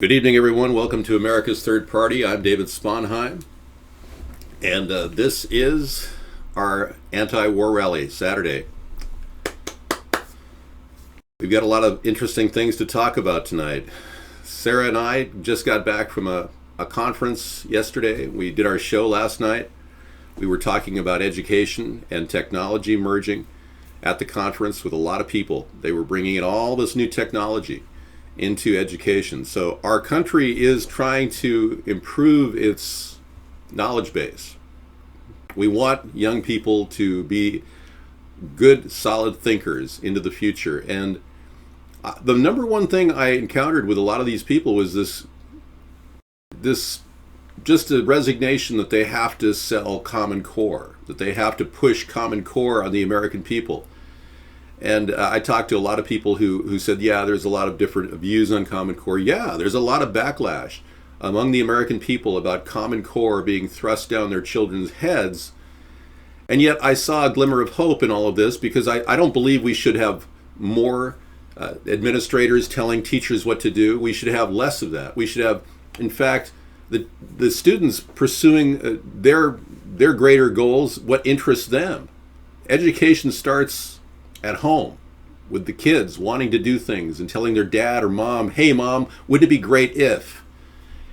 Good evening, everyone. Welcome to America's Third Party. I'm David Sponheim, and this is our anti-war rally Saturday. We've got a lot of interesting things to talk about tonight. Sarah and I just got back from a conference yesterday. We did our show last night. We were talking about education and technology merging at the conference with a lot of people. They were bringing in all this new technology into education. So our country is trying to improve its knowledge base. We want young people to be good, solid thinkers into the future. And the number one thing I encountered with a lot of these people was this just a resignation that they have to sell Common Core, that they have to push Common Core on the American people. And I talked to a lot of people who said, yeah, there's a lot of different views on Common Core. Yeah, there's a lot of backlash among the American people about Common Core being thrust down their children's heads. And yet I saw a glimmer of hope in all of this, because I don't believe we should have more administrators telling teachers what to do. We should have less of that. We should have, in fact, the students pursuing their greater goals, what interests them. Education starts at home with the kids wanting to do things and telling their dad or mom, hey mom, wouldn't it be great if,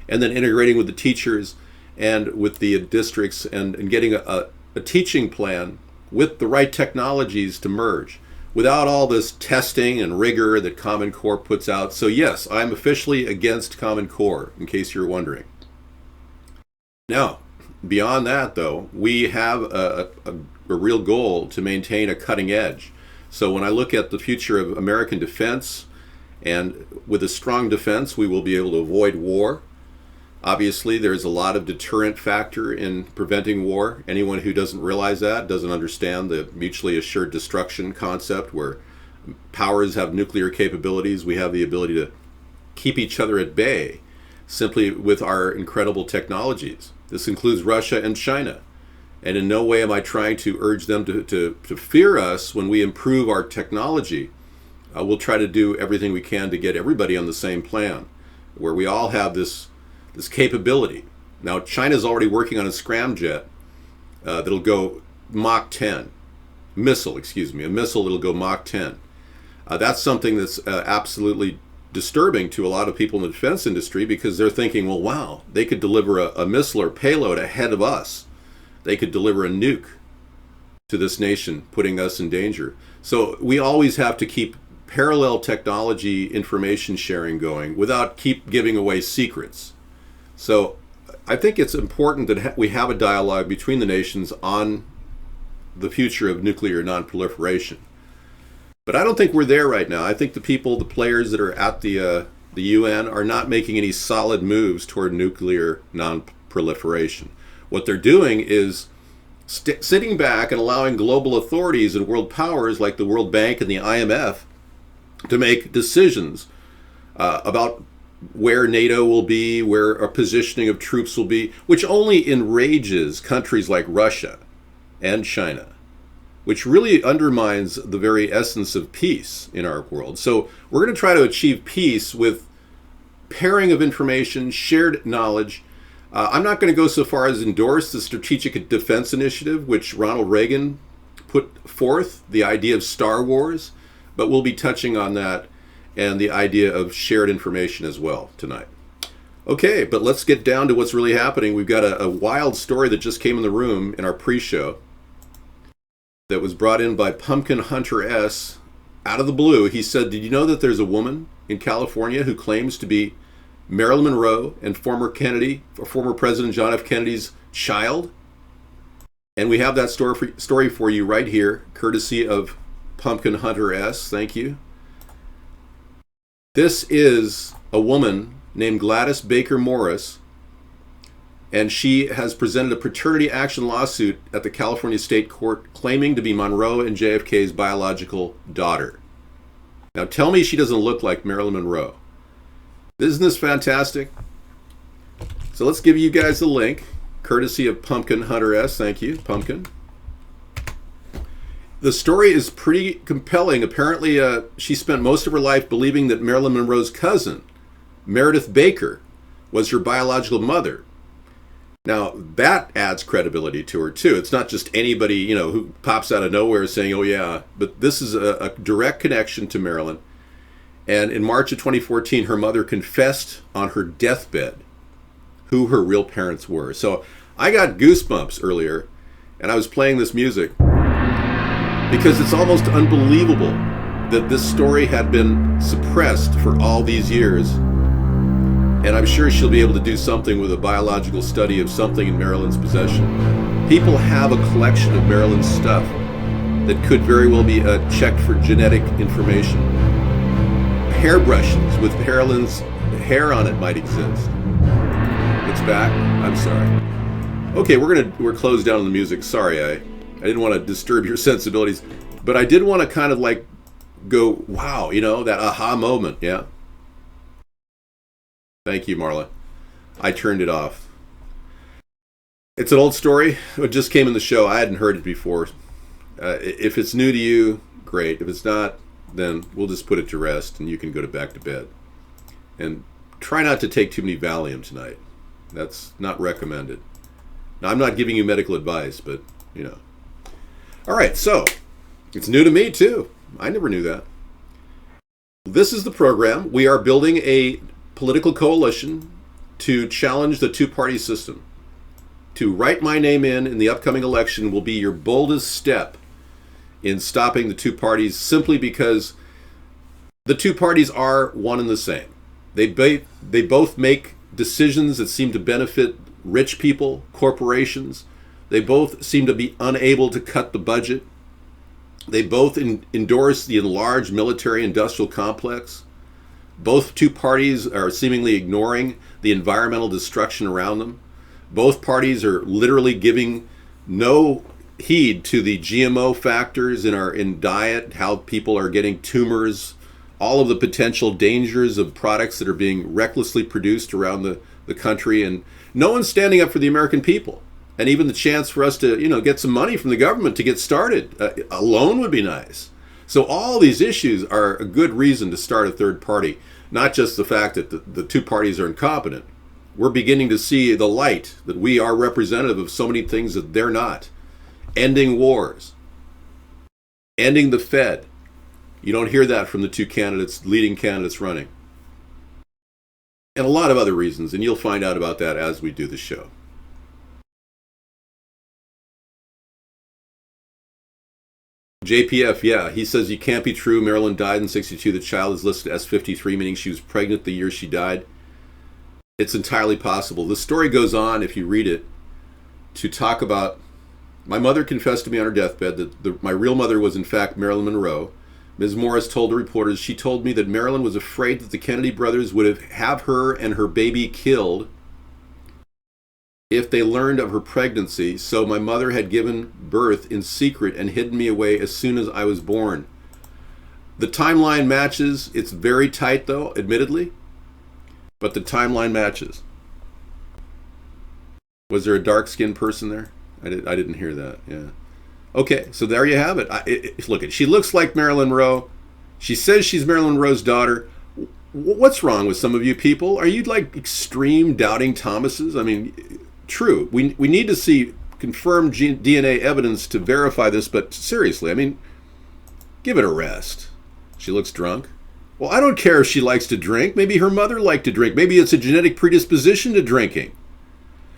and then integrating with the teachers and with the districts and getting a teaching plan with the right technologies to merge without all this testing and rigor that Common Core puts out. So yes, I'm officially against Common Core, in case you're wondering. Now, beyond that though, we have a real goal to maintain a cutting edge. So when I look at the future of American defense, and with a strong defense, we will be able to avoid war. Obviously, there's a lot of deterrent factor in preventing war. Anyone who doesn't realize that doesn't understand the mutually assured destruction concept, where powers have nuclear capabilities. We have the ability to keep each other at bay simply with our incredible technologies. This includes Russia and China. And in no way am I trying to urge them to fear us when we improve our technology. We'll try to do everything we can to get everybody on the same plan, where we all have this capability. Now, China's already working on a scramjet that'll go Mach 10. A missile that'll go Mach 10. That's something that's absolutely disturbing to a lot of people in the defense industry, because they're thinking, well, wow, they could deliver a missile or payload ahead of us. They could deliver a nuke to this nation, putting us in danger. So we always have to keep parallel technology information sharing going without keep giving away secrets. So I think it's important that we have a dialogue between the nations on the future of nuclear non-proliferation. But I don't think we're there right now. I think the players that are at the UN are not making any solid moves toward nuclear non-proliferation. What they're doing is sitting back and allowing global authorities and world powers like the World Bank and the IMF to make decisions about where NATO will be, where a positioning of troops will be, which only enrages countries like Russia and China, which really undermines the very essence of peace in our world. So we're going to try to achieve peace with pairing of information, shared knowledge. I'm not going to go so far as endorse the Strategic Defense Initiative, which Ronald Reagan put forth, the idea of Star Wars, but we'll be touching on that and the idea of shared information as well tonight. Okay, but let's get down to what's really happening. We've got a wild story that just came in the room in our pre-show that was brought in by Pumpkin Hunter S. out of the blue. He said, did you know that there's a woman in California who claims to be Marilyn Monroe and former President John F. Kennedy's child? And we have that story for you right here, courtesy of Pumpkin Hunter S. Thank you. This is a woman named Gladys Baker Morris, and she has presented a paternity action lawsuit at the California State Court claiming to be Monroe and JFK's biological daughter. Now tell me she doesn't look like Marilyn Monroe. Isn't this fantastic? So let's give you guys the link, courtesy of Pumpkin Hunter S. Thank you, Pumpkin. The story is pretty compelling. Apparently, she spent most of her life believing that Marilyn Monroe's cousin Meredith Baker was her biological mother. Now, that adds credibility to her, too. It's not just anybody, who pops out of nowhere saying, oh, yeah. But this is a direct connection to Marilyn. And in March of 2014, her mother confessed on her deathbed who her real parents were. So I got goosebumps earlier, and I was playing this music because it's almost unbelievable that this story had been suppressed for all these years. And I'm sure she'll be able to do something with a biological study of something in Marilyn's possession. People have a collection of Marilyn's stuff that could very well be checked for genetic information. Hairbrushes with Marilyn's hair on it might exist. It's back. I'm sorry. Okay, we're closed down on the music. Sorry, I didn't want to disturb your sensibilities, but I did want to kind of like go, wow, that aha moment, yeah. Thank you, Marla. I turned it off. It's an old story. It just came in the show. I hadn't heard it before. If it's new to you, great. If it's not, then we'll just put it to rest and you can go back to bed. And try not to take too many Valium tonight. That's not recommended. Now, I'm not giving you medical advice, but, All right, so it's new to me, too. I never knew that. This is the program. We are building a political coalition to challenge the two-party system. To write my name in the upcoming election will be your boldest step in stopping the two parties, simply because the two parties are one and the same. They both make decisions that seem to benefit rich people, corporations. They both seem to be unable to cut the budget. They both endorse the enlarged military-industrial complex. Both two parties are seemingly ignoring the environmental destruction around them. Both parties are literally giving no heed to the GMO factors in diet, how people are getting tumors, all of the potential dangers of products that are being recklessly produced around the country. And no one's standing up for the American people. And even the chance for us to, get some money from the government to get started. A loan would be nice. So all these issues are a good reason to start a third party, not just the fact that the two parties are incompetent. We're beginning to see the light, that we are representative of so many things that they're not. Ending wars, ending the Fed. You don't hear that from the two leading candidates running. And a lot of other reasons, and you'll find out about that as we do the show. JPF, yeah, he says you can't be true. Marilyn died in 62. The child is listed as 53, meaning she was pregnant the year she died. It's entirely possible. The story goes on, if you read it, to talk about my mother confessed to me on her deathbed that my real mother was in fact Marilyn Monroe. Ms. Morris told the reporters, she told me that Marilyn was afraid that the Kennedy brothers would have her and her baby killed if they learned of her pregnancy, so my mother had given birth in secret and hidden me away as soon as I was born. The timeline matches. It's very tight, though, admittedly, but the timeline matches. Was there a dark-skinned person there? I didn't hear that, yeah. Okay, so there you have it. Look, she looks like Marilyn Monroe. She says she's Marilyn Monroe's daughter. What's wrong with some of you people? Are you like extreme doubting Thomases? I mean, true. We need to see confirmed DNA evidence to verify this, but seriously, I mean, give it a rest. She looks drunk. Well, I don't care if she likes to drink. Maybe her mother liked to drink. Maybe it's a genetic predisposition to drinking.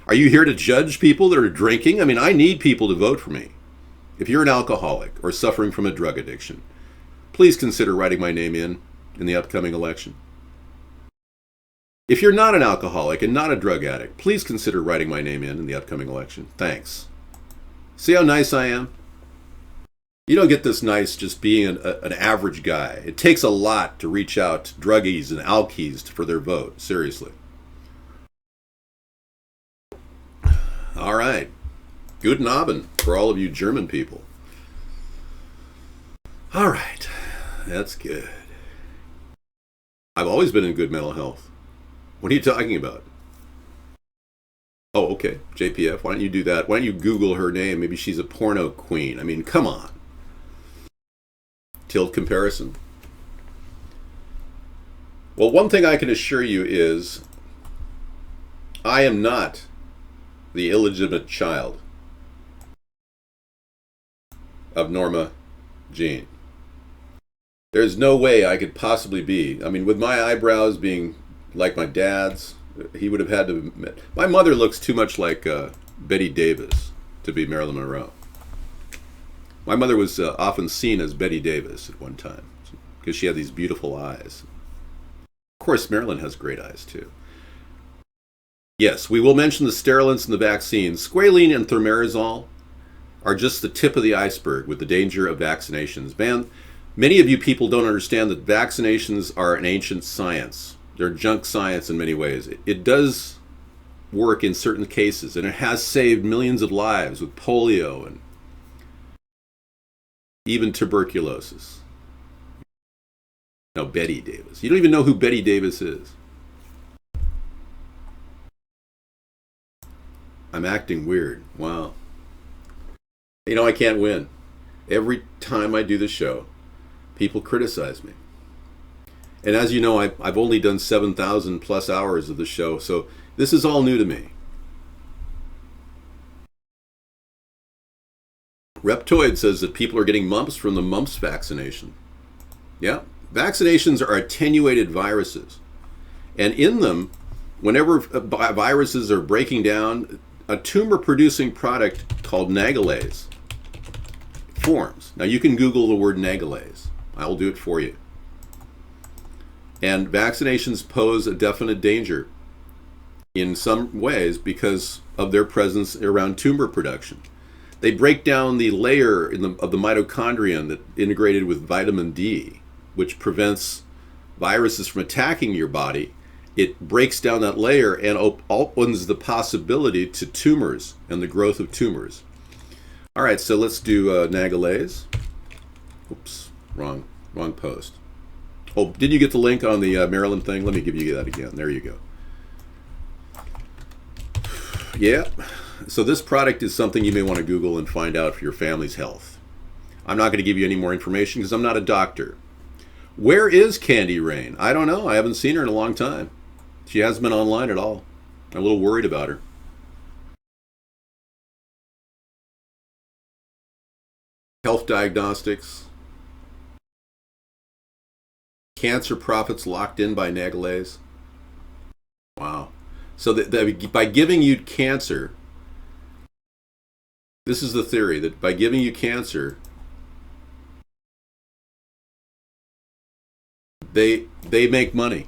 Are you here to judge people that are drinking? I mean, I need people to vote for me. If you're an alcoholic or suffering from a drug addiction, please consider writing my name in the upcoming election. If you're not an alcoholic and not a drug addict, please consider writing my name in the upcoming election. Thanks. See how nice I am? You don't get this nice just being an average guy. It takes a lot to reach out to druggies and alkies for their vote. Seriously. All right. Guten Abend for all of you German people. All right. That's good. I've always been in good mental health. What are you talking about? Oh, okay. JPF, why don't you do that? Why don't you Google her name? Maybe she's a porno queen. I mean, come on. Tilt comparison. Well, one thing I can assure you is I am not the illegitimate child of Norma Jean. There's no way I could possibly be. I mean, with my eyebrows being like my dad's, he would have had to admit. My mother looks too much like Betty Davis to be Marilyn Monroe. My mother was often seen as Betty Davis at one time because she had these beautiful eyes. Of course, Marilyn has great eyes too. Yes, we will mention the sterilants and the vaccines. Squalene and thimerosal are just the tip of the iceberg with the danger of vaccinations. Man, many of you people don't understand that vaccinations are an ancient science. They're junk science in many ways. It does work in certain cases, and it has saved millions of lives with polio and even tuberculosis. No, Betty Davis. You don't even know who Betty Davis is. I'm acting weird. Wow. You know, I can't win. Every time I do the show, people criticize me. And as you know, I've only done 7,000 plus hours of the show, so this is all new to me. Reptoid says that people are getting mumps from the mumps vaccination. Yeah, vaccinations are attenuated viruses. And in them, whenever viruses are breaking down, a tumor-producing product called nagalase forms. Now you can Google the word nagalase. I will do it for you. And vaccinations pose a definite danger in some ways because of their presence around tumor production. They break down the layer of the mitochondrion that integrated with vitamin D, which prevents viruses from attacking your body. It breaks down that layer and opens the possibility to tumors and the growth of tumors. All right, so let's do nagalase. Oops, wrong post. Oh, did you get the link on the Maryland thing? Let me give you that again. There you go. Yeah, so this product is something you may want to Google and find out for your family's health. I'm not going to give you any more information because I'm not a doctor. Where is Candy Rain? I don't know. I haven't seen her in a long time. She hasn't been online at all. I'm a little worried about her. Health diagnostics. Cancer profits locked in by nagalase. Wow. So that by giving you cancer, this is the theory, that by giving you cancer, they make money.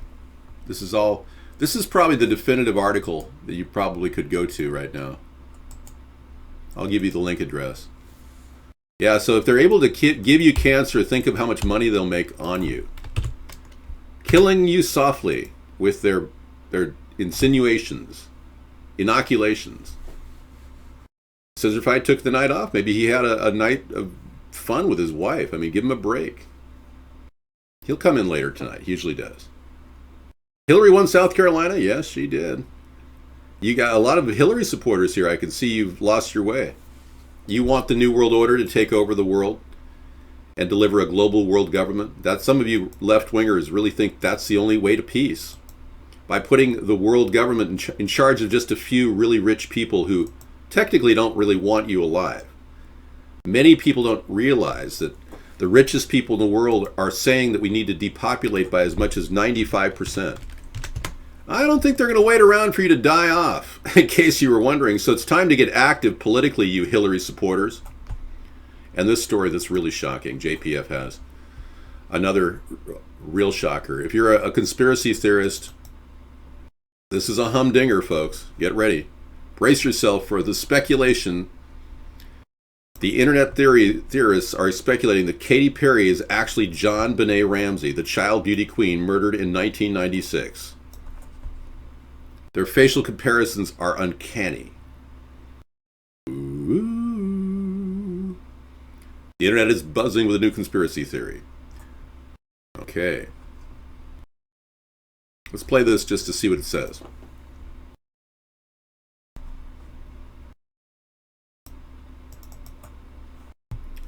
This is probably the definitive article that you probably could go to right now. I'll give you the link address. Yeah, so if they're able to give you cancer, think of how much money they'll make on you. Killing you softly with their insinuations, inoculations. Says if I took the night off, maybe he had a night of fun with his wife. I mean, give him a break. He'll come in later tonight. He usually does. Hillary won South Carolina? Yes, she did. You got a lot of Hillary supporters here. I can see you've lost your way. You want the New World Order to take over the world and deliver a global world government? That some of you left-wingers really think that's the only way to peace. By putting the world government in charge of just a few really rich people who technically don't really want you alive. Many people don't realize that the richest people in the world are saying that we need to depopulate by as much as 95%. I don't think they're going to wait around for you to die off, in case you were wondering. So it's time to get active politically, you Hillary supporters. And this story that's really shocking, JPF has. Another real shocker. If you're a conspiracy theorist, this is a humdinger, folks. Get ready. Brace yourself for the speculation. The internet theorists are speculating that Katy Perry is actually John Benet Ramsey, the child beauty queen murdered in 1996. Their facial comparisons are uncanny. Ooh. The internet is buzzing with a new conspiracy theory. Okay. Let's play this just to see what it says.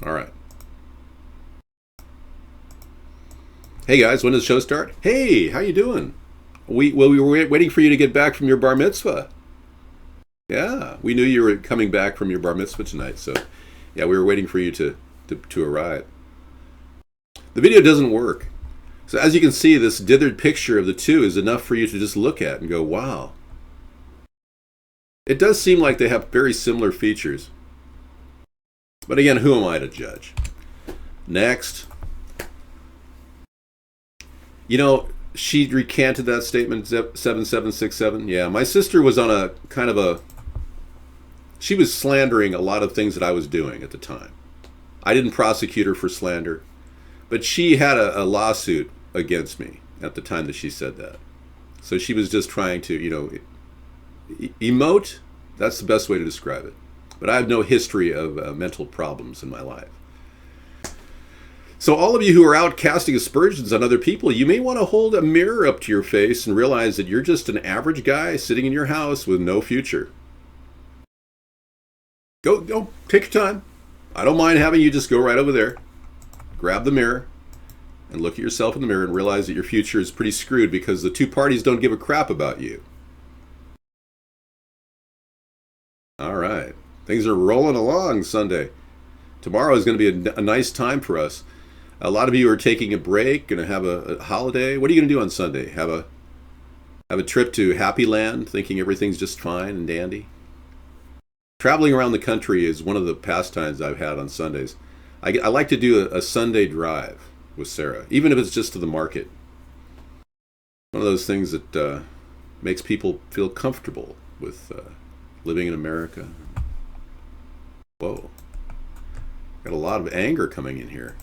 All right. Hey guys, when does the show start? Hey, how you doing? We were waiting for you to get back from your bar mitzvah. Yeah, we knew you were coming back from your bar mitzvah tonight, so yeah, we were waiting for you to arrive. The video doesn't work. So as you can see, this dithered picture of the two is enough for you to just look at and go, wow. It does seem like they have very similar features. But again, who am I to judge? Next. You know, she recanted that statement, 7767. Yeah, my sister was on a kind of a... She was slandering a lot of things that I was doing at the time. I didn't prosecute her for slander, but she had a lawsuit against me at the time that she said that. So she was just trying to, emote. That's the best way to describe it. But I have no history of mental problems in my life. So all of you who are out casting aspersions on other people, you may want to hold a mirror up to your face and realize that you're just an average guy sitting in your house with no future. Go, take your time. I don't mind having you just go right over there, grab the mirror, and look at yourself in the mirror and realize that your future is pretty screwed because the two parties don't give a crap about you. All right. Things are rolling along Sunday. Tomorrow is going to be a nice time for us. A lot of you are taking a break, going to have a holiday. What are you going to do on Sunday? Have a trip to Happy Land, thinking everything's just fine and dandy? Traveling around the country is one of the pastimes I've had on Sundays. I like to do a Sunday drive with Sarah, even if it's just to the market. One of those things that makes people feel comfortable with living in America. Whoa. Got a lot of anger coming in here.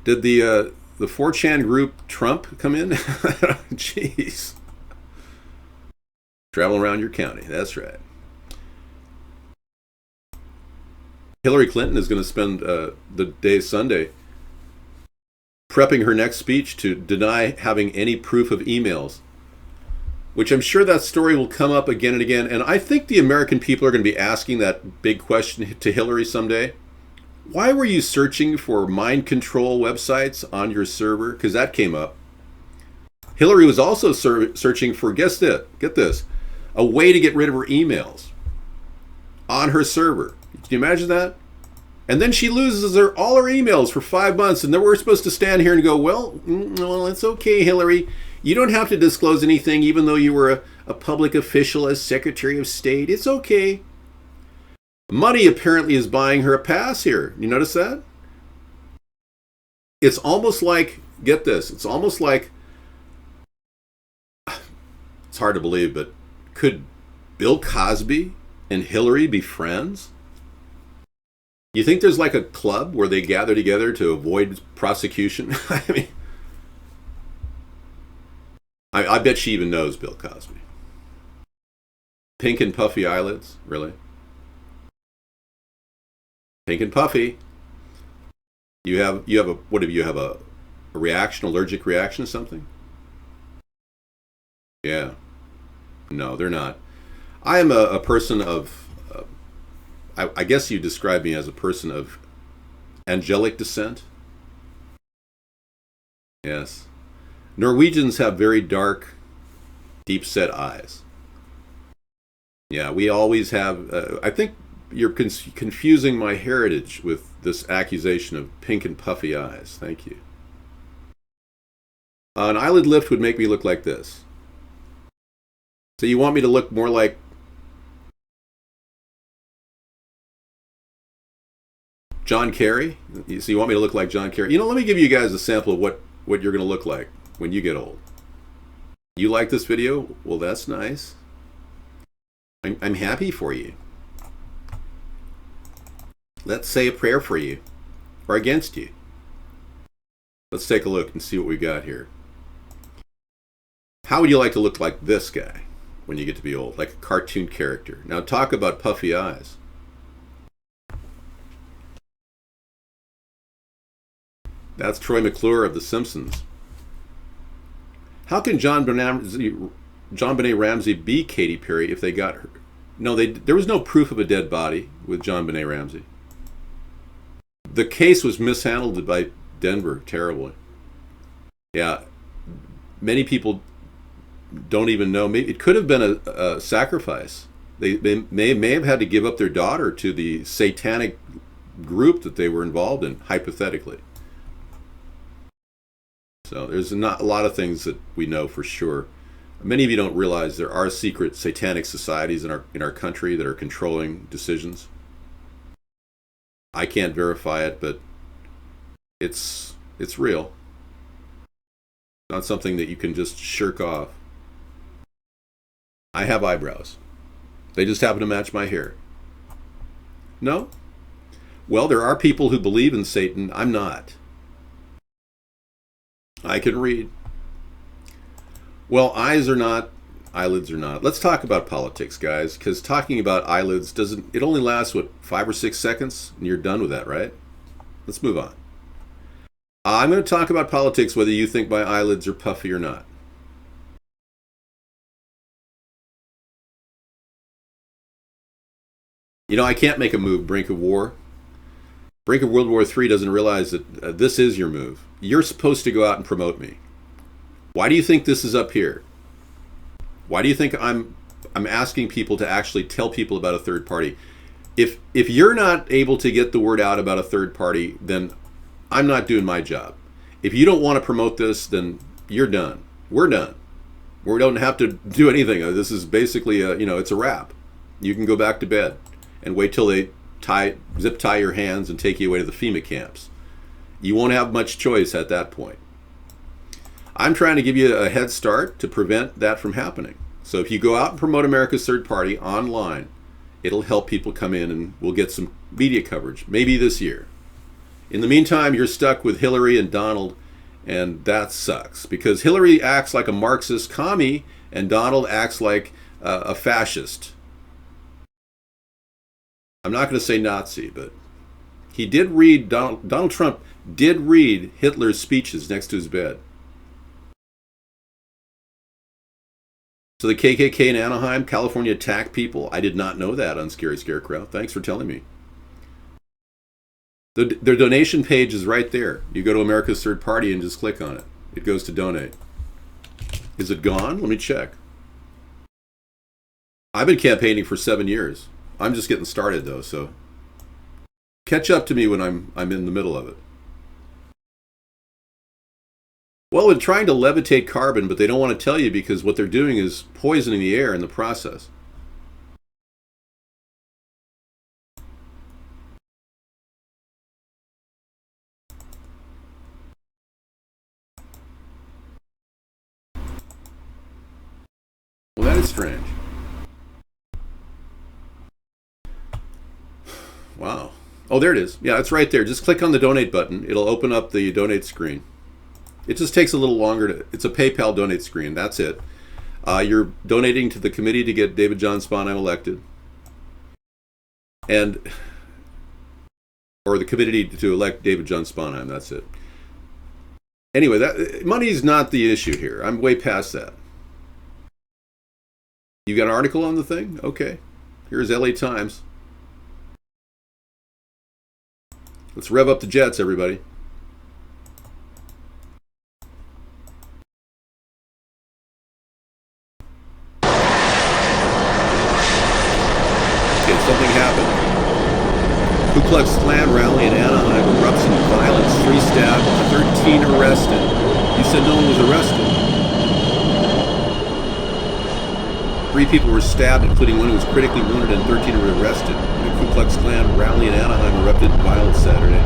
Did the 4chan group Trump come in? Jeez. Travel around your county. That's right. Hillary Clinton is going to spend the day Sunday prepping her next speech to deny having any proof of emails, which I'm sure that story will come up again and again. And I think the American people are going to be asking that big question to Hillary someday. Why were you searching for mind control websites on your server? Because that came up. Hillary was also searching for, get this, a way to get rid of her emails on her server. Can you imagine that? And then she loses all her emails for 5 months, and then we're supposed to stand here and go, well, it's okay, Hillary. You don't have to disclose anything, even though you were a public official as Secretary of State. It's okay. Money apparently is buying her a pass here. You notice that? It's almost like, get this, it's almost like, it's hard to believe, but could Bill Cosby and Hillary be friends? You think there's like a club where they gather together to avoid prosecution? I mean, I bet she even knows Bill Cosby. Pink and puffy eyelids, really? Pink and puffy. You have a reaction, allergic reaction to something? Yeah. No, they're not. I am a person of, I guess you describe me as a person of angelic descent. Yes. Norwegians have very dark, deep-set eyes. Yeah, we always have, I think you're confusing my heritage with this accusation of pink and puffy eyes. Thank you. An eyelid lift would make me look like this. So you want me to look more like John Kerry? So you want me to look like John Kerry? Let me give you guys a sample of what you're going to look like when you get old. You like this video? Well, that's nice. I'm happy for you. Let's say a prayer for you or against you. Let's take a look and see what we got here. How would you like to look like this guy when you get to be old? Like a cartoon character. Now talk about puffy eyes. That's Troy McClure of The Simpsons. How can John Benet Ramsey be Katy Perry if they got her? No, there was no proof of a dead body with John Benet Ramsey. The case was mishandled by Denver terribly. Yeah, many people don't even know. Maybe it could have been a sacrifice. They may have had to give up their daughter to the satanic group that they were involved in, hypothetically. So there's not a lot of things that we know for sure. Many of you don't realize there are secret satanic societies in our country that are controlling decisions. I can't verify it, but it's real. It's not something that you can just shirk off. I have eyebrows. They just happen to match my hair. No? Well, there are people who believe in Satan. I'm not. I can read. Well, eyes are not, eyelids are not. Let's talk about politics, guys, because talking about eyelids it only lasts, 5 or 6 seconds, and you're done with that, right? Let's move on. I'm going to talk about politics whether you think my eyelids are puffy or not. You know, I can't make a move, brink of war. Brink of World War III doesn't realize that this is your move. You're supposed to go out and promote me. Why do you think this is up here? Why do you think I'm asking people to actually tell people about a third party? If you're not able to get the word out about a third party, then I'm not doing my job. If you don't want to promote this, then you're done. We're done. We don't have to do anything. This is basically it's a wrap. You can go back to bed and wait till they zip tie your hands and take you away to the FEMA camps. You won't have much choice at that point. I'm trying to give you a head start to prevent that from happening. So if you go out and promote America's Third Party online, it'll help people come in and we'll get some media coverage, maybe this year. In the meantime, you're stuck with Hillary and Donald, and that sucks because Hillary acts like a Marxist commie and Donald acts like a fascist. I'm not going to say Nazi, but he did read, Donald Trump did read Hitler's speeches next to his bed. So the KKK in Anaheim, California attacked people. I did not know that on Scary Scarecrow. Thanks for telling me. Their donation page is right there. You go to America's Third Party and just click on it. It goes to donate. Is it gone? Let me check. I've been campaigning for 7 years. I'm just getting started though, so catch up to me when I'm in the middle of it. Well, they're trying to levitate carbon, but they don't want to tell you because what they're doing is poisoning the air in the process. Well, that is strange. Wow. Oh, there it is. Yeah, it's right there. Just click on the donate button. It'll open up the donate screen. It just takes a little longer it's a PayPal donate screen. That's it. You're donating to the committee to get David John Sponheim elected. Or the committee to elect David John Sponheim. That's it. Anyway, money's not the issue here. I'm way past that. You got an article on the thing? Okay. Here's LA Times. Let's rev up the jets, everybody. Okay, something happened. Ku Klux Klan rally in Anaheim erupts in violence. 3 stabbed, 13 arrested. You said no one was arrested. 3 people were stabbed, including one who was critically wounded, and 13 were arrested. The Ku Klux Klan rally in Anaheim erupted in violence Saturday.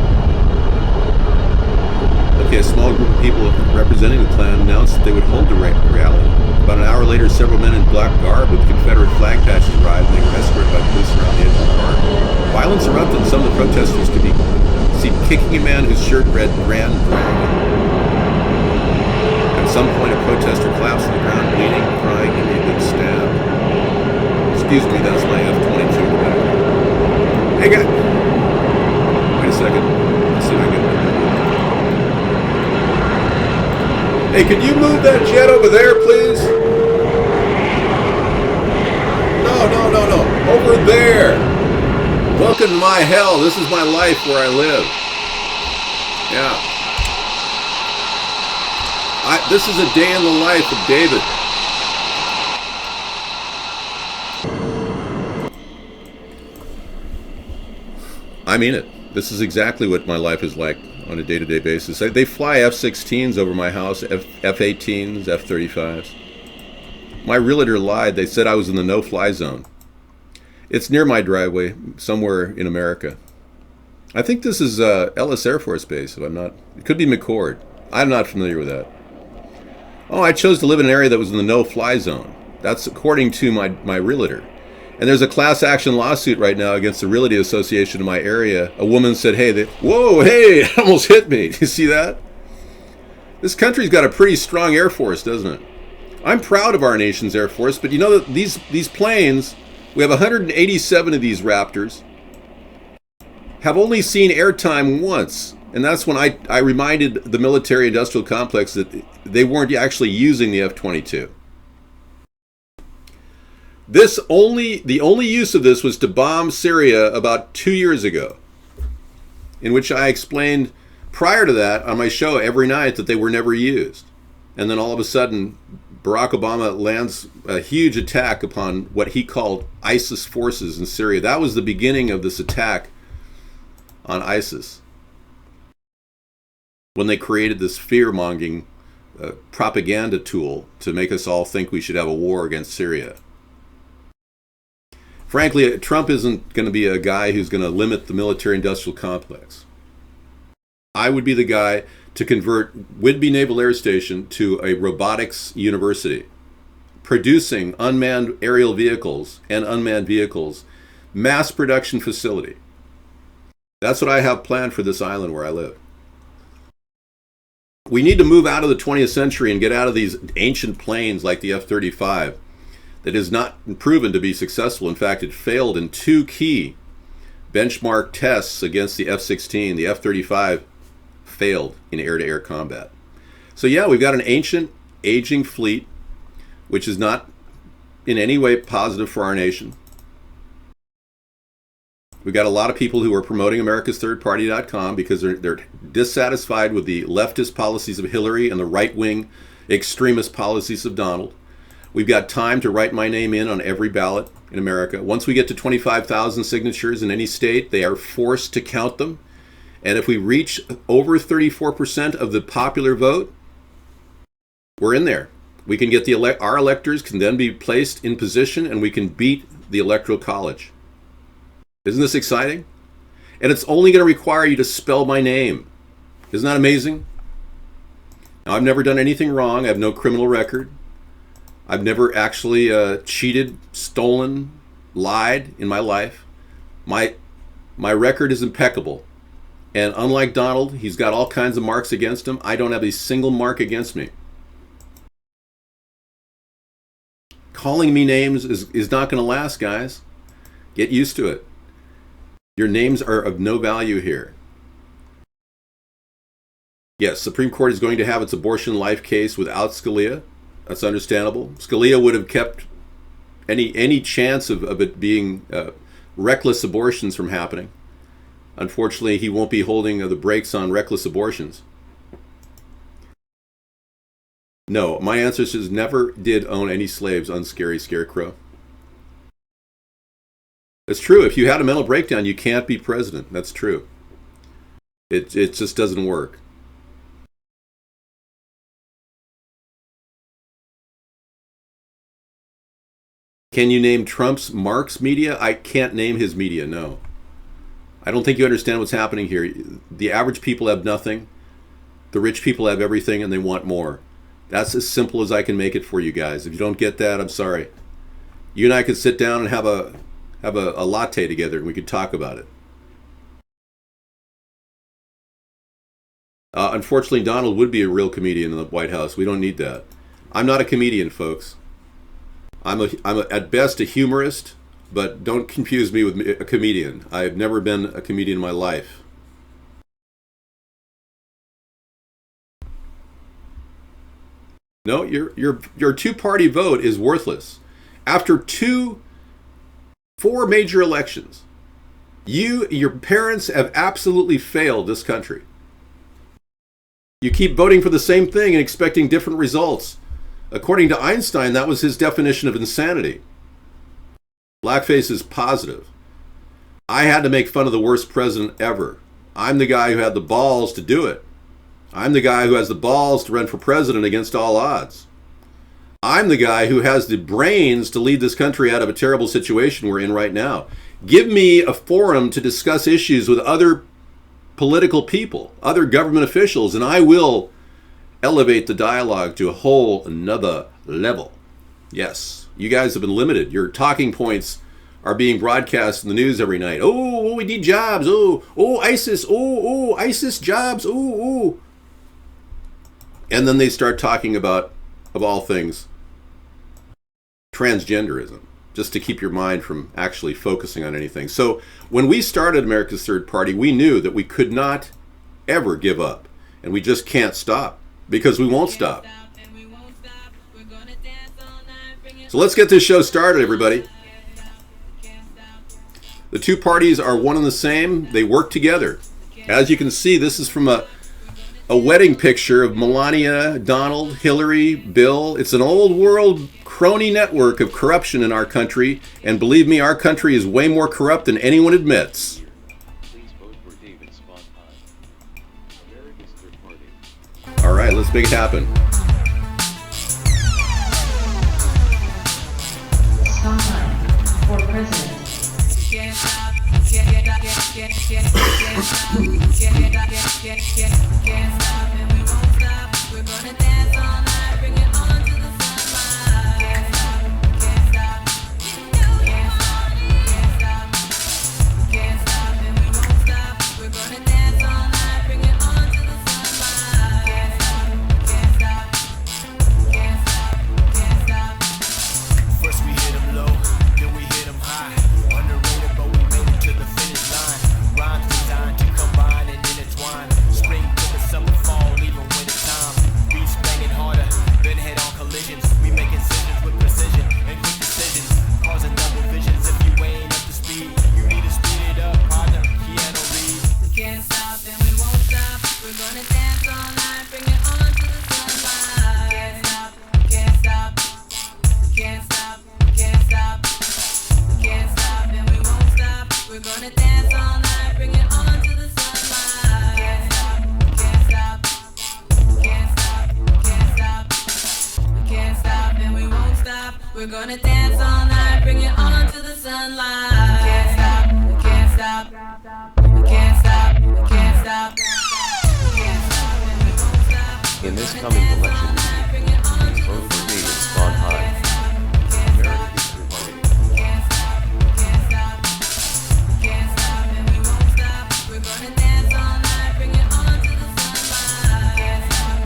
Okay, a small group of people representing the Klan announced that they would hold the rally. About an hour later, several men in black garb with Confederate flag patches arrived, and they were escorted by police around the edge of the park. Violence erupted, and some of the protesters could be seen kicking a man whose shirt read "Grand Dragon." At some point, a protester collapsed on the ground, bleeding, crying, and he had been stabbed. Excuse me, that's my F-22 in the background. Hey, guy. Wait a second. Let's see if I can get it. Hey, can you move that jet over there, please? No. Over there. Welcome to my hell. This is my life where I live. Yeah. This is a day in the life of David. I mean it. This is exactly what my life is like on a day-to-day basis. They fly F-16s over my house, F-18s, F-35s. My realtor lied. They said I was in the no-fly zone. It's near my driveway, somewhere in America. I think this is Ellis Air Force Base, if I'm not. It could be McCord. I'm not familiar with that. Oh, I chose to live in an area that was in the no-fly zone. That's according to my realtor. And there's a class action lawsuit right now against the Realty Association in my area. A woman said, whoa, hey, it almost hit me. Do you see that? This country's got a pretty strong Air Force, doesn't it? I'm proud of our nation's Air Force, but you know that these planes, we have 187 of these Raptors, have only seen airtime once. And that's when I reminded the military-industrial complex that they weren't actually using the F-22. The only use of this was to bomb Syria about 2 years ago, in which I explained prior to that on my show every night that they were never used. And then all of a sudden, Barack Obama lands a huge attack upon what he called ISIS forces in Syria. That was the beginning of this attack on ISIS, when they created this fear-mongering propaganda tool to make us all think we should have a war against Syria. Frankly, Trump isn't going to be a guy who's going to limit the military-industrial complex. I would be the guy to convert Whidbey Naval Air Station to a robotics university, producing unmanned aerial vehicles and unmanned vehicles, mass production facility. That's what I have planned for this island where I live. We need to move out of the 20th century and get out of these ancient planes like the F-35 that is not proven to be successful. In fact, it failed in 2 key benchmark tests against the F-16. The F-35 failed in air-to-air combat. So yeah, we've got an ancient, aging fleet, which is not in any way positive for our nation. We've got a lot of people who are promoting AmericasThirdParty.com because they're dissatisfied with the leftist policies of Hillary and the right-wing extremist policies of Donald. We've got time to write my name in on every ballot in America. Once we get to 25,000 signatures in any state, they are forced to count them. And if we reach over 34% of the popular vote, we're in there. We can get our electors can then be placed in position, and we can beat the Electoral College. Isn't this exciting? And it's only going to require you to spell my name. Isn't that amazing? Now, I've never done anything wrong. I have no criminal record. I've never actually cheated, stolen, lied in my life. My record is impeccable. And unlike Donald, he's got all kinds of marks against him. I don't have a single mark against me. Calling me names is not going to last, guys. Get used to it. Your names are of no value here. Yes, Supreme Court is going to have its abortion life case without Scalia. That's understandable. Scalia would have kept any chance of it being reckless abortions from happening. Unfortunately, he won't be holding the brakes on reckless abortions. No, my ancestors never did own any slaves, unscary scarecrow. It's true. If you had a mental breakdown, you can't be president. That's true. It just doesn't work. Can you name Trump's Marx media? I can't name his media, no. I don't think you understand what's happening here. The average people have nothing. The rich people have everything, and they want more. That's as simple as I can make it for you guys. If you don't get that, I'm sorry. You and I could sit down and have a latte together, and we could talk about it. Unfortunately, Donald would be a real comedian in the White House. We don't need that. I'm not a comedian, folks. I'm at best a humorist, but don't confuse me with a comedian. I've never been a comedian in my life. No, your two-party vote is worthless. After 4 major elections, your parents have absolutely failed this country. You keep voting for the same thing and expecting different results. According to Einstein, that was his definition of insanity. Blackface is positive. I had to make fun of the worst president ever. I'm the guy who had the balls to do it. I'm the guy who has the balls to run for president against all odds. I'm the guy who has the brains to lead this country out of a terrible situation we're in right now. Give me a forum to discuss issues with other political people, other government officials, and I will elevate the dialogue to a whole another level. Yes, you guys have been limited. Your talking points are being broadcast in the news every night. Oh, we need jobs. Oh, ISIS. Oh, ISIS jobs. Oh. And then they start talking about, of all things, transgenderism, just to keep your mind from actually focusing on anything. So when we started America's Third Party, we knew that we could not ever give up. And we just can't stop, because we won't stop. So let's get this show started, everybody. The two parties are one and the same. They work together. As you can see, this is from a wedding picture of Melania, Donald, Hillary, Bill. It's an old world crony network of corruption in our country. And believe me, our country is way more corrupt than anyone admits. All right, let's make it happen. Spotlight for president. Can't stop, and we won't stop. We're gonna dance all night, bring it on to the sunlight. Can't stop, and we won't stop. We're gonna dance all night, bring it on to the sunlight. Can't stop. First we hit 'em low, then we hit 'em high. Underrated, but we made it to the finish line. Rhymes designed to combine and intertwine. Spring to the summer, fall, even winter time. Beats banging harder, then head-on collisions. We make incisions with precision and quick decisions, causing double visions. If you ain't up to speed, you need to speed it up, partner. Piano read. We can't stop and we won't stop. We're gonna dance all night, bring it on to the sunlight. Can't stop. And we won't stop. We're gonna dance all night, bring it on to the sunlight. Can't stop, and we won't stop. We're gonna dance all night, bring it on to the sunlight. Can't stop. In this coming election, please vote for me and spawn high. America's Third Party. Can't stop, and we won't stop. We're gonna dance all night, bring it on to the sunlight. Can't stop.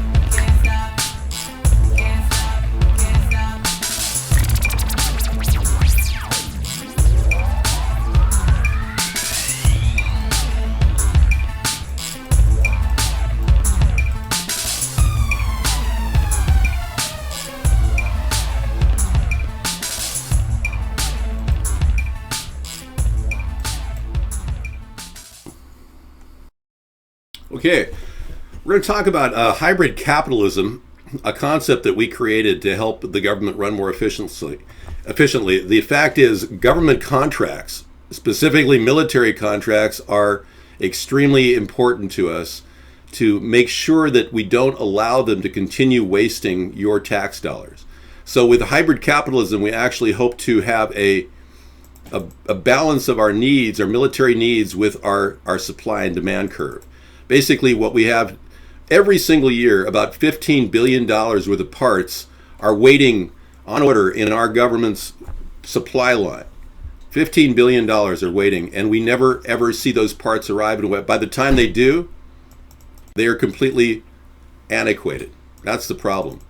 Okay, we're going to talk about hybrid capitalism, a concept that we created to help the government run more efficiently. The fact is, government contracts, specifically military contracts, are extremely important to us to make sure that we don't allow them to continue wasting your tax dollars. So with hybrid capitalism, we actually hope to have a balance of our needs, our military needs, with our supply and demand curve. Basically, what we have every single year, about $15 billion worth of parts are waiting on order in our government's supply line. $15 billion are waiting, and we never ever see those parts arrive. And by the time they do, they are completely antiquated. That's the problem.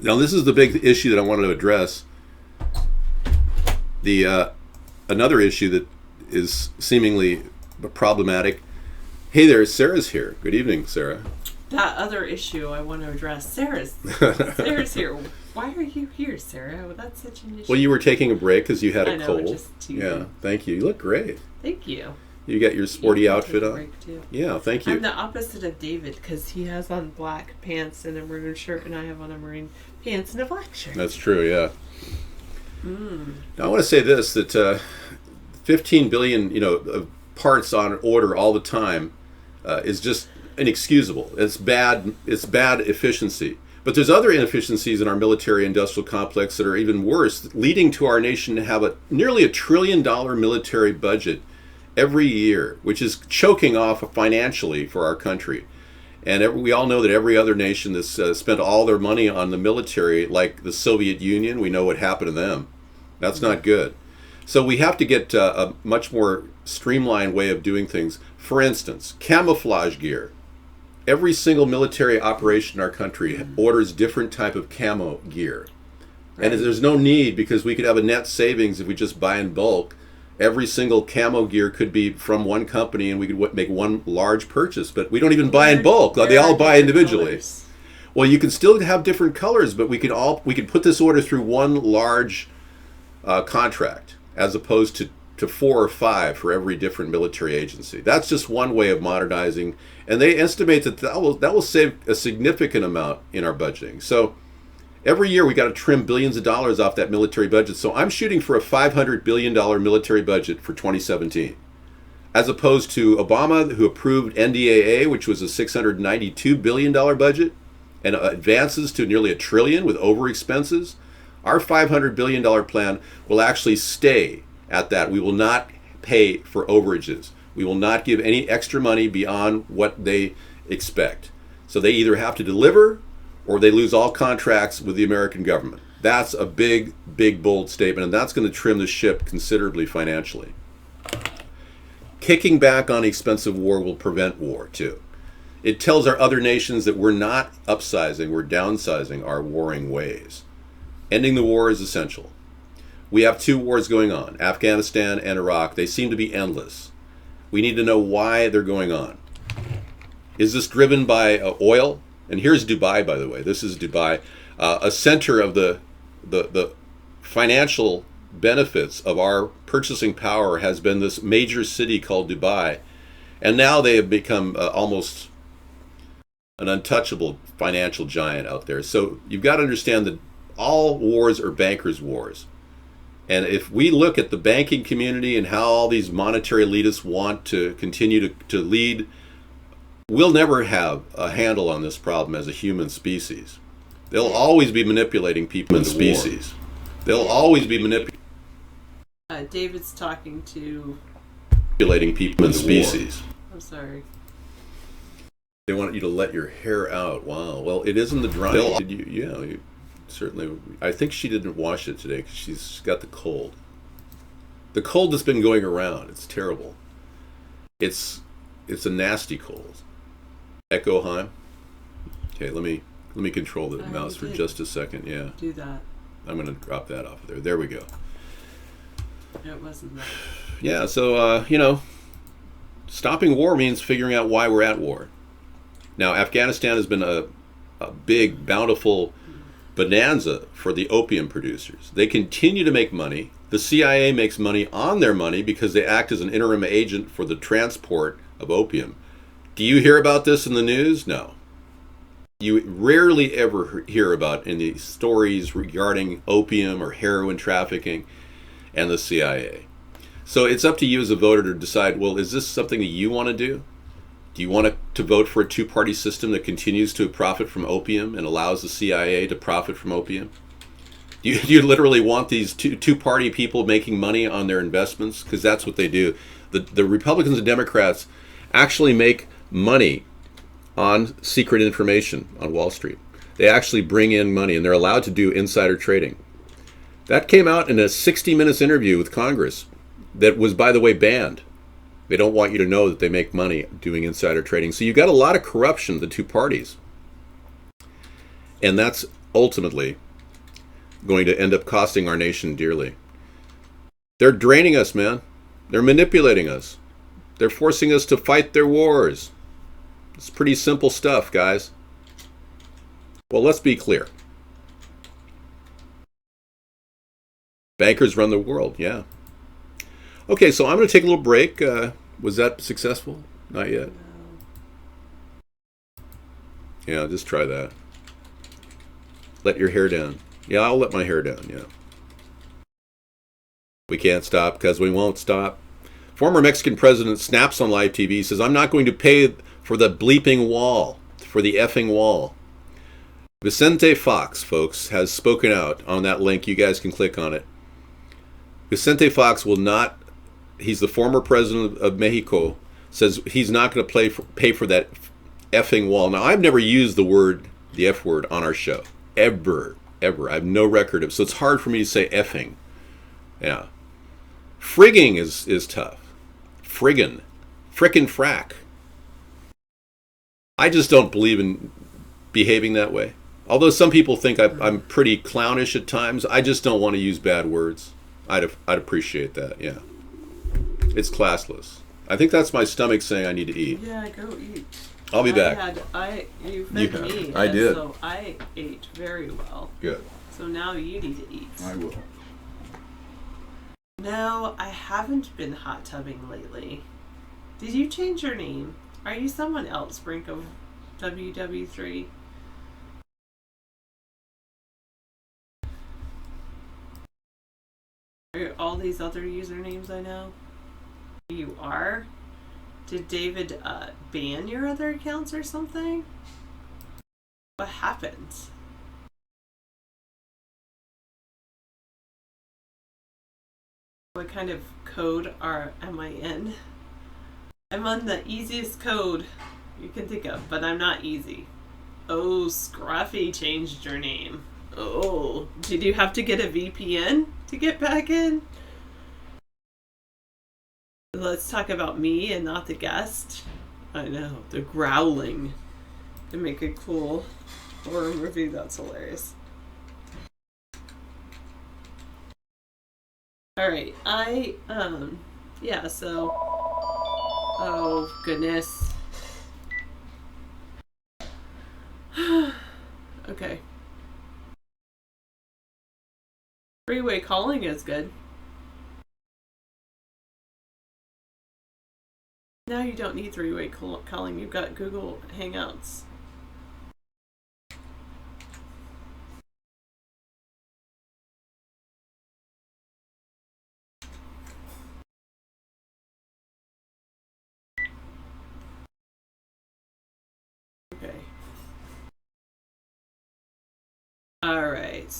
Now, this is the big issue that I wanted to address. Another issue that is seemingly problematic. Hey there, Sarah's here. Good evening, Sarah. That other issue I want to address. Sarah's here. Why are you here, Sarah? Well, that's such an issue. Well, you were taking a break because you had a I know, cold. just teasing. Yeah, thank you. You look great. Thank you. You got your sporty You can outfit take a on? break, too. Yeah, thank I'm you. the opposite of David because he has on black pants and a maroon shirt, and I have on a maroon pants and a black shirt. That's true, yeah. Now, I want to say this, that 15 billion, of parts on order all the time is just inexcusable. It's bad efficiency. But there's other inefficiencies in our military-industrial complex that are even worse, leading to our nation to have nearly $1 trillion military budget every year, which is choking off financially for our country. And we all know that every other nation that's spent all their money on the military, like the Soviet Union, we know what happened to them. That's not good. So we have to get a much more streamlined way of doing things. For instance, camouflage gear. Every single military operation in our country orders different type of camo gear. And there's no need, because we could have a net savings if we just buy in bulk. Every single camo gear could be from one company, and we could make one large purchase, but we don't even buy in bulk. They all buy individually. Colors. Well, you can still have different colors, but we could put this order through one large contract, as opposed to 4 or 5 for every different military agency. That's just one way of modernizing, and they estimate that will save a significant amount in our budgeting. So every year we got to trim billions of dollars off that military budget. So I'm shooting for a $500 billion military budget for 2017, as opposed to Obama, who approved NDAA, which was a $692 billion budget, and advances to nearly $1 trillion with over expenses. Our $500 billion plan will actually stay at that. We will not pay for overages. We will not give any extra money beyond what they expect. So they either have to deliver, or they lose all contracts with the American government. That's a big, big, bold statement, and that's going to trim the ship considerably financially. Kicking back on expensive war will prevent war, too. It tells our other nations that we're not upsizing, we're downsizing our warring ways. Ending the war is essential. We have 2 wars going on, Afghanistan and Iraq. They seem to be endless. We need to know why they're going on. Is this driven by oil? And here's Dubai, by the way. This is Dubai, a center of the financial benefits of our purchasing power has been this major city called Dubai. And now they have become almost an untouchable financial giant out there. So you've got to understand that all wars are bankers' wars. And if we look at the banking community and how all these monetary elitists want to continue to lead, we'll never have a handle on this problem as a human species. They'll always be manipulating people in species. They'll always be manipulating David's talking to. people in species. I'm sorry. They want you to let your hair out. Wow. Well, it isn't the drying. Did you? Yeah. You certainly. I think she didn't wash it today because she's got the cold. The cold that's been going around. It's terrible. It's a nasty cold. Echo Heim. Okay, let me control the mouse for just a second. Yeah. Do that. I'm going to drop that off of there. There we go. It wasn't that. Yeah. So stopping war means figuring out why we're at war. Now, Afghanistan has been a big, bountiful bonanza for the opium producers. They continue to make money. The CIA makes money on their money because they act as an interim agent for the transport of opium. Do you hear about this in the news? No. You rarely ever hear about in the stories regarding opium or heroin trafficking and the CIA. So it's up to you as a voter to decide, well, is this something that you want to do? Do you want to vote for a 2-party system that continues to profit from opium and allows the CIA to profit from opium? Do you literally want these two-party people making money on their investments? Because that's what they do. The Republicans and Democrats actually make money on secret information on Wall Street. They actually bring in money, and they're allowed to do insider trading. That came out in a 60 Minutes interview with Congress that was, by the way, banned. They don't want you to know that they make money doing insider trading. So you've got a lot of corruption, the 2 parties. And that's ultimately going to end up costing our nation dearly. They're draining us, man. They're manipulating us. They're forcing us to fight their wars. It's pretty simple stuff, guys. Well, let's be clear. Bankers run the world, yeah. Okay, so I'm going to take a little break. Was that successful? Not yet. Yeah, just try that. Let your hair down. Yeah, I'll let my hair down, yeah. We can't stop because we won't stop. Former Mexican president snaps on live TV, says, I'm not going to pay for the bleeping wall, for the effing wall. Vicente Fox, folks, has spoken out on that link. You guys can click on it. Vicente Fox will not, he's the former president of Mexico, says he's not going to pay for that effing wall. Now, I've never used the F word on our show. Ever. I have no record of, so it's hard for me to say effing. Yeah. Frigging is tough. Frickin' frack. I just don't believe in behaving that way. Although some people think I'm pretty clownish at times, I just don't want to use bad words. I'd appreciate that, yeah. It's classless. I think that's my stomach saying I need to eat. Yeah, go eat. I'll be back. You fed me. I did. So I ate very well. Good. So now you need to eat. I will. No, I haven't been hot tubbing lately. Did you change your name? Are you someone else, Brink of WW3? Are all these other usernames I know? You are? Did David ban your other accounts or something? What happened? What kind of code am I in? I'm on the easiest code you can think of, but I'm not easy. Oh, Scruffy changed your name. Oh, did you have to get a VPN to get back in? Let's talk about me and not the guest. I know, the growling. To make a cool horror movie, that's hilarious. Alright, yeah, so, oh, goodness. Okay. Three-way calling is good. Now you don't need three-way calling, you've got Google Hangouts. Okay. Alright.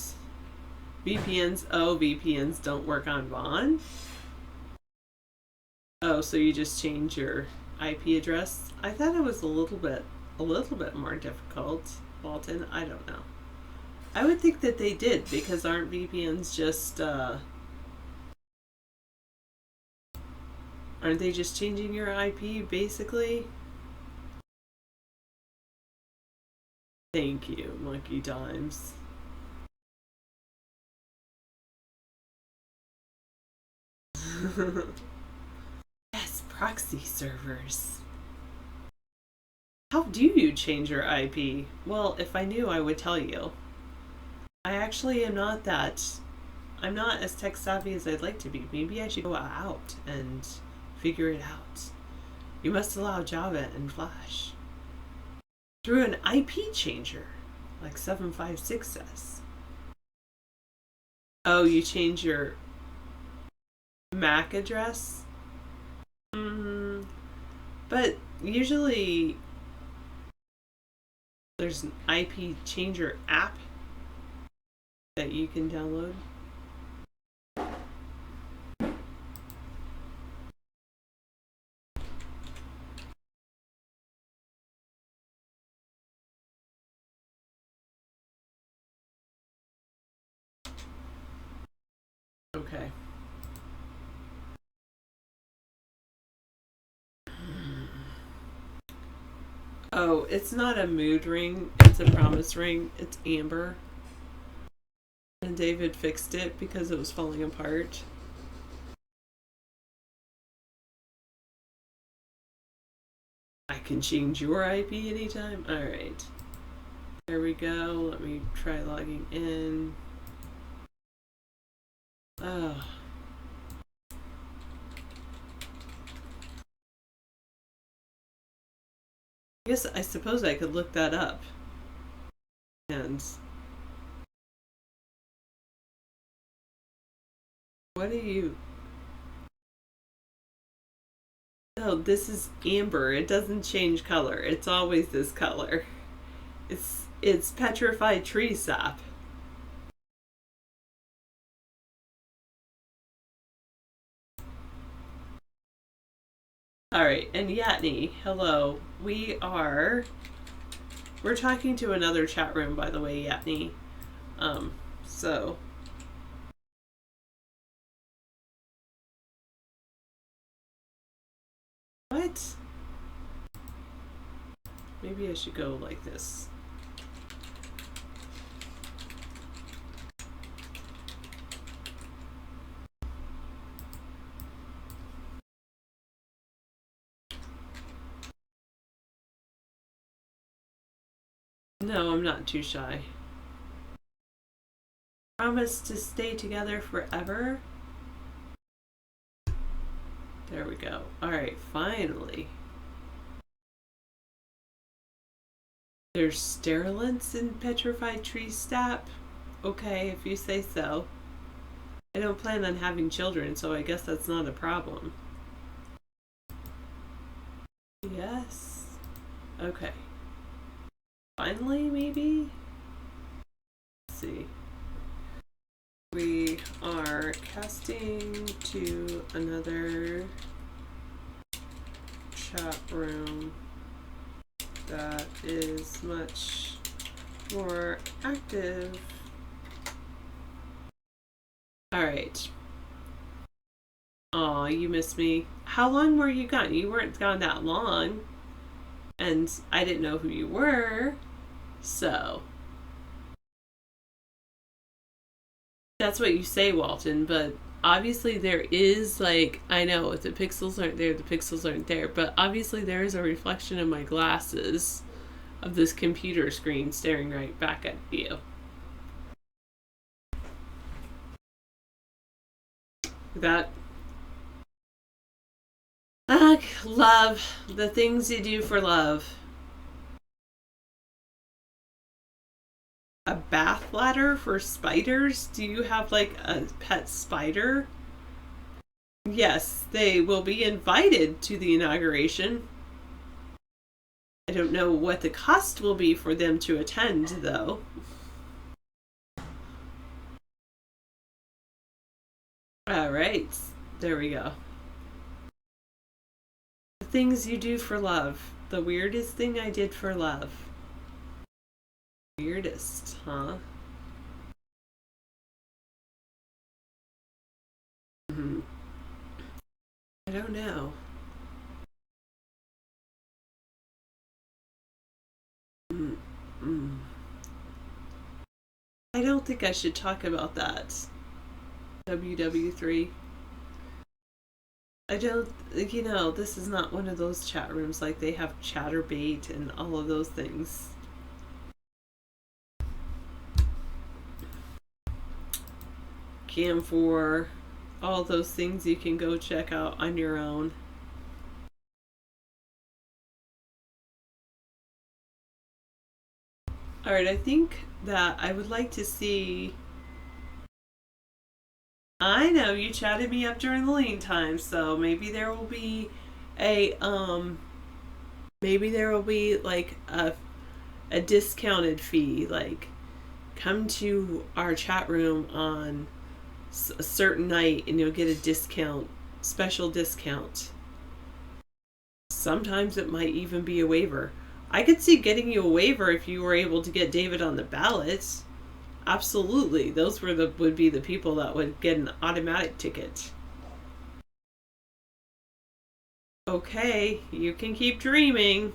VPNs don't work on Vaughn? Oh, so you just change your IP address? I thought it was a little bit more difficult, Walton. I don't know. I would think that they did, because aren't VPNs just, aren't they just changing your IP, basically? Thank you, Monkey Times. Yes, proxy servers. How do you change your IP? Well, if I knew, I would tell you. I actually am not that. I'm not as tech savvy as I'd like to be. Maybe I should go out and figure it out. You must allow Java and Flash. Through an IP changer, like 756 says. Oh, you change your MAC address? But usually there's an IP changer app that you can download. Okay. Oh, it's not a mood ring, it's a promise ring. It's amber. And David fixed it because it was falling apart. I can change your IP anytime. Alright. There we go. Let me try logging in. Oh. I suppose I could look that up. And what are you? Oh, this is amber. It doesn't change color. It's always this color. It's petrified tree sap. All right, and Yatney, hello. We're talking to another chat room, by the way, Yatney. So what? Maybe I should go like this. No, I'm not too shy. Promise to stay together forever? There we go. Alright, finally. There's sterilants in petrified tree sap? Okay, if you say so. I don't plan on having children, so I guess that's not a problem. Yes. Okay. Finally, maybe? Let's see. We are casting to another chat room that is much more active. Alright. Aw, you missed me. How long were you gone? You weren't gone that long. And I didn't know who you were. So that's what you say, Walton, but obviously there is, like, I know if the pixels aren't there, the pixels aren't there, but obviously there is a reflection of my glasses of this computer screen staring right back at you. That love, the things you do for love. A bath ladder for spiders? Do you have like a pet spider? Yes, they will be invited to the inauguration. I don't know what the cost will be for them to attend, though. All right, there we go. The things you do for love. The weirdest thing I did for love. Weirdest, huh? I don't know. I don't think I should talk about that. WW3. I don't, you know, this is not one of those chat rooms like they have Chatterbait and all of those things. Cam4, all those things you can go check out on your own. Alright, I think that I would like to see... I know you chatted me up during the lean time, so maybe there will be a maybe there will be like a discounted fee, like come to our chat room on a certain night and you'll get a discount, special discount. Sometimes it might even be a waiver. I could see getting you a waiver if you were able to get David on the ballot. Absolutely. Those would be the people that would get an automatic ticket. Okay, you can keep dreaming.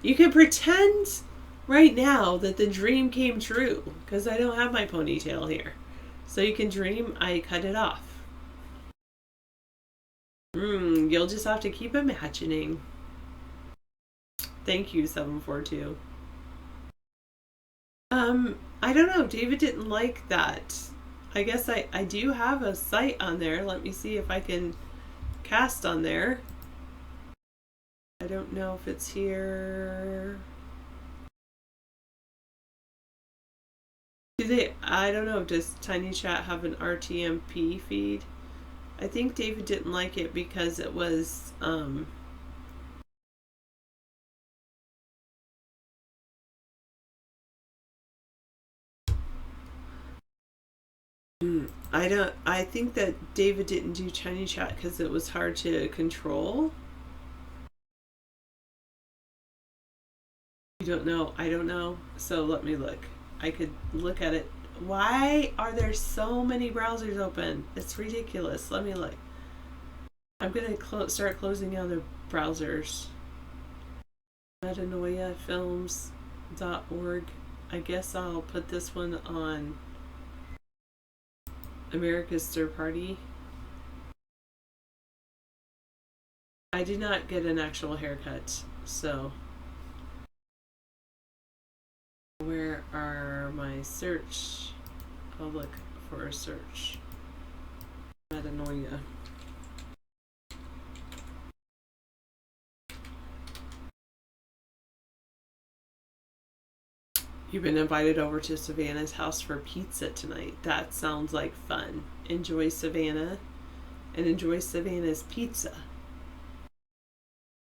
You can pretend right now that the dream came true, because I don't have my ponytail here. So you can dream I cut it off. You'll just have to keep imagining. Thank you, 742. I don't know. David didn't like that. I guess I do have a site on there. Let me see if I can cast on there. I don't know if it's here. I don't know, does Tiny Chat have an RTMP feed? I think David didn't like it because it was, I think that David didn't do Tiny Chat because it was hard to control. You don't know, I don't know. So let me look. I could look at it. Why are there so many browsers open? It's ridiculous. Let me look. I'm gonna start closing other browsers. metanoiafilms.org. I guess I'll put this one on America's Third Party. I did not get an actual haircut, so where are my search? I'll look for a search. Metanoia. You've been invited over to Savannah's house for pizza tonight. That sounds like fun. Enjoy Savannah and enjoy Savannah's pizza.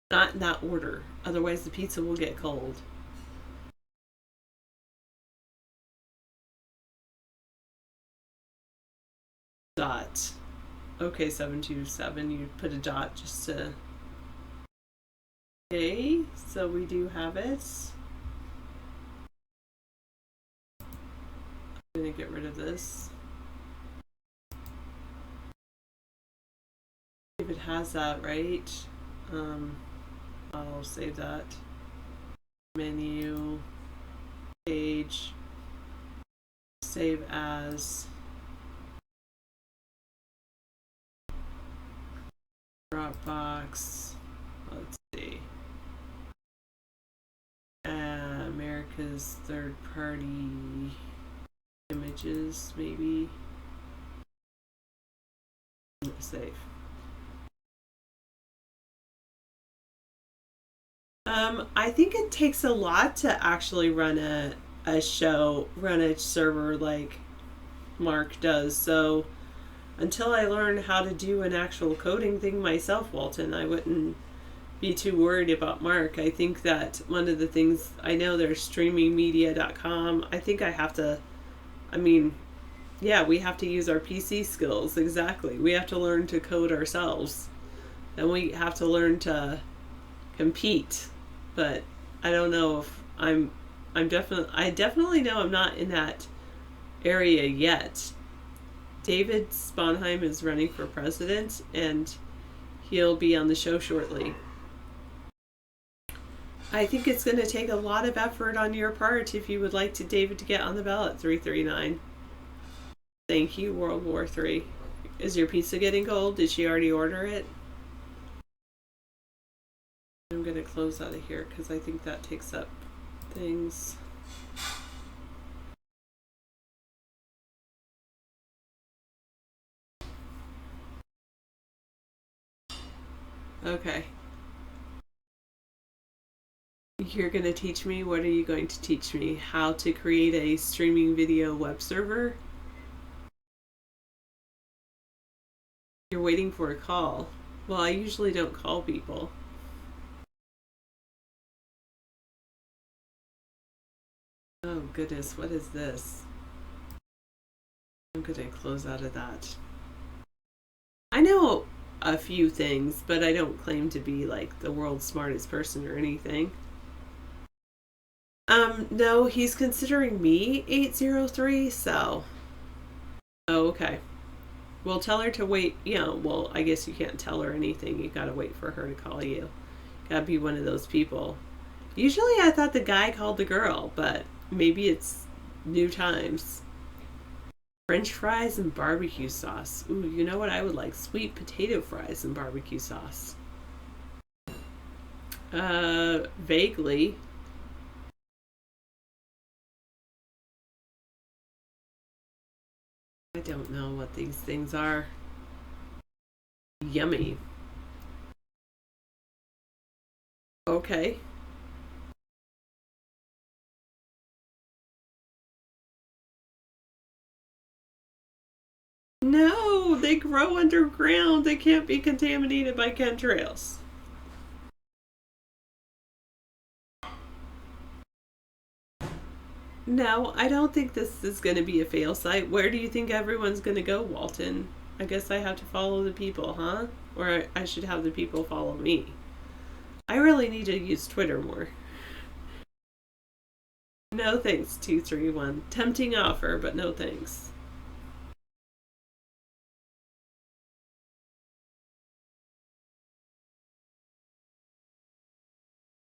Not in that order, otherwise the pizza will get cold. Dot. Okay, 727, you put a dot just to... Okay, so we do have it. I'm gonna get rid of this. If it has that, right? I'll save that. Menu, page, save as, Dropbox, let's see, America's Third Party images, maybe. Save. I think it takes a lot to actually run a show, run a server like Mark does. So until I learn how to do an actual coding thing myself, Walton, I wouldn't be too worried about Mark. I think that one of the things, I know there's streamingmedia.com. I think I have to, yeah, we have to use our PC skills. Exactly. We have to learn to code ourselves. And we have to learn to compete. But I don't know if I definitely know I'm not in that area yet. David Sponheim is running for president and he'll be on the show shortly. I think it's going to take a lot of effort on your part if you would like David to get on the ballot. 339. Thank you, World War III. Is your pizza getting cold? Did she already order it? I'm going to close out of here because I think that takes up things. Okay. You're going to teach me? What are you going to teach me? How to create a streaming video web server? You're waiting for a call. Well, I usually don't call people. Oh goodness, what is this? I'm going to close out of that. I know a few things, but I don't claim to be like the world's smartest person or anything. No, he's considering me 803, so. Oh, okay. Well, tell her to wait. Well, I guess you can't tell her anything. You gotta wait for her to call you. Gotta be one of those people. Usually I thought the guy called the girl, but maybe it's new times. French fries and barbecue sauce. Ooh, you know what I would like? Sweet potato fries and barbecue sauce. Vaguely. I don't know what these things are. Yummy. Okay. No, they grow underground. They can't be contaminated by chemtrails. No, I don't think this is going to be a fail site. Where do you think everyone's going to go, Walton? I guess I have to follow the people, huh? Or I should have the people follow me. I really need to use Twitter more. No thanks, 231. Tempting offer, but no thanks.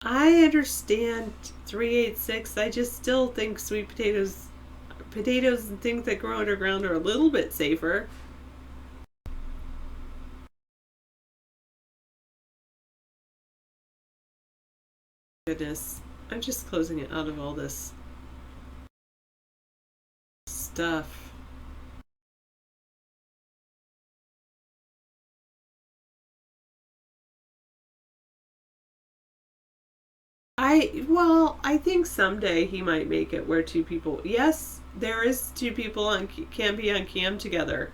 I understand 386. I just still think sweet potatoes and things that grow underground are a little bit safer. Goodness, I'm just closing it out of all this stuff. I think someday he might make it where two people. Yes, there is two people can be on cam together,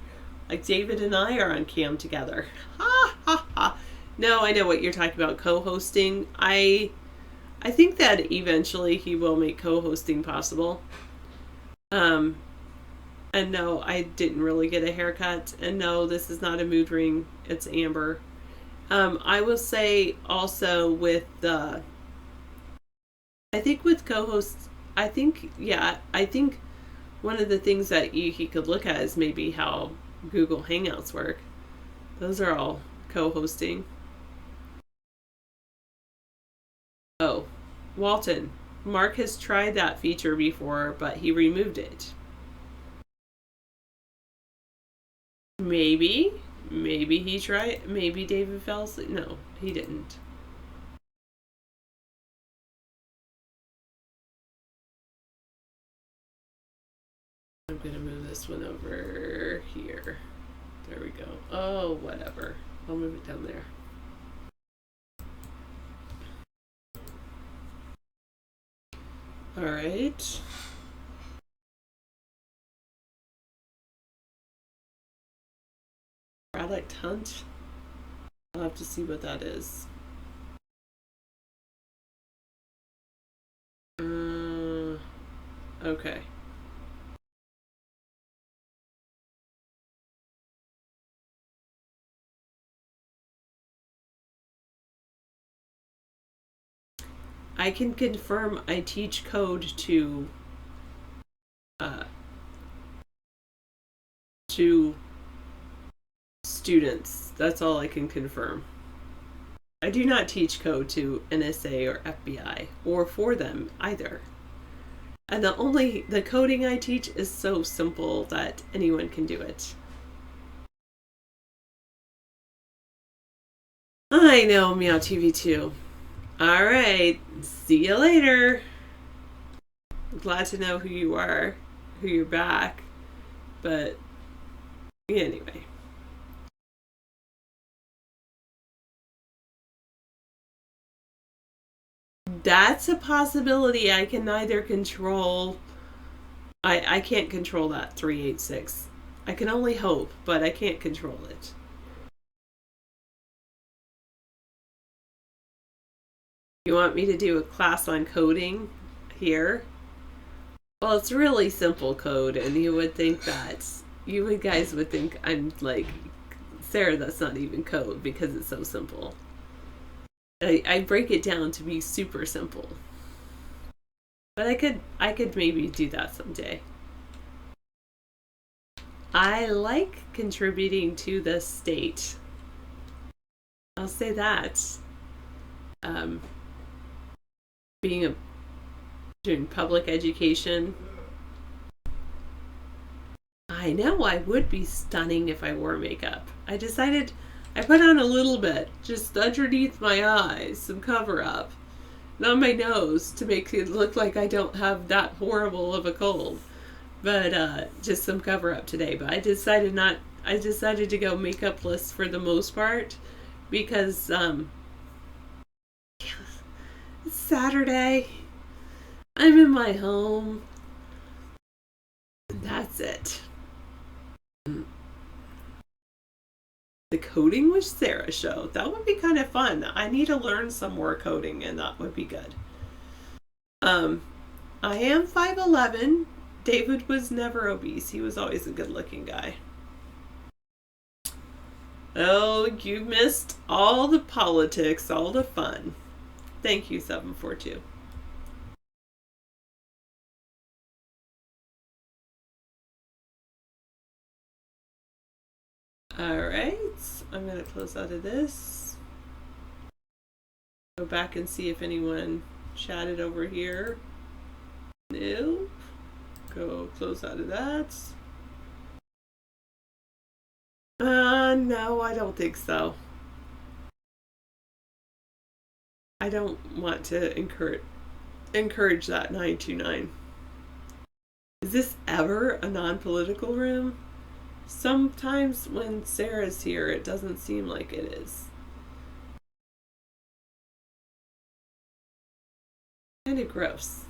like David and I are on cam together. Ha ha ha! No, I know what you're talking about. Co-hosting. I think that eventually he will make co-hosting possible. Um, and no, I didn't really get a haircut. And no, this is not a mood ring. It's Amber. I will say also with the. I think with co-hosts, I think one of the things that he could look at is maybe how Google Hangouts work. Those are all co-hosting. Oh, Walton. Mark has tried that feature before, but he removed it. Maybe he tried. Maybe David fell asleep. No, he didn't. I'm gonna move this one over here. There we go. Oh, whatever. I'll move it down there. All right. Product hunt. I'll have to see what that is. Okay. I can confirm I teach code to students. That's all I can confirm. I do not teach code to NSA or FBI or for them either. And the coding I teach is so simple that anyone can do it. I know, Meow TV 2. All right, see you later. Glad to know who you are, who you're back. But anyway. That's a possibility. I can neither control. I can't control that 386. I can only hope, but I can't control it. You want me to do a class on coding here? Well, it's really simple code, and you guys would think I'm like, Sarah, that's not even code because it's so simple. I break it down to be super simple. But I could maybe do that someday. I like contributing to the state. I'll say that. Doing public education. I know I would be stunning if I wore makeup. I put on a little bit, just underneath my eyes, some cover up, and on my nose to make it look like I don't have that horrible of a cold. But just some cover up today. But I decided to go makeupless for the most part because Saturday. I'm in my home. And that's it. The Coding with Sarah show. That would be kind of fun. I need to learn some more coding, and that would be good. I am 5'11". David was never obese. He was always a good-looking guy. Oh, you missed all the politics, all the fun. Thank you, 742. All right, I'm going to close out of this. Go back and see if anyone chatted over here. No. Go close out of that. No, I don't think so. I don't want to encourage that 929. Is this ever a non-political room? Sometimes when Sarah's here, it doesn't seem like it is. Kind of gross.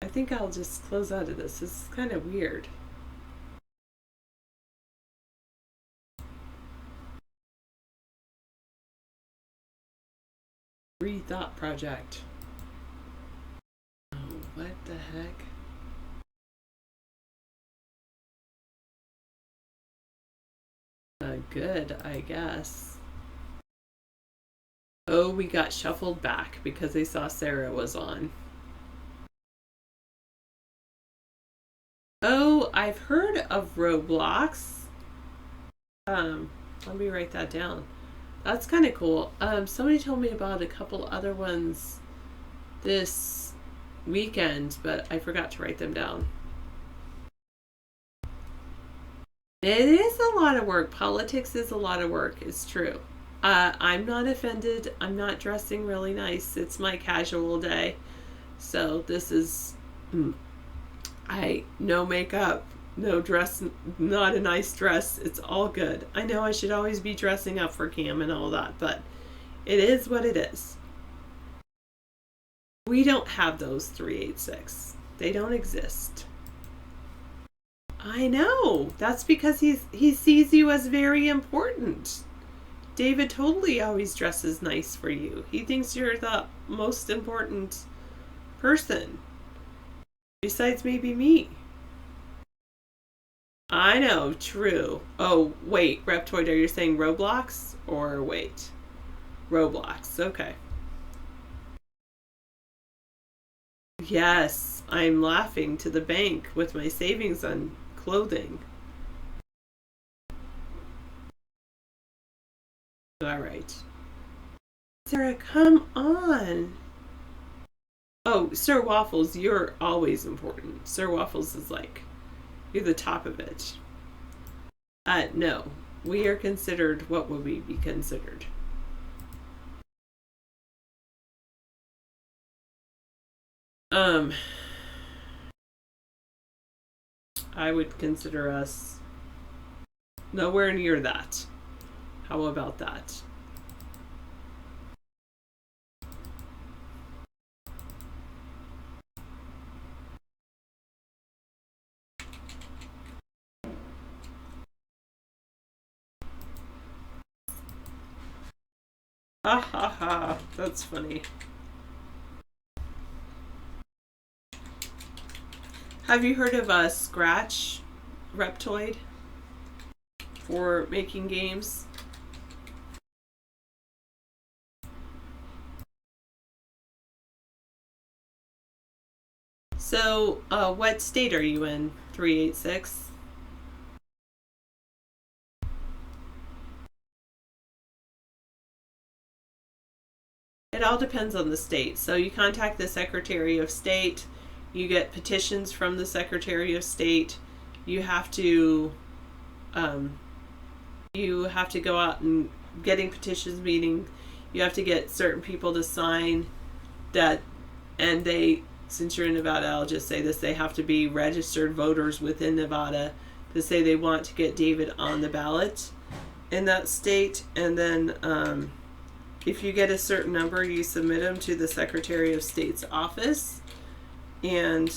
I think I'll just close out of this. This is kind of weird. Rethought project. Oh, what the heck? Good, I guess. Oh, we got shuffled back because they saw Sarah was on. Oh, I've heard of Roblox. Let me write that down. That's kind of cool. Somebody told me about a couple other ones this weekend, but I forgot to write them down. It is a lot of work. Politics is a lot of work. It's true. I'm not offended. I'm not dressing really nice. It's my casual day. So this is, no makeup, no dress, not a nice dress. It's all good. I know I should always be dressing up for Cam and all that, but it is what it is. We don't have those 386. They don't exist. I know. That's because he sees you as very important. David totally always dresses nice for you. He thinks you're the most important person. Besides maybe me. I know, true. Oh, wait, Reptoid, are you saying Roblox? Or wait. Roblox, okay. Yes, I'm laughing to the bank with my savings on clothing. All right. Sarah, come on. Oh, Sir Waffles, you're always important. Sir Waffles is like, you're the top of it. No. We are considered, what would we be considered? I would consider us nowhere near that. How about that? Ha ha ha, that's funny. Have you heard of a Scratch, Reptoid, for making games? So, what state are you in? 386? It all depends on the state. So you contact the Secretary of State. You get petitions from the Secretary of State. You have to go out and getting petitions, meaning you have to get certain people to sign that, and they, since you're in Nevada, I'll just say this, they have to be registered voters within Nevada to say they want to get David on the ballot in that state. And then if you get a certain number, you submit them to the Secretary of State's office. And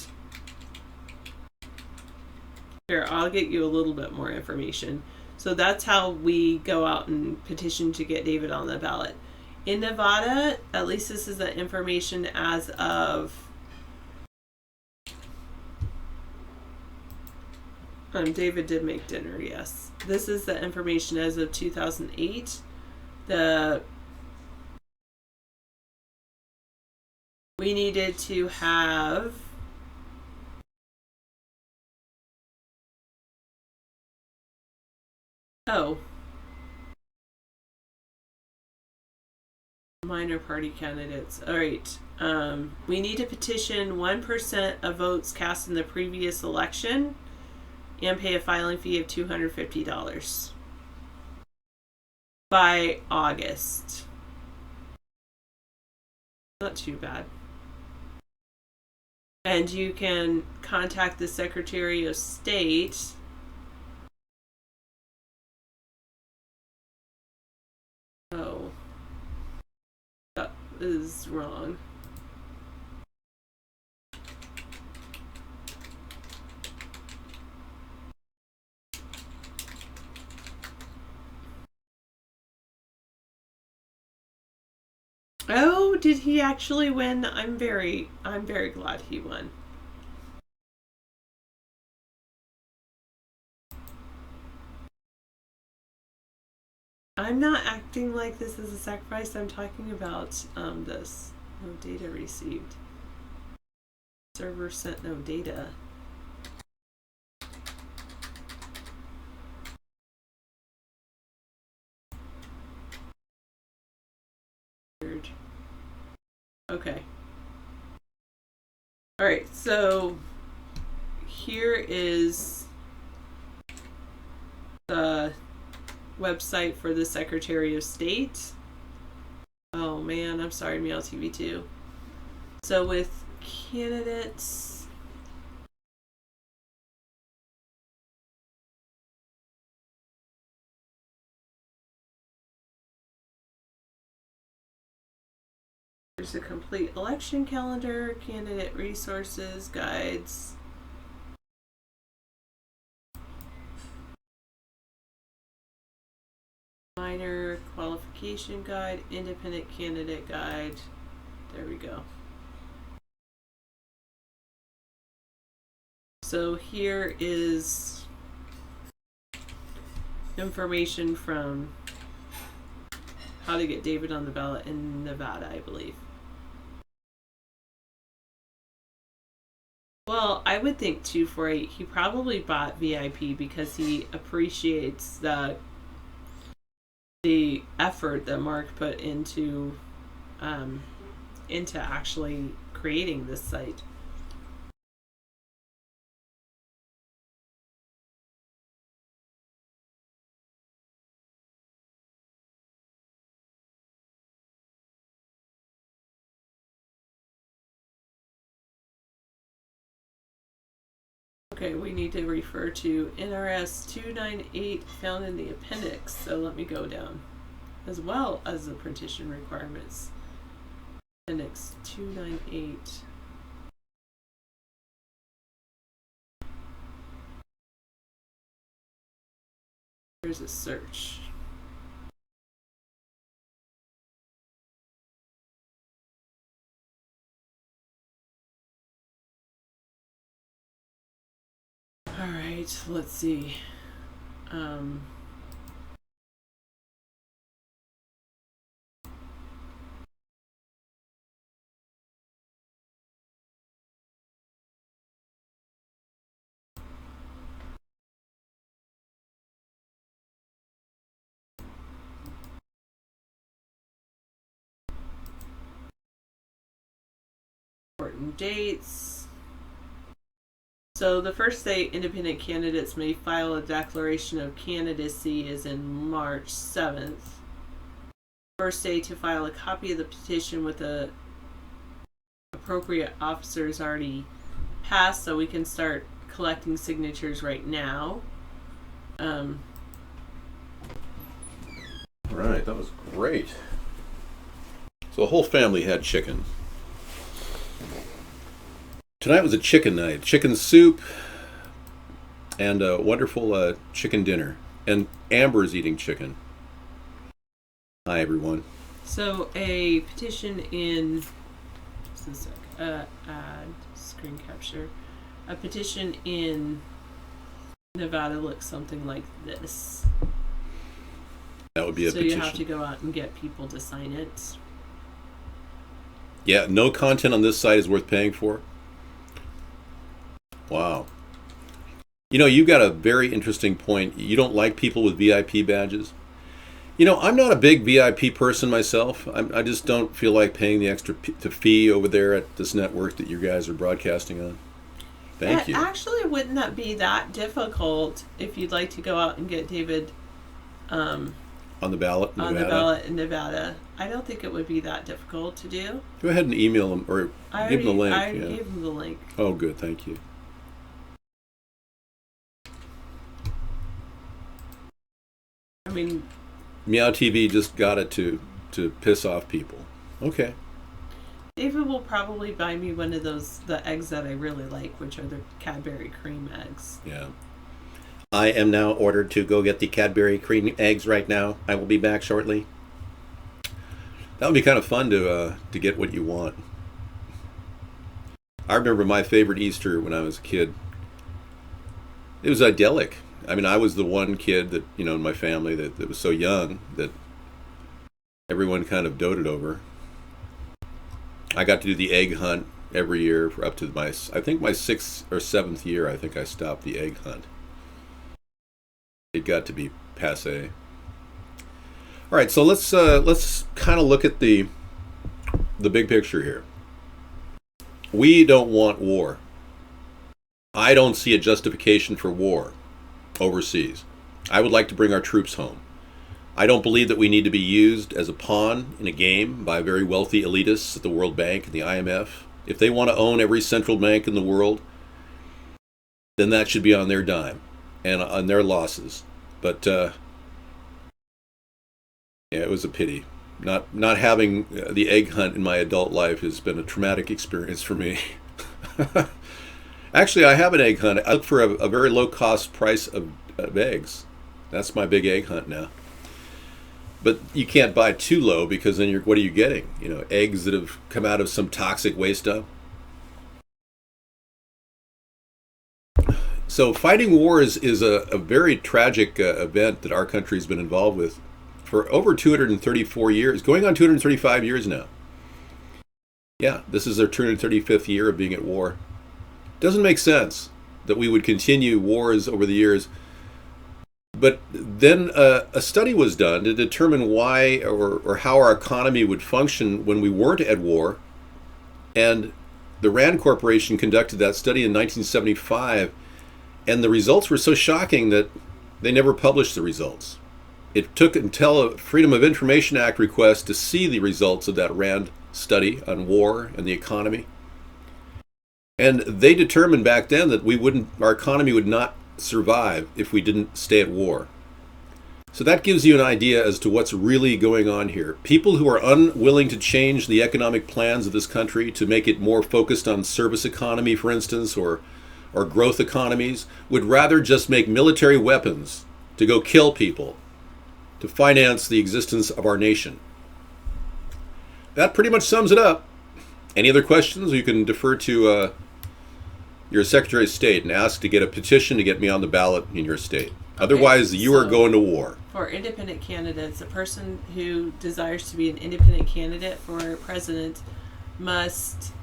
here, I'll get you a little bit more information. So that's how we go out and petition to get David on the ballot. In Nevada, at least this is the information as of David did make dinner, yes. This is the information as of 2008. We needed to have minor party candidates. All right. We need to petition 1% of votes cast in the previous election and pay a filing fee of $250 by August. Not too bad. And you can contact the Secretary of State. Oh, that is wrong. Oh, did he actually win? I'm very glad he won. I'm not acting like this is a sacrifice. I'm talking about this. No data received. Server sent no data. Weird. Okay. All right, so here is the website for the Secretary of State. Oh man, I'm sorry, Meow TV 2. So with candidates, there's a complete election calendar, candidate resources, guides. Minor qualification guide, independent candidate guide. There we go. So here is information from how to get David on the ballot in Nevada, I believe. Well, I would think 248. He probably bought VIP because he appreciates the effort that Mark put into actually creating this site. Okay, we need to refer to NRS 298 found in the appendix. So let me go down, as well as the petition requirements. Appendix 298. Here's a search. All right, let's see. Important dates. So the first day independent candidates may file a declaration of candidacy is in March 7th. First day to file a copy of the petition with the appropriate officer is already passed, so we can start collecting signatures right now. Right, that was great. So the whole family had chicken. Tonight was a chicken night. Chicken soup and a wonderful chicken dinner. And Amber's eating chicken. Hi, everyone. So a petition in add screen capture. A petition in Nevada looks something like this. That would be a So petition. you have to go out and get people to sign it. Yeah, no content on this site is worth paying for. Wow. You know, you've got a very interesting point. You don't like people with VIP badges. You know, I'm not a big VIP person myself. I just don't feel like paying the extra fee over there at this network that you guys are broadcasting on. Thank you. Actually, wouldn't that be that difficult if you'd like to go out and get David On the ballot in on Nevada. the ballot in Nevada? I don't think it would be that difficult to do. Go ahead and email them or give them the link. I already gave him the link. Oh, good. Thank you. I mean, Meow TV just got it to piss off people. Okay. David will probably buy me one of the eggs that I really like, which are the Cadbury cream eggs. Yeah. I am now ordered to go get the Cadbury cream eggs right now. I will be back shortly. That would be kind of fun to get what you want. I remember my favorite Easter when I was a kid. It was idyllic. I mean, I was the one kid that, you know, in my family that was so young that everyone kind of doted over. I got to do the egg hunt every year for up to I think my 6th or 7th year. I think I stopped the egg hunt. It got to be passé. All right, so let's kind of look at the big picture here. We don't want war. I don't see a justification for war overseas. I would like to bring our troops home. I don't believe that we need to be used as a pawn in a game by very wealthy elitists at the World Bank and the IMF. If they want to own every central bank in the world, then that should be on their dime and on their losses. But yeah, it was a pity. Not having the egg hunt in my adult life has been a traumatic experience for me. Actually, I have an egg hunt. I look for a very low cost price of eggs. That's my big egg hunt now. But you can't buy too low because then what are you getting? You know, eggs that have come out of some toxic waste dump. So fighting war is a very tragic event that our country's been involved with for over 234 years, going on 235 years now. Yeah, this is their 235th year of being at war. Doesn't make sense that we would continue wars over the years. But then a study was done to determine why or how our economy would function when we weren't at war. And the Rand Corporation conducted that study in 1975. And the results were so shocking that they never published the results. It took until a Freedom of Information Act request to see the results of that Rand study on war and the economy. And they determined back then that our economy would not survive if we didn't stay at war. So that gives you an idea as to what's really going on here. People who are unwilling to change the economic plans of this country to make it more focused on service economy, for instance, or growth economies, would rather just make military weapons to go kill people to finance the existence of our nation. That pretty much sums it up. Any other questions? You can defer to your Secretary of State and ask to get a petition to get me on the ballot in your state. Otherwise, you are going to war. For independent candidates, a person who desires to be an independent candidate for president must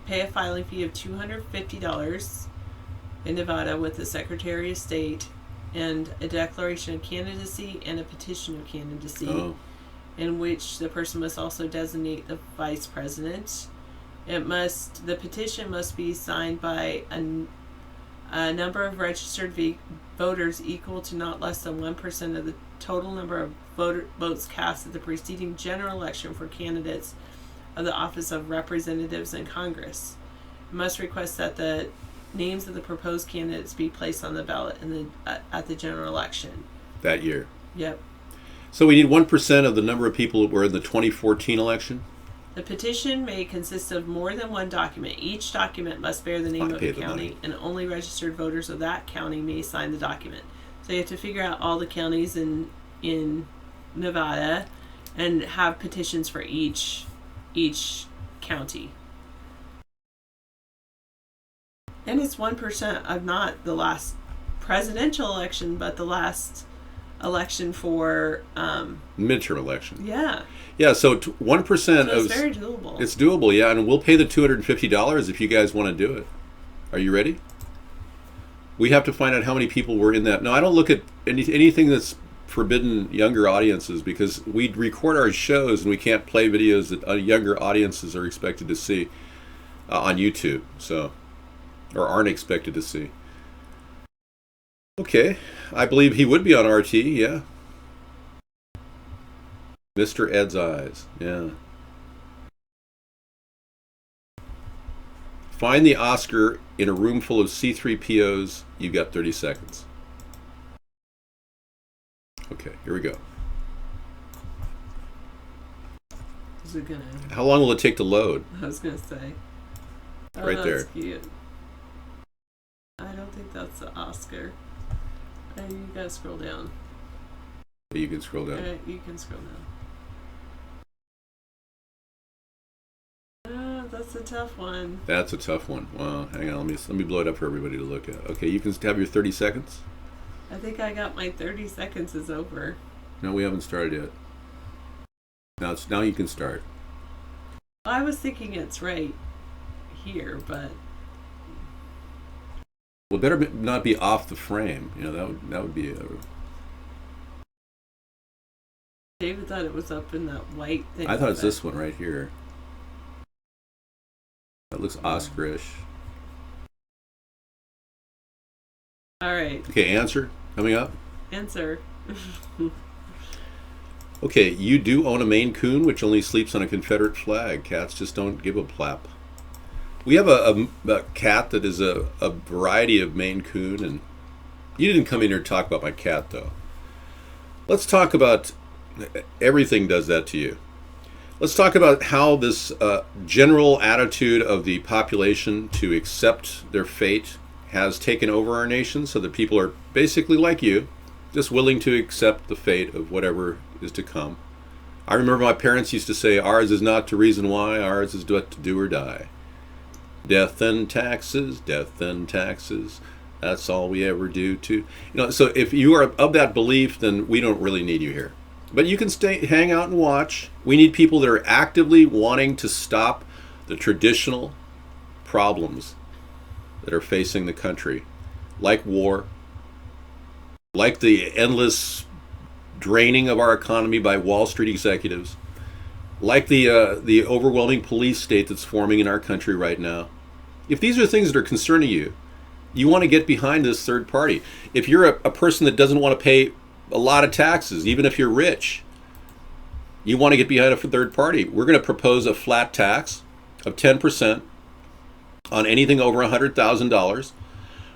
pay a filing fee of $250 in Nevada with the Secretary of State and a declaration of candidacy and a petition of candidacy, in which the person must also designate the vice president. The petition must be signed by a number of registered voters equal to not less than 1% of the total number of votes cast at the preceding general election for candidates of the office of representatives in Congress. It must request that the names of the proposed candidates be placed on the ballot at the general election That year. Yep. So we need 1% of the number of people that were in the 2014 election. The petition may consist of more than one document. Each document must bear the name I of pay the the county, money. and only registered voters of that county may sign the document. So you have to figure out all the counties in Nevada and have petitions for each county. And it's 1% of not the last presidential election, but the last election for Midterm election. yeah. Yeah, so 1% So of it's very doable. it's doable, yeah, and we'll pay the $250 if you guys want to do it. Are you ready? We have to find out how many people were in that. No, I don't look at anything that's forbidden younger audiences, because we record our shows and we can't play videos that younger audiences are expected to see on YouTube, so, or aren't expected to see. Okay, I believe he would be on RT, yeah. Mr. Ed's Eyes, yeah. Find the Oscar in a room full of C3POs. You've got 30 seconds. Okay, here we go. Is it gonna? How long will it take to load? I was gonna say. Oh, Right that's there. Cute. I don't think that's the Oscar. You gotta scroll down. You can scroll down. You can scroll down. That's a tough one. That's a tough one. Wow, hang on, let me blow it up for everybody to look at. Okay, you can have your 30 seconds. I think I got my 30 seconds is over. No, we haven't started yet. Now you can start. I was thinking it's right here, but Well, it better not be off the frame. You know, that would be a... David thought it was up in that white thing. I thought it's but- this one right here. That looks Oscarish. All right, Okay, answer coming up. answer. Okay, you do own a Maine Coon, which only sleeps on a Confederate flag. Cats just don't give a plap. We have a cat that is a variety of Maine Coon, and you didn't come in here to talk about my cat, though. Let's talk about... Everything does that to you. Let's talk about how this general attitude of the population to accept their fate has taken over our nation, so that people are basically like you, just willing to accept the fate of whatever is to come. I remember my parents used to say, ours is not to reason why, ours is to do or die. Death and taxes, that's all we ever do to... So if you are of that belief, then we don't really need you here. But you can hang out and watch. We need people that are actively wanting to stop the traditional problems that are facing the country, like war, like the endless draining of our economy by Wall Street executives, like the overwhelming police state that's forming in our country right now. If these are things that are concerning you, you want to get behind this third party. If you're a person that doesn't want to pay a lot of taxes, even if you're rich, you want to get behind a third party. We're going to propose a flat tax of 10% on anything over $100,000.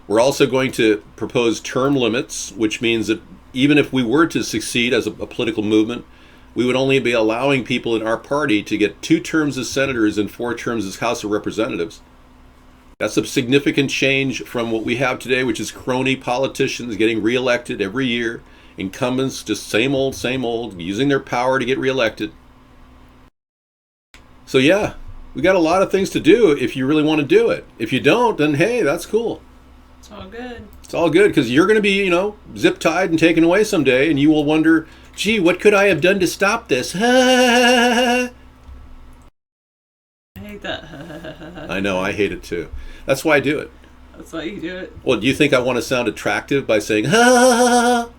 We're also going to propose term limits, which means that even if we were to succeed as a political movement, we would only be allowing people in our party to get 2 terms as senators and 4 terms as House of Representatives. That's a significant change from what we have today, which is crony politicians getting reelected every year. Incumbents just same old, using their power to get reelected. So yeah, we got a lot of things to do if you really want to do it. If you don't, then hey, that's cool. It's all good. It's all good, because you're going to be, zip tied and taken away someday, and you will wonder, gee, what could I have done to stop this? I hate that. I know, I hate it too. That's why I do it. That's why you do it. Well, do you think I want to sound attractive by saying, ha?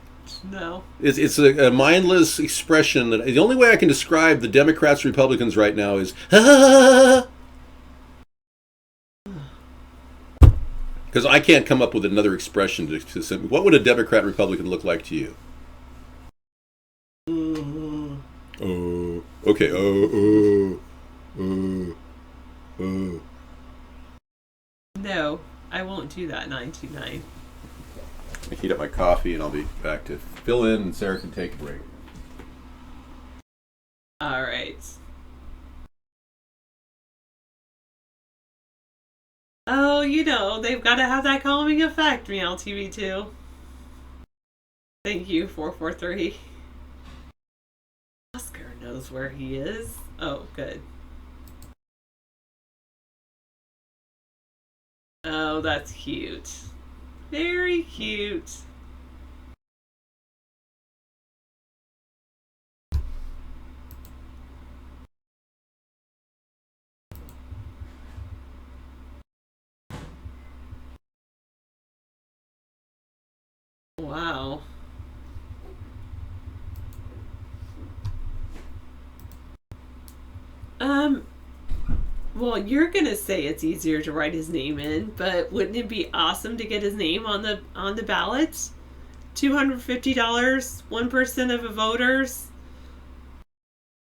No. It's a mindless expression that the only way I can describe the Democrats, Republicans right now is, ha. Because I can't come up with another expression to say, what would a Democrat, Republican look like to you? Oh, okay. No, I won't do that. 929. I heat up my coffee and I'll be back to fill in, and Sarah can take a break. All right. Oh, they've got to have that calming effect, Meow TV2. Thank you, 443. Oscar knows where he is. Oh, good. Oh, that's cute. Very cute. Wow. Well, you're gonna say it's easier to write his name in, but wouldn't it be awesome to get his name on the ballot? $250, 1% of the voters.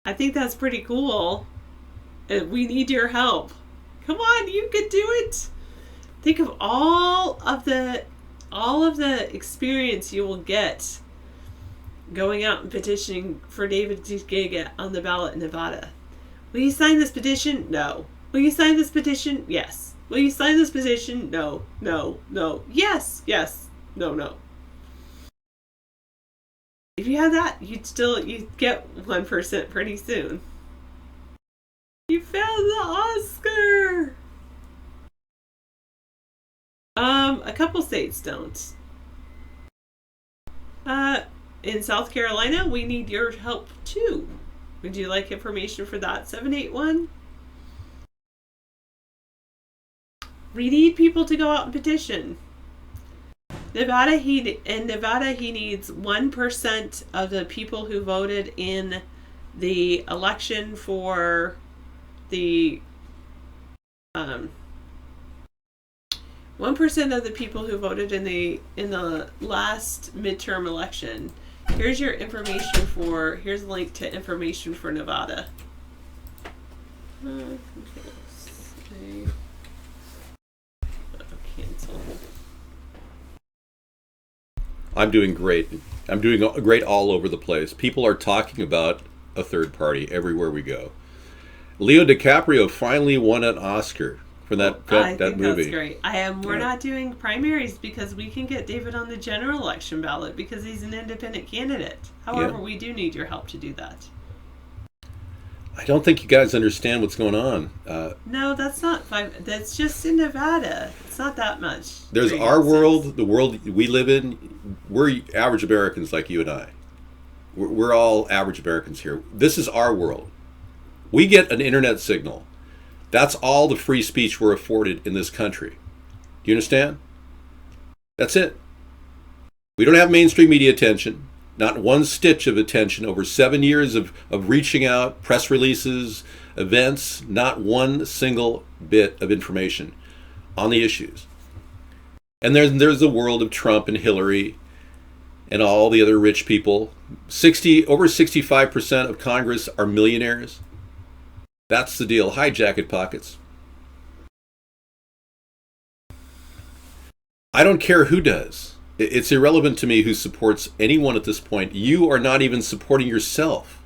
I think that's pretty cool. We need your help. Come on, you can do it. Think of all of the experience you will get going out and petitioning for David to get on the ballot in Nevada. Will you sign this petition? No. Will you sign this petition? Yes. Will you sign this petition? No. No. No. Yes. Yes. No. No. If you had that, you'd get 1% pretty soon. You found the Oscar. A couple states don't. In South Carolina, we need your help too. Would you like information for that? 781. We need people to go out and petition. Nevada, he needs 1% of the people who voted in the election for the 1% of the people who voted in the last midterm election. Here's your information here's a link to information for Nevada. Cancel. I'm doing great. I'm doing great all over the place. People are talking about a third party everywhere we go. Leo DiCaprio finally won an Oscar for that I think movie. That's great. We're not doing primaries because we can get David on the general election ballot because he's an independent candidate. However, we do need your help to do that. I don't think you guys understand what's going on. No, that's not five. That's just in Nevada. It's not that much. There's our world, the world we live in. We're average Americans like you and I. We're all average Americans here. This is our world. We get an internet signal. That's all the free speech we're afforded in this country. Do you understand? That's it. We don't have mainstream media attention. Not one stitch of attention over 7 years of reaching out, press releases, events, not one single bit of information on the issues. And there's the world of Trump and Hillary and all the other rich people. Over 65% of Congress are millionaires. That's the deal. Hi, Jacket Pockets. I don't care who does. It's irrelevant to me who supports anyone at this point. You are not even supporting yourself.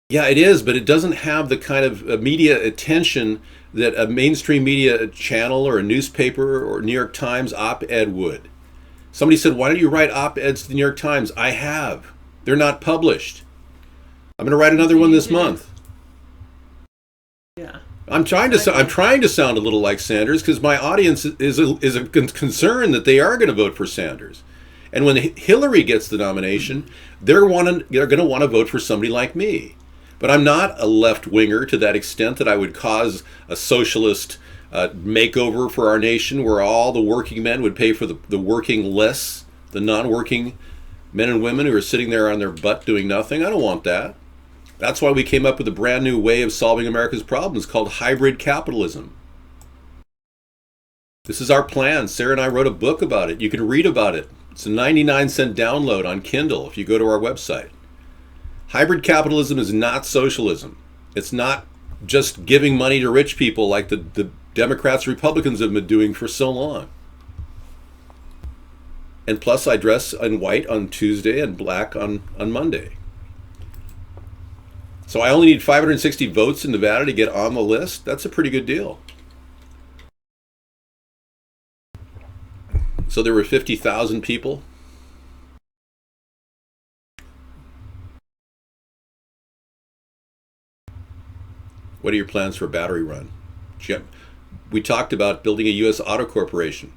Yeah, it is, but it doesn't have the kind of media attention that a mainstream media channel or a newspaper or New York Times op-ed would. Somebody said, why don't you write op-eds to the New York Times? I have. They're not published. I'm going to write another one this month. Yeah. I'm trying to sound a little like Sanders because my audience is a concern that they are going to vote for Sanders, and when Hillary gets the nomination, they're going to want to vote for somebody like me. But I'm not a left winger to that extent that I would cause a socialist makeover for our nation, where all the working men would pay for the working less, the non-working men and women who are sitting there on their butt doing nothing. I don't want that. That's why we came up with a brand new way of solving America's problems called hybrid capitalism. This is our plan. Sarah and I wrote a book about it. You can read about it. It's a 99-cent download on Kindle if you go to our website. Hybrid capitalism is not socialism. It's not just giving money to rich people like the Democrats, Republicans have been doing for so long. And plus, I dress in white on Tuesday and black on Monday. So I only need 560 votes in Nevada to get on the list. That's a pretty good deal. So there were 50,000 people. What are your plans for a battery run? Jim, we talked about building a U.S. auto corporation.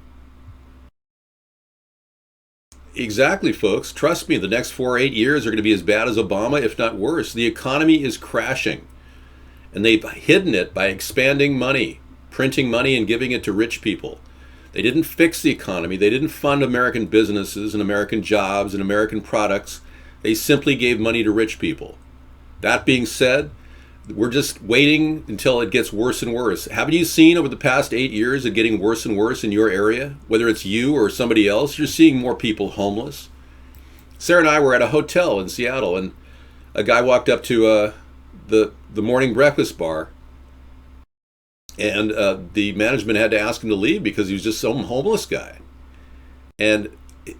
Exactly, folks. Trust me, the next 4 or 8 years are going to be as bad as Obama, if not worse. The economy is crashing. And they've hidden it by expanding money, printing money and giving it to rich people. They didn't fix the economy. They didn't fund American businesses and American jobs and American products. They simply gave money to rich people. That being said, we're just waiting until it gets worse and worse. Haven't you seen over the past 8 years it getting worse and worse in your area? Whether it's you or somebody else, you're seeing more people homeless. Sarah and I were at a hotel in Seattle, and a guy walked up to the morning breakfast bar, and the management had to ask him to leave because he was just some homeless guy. And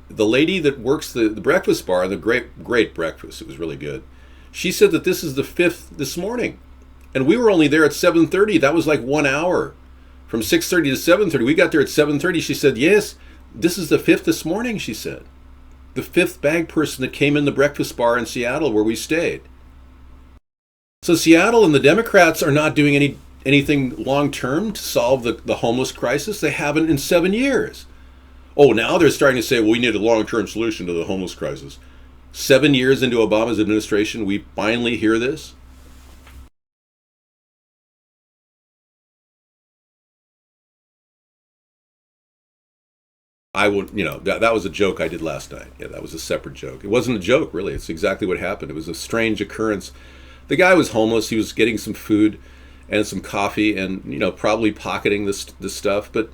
the lady that works the breakfast bar, the great breakfast, it was really good. She said that this is the 5th this morning. And we were only there at 7:30. That was like 1 hour. From 6:30 to 7:30. We got there at 7:30. She said, yes, this is the 5th this morning, she said. The 5th bag person that came in the breakfast bar in Seattle where we stayed. So Seattle and the Democrats are not doing anything long-term to solve the homeless crisis. They haven't in 7 years. Oh, now they're starting to say, well, we need a long-term solution to the homeless crisis. 7 years into Obama's administration, we finally hear this. I will, that was a joke I did last night. Yeah, that was a separate joke. It wasn't a joke, really. It's exactly what happened. It was a strange occurrence. The guy was homeless. He was getting some food and some coffee and, probably pocketing this stuff. But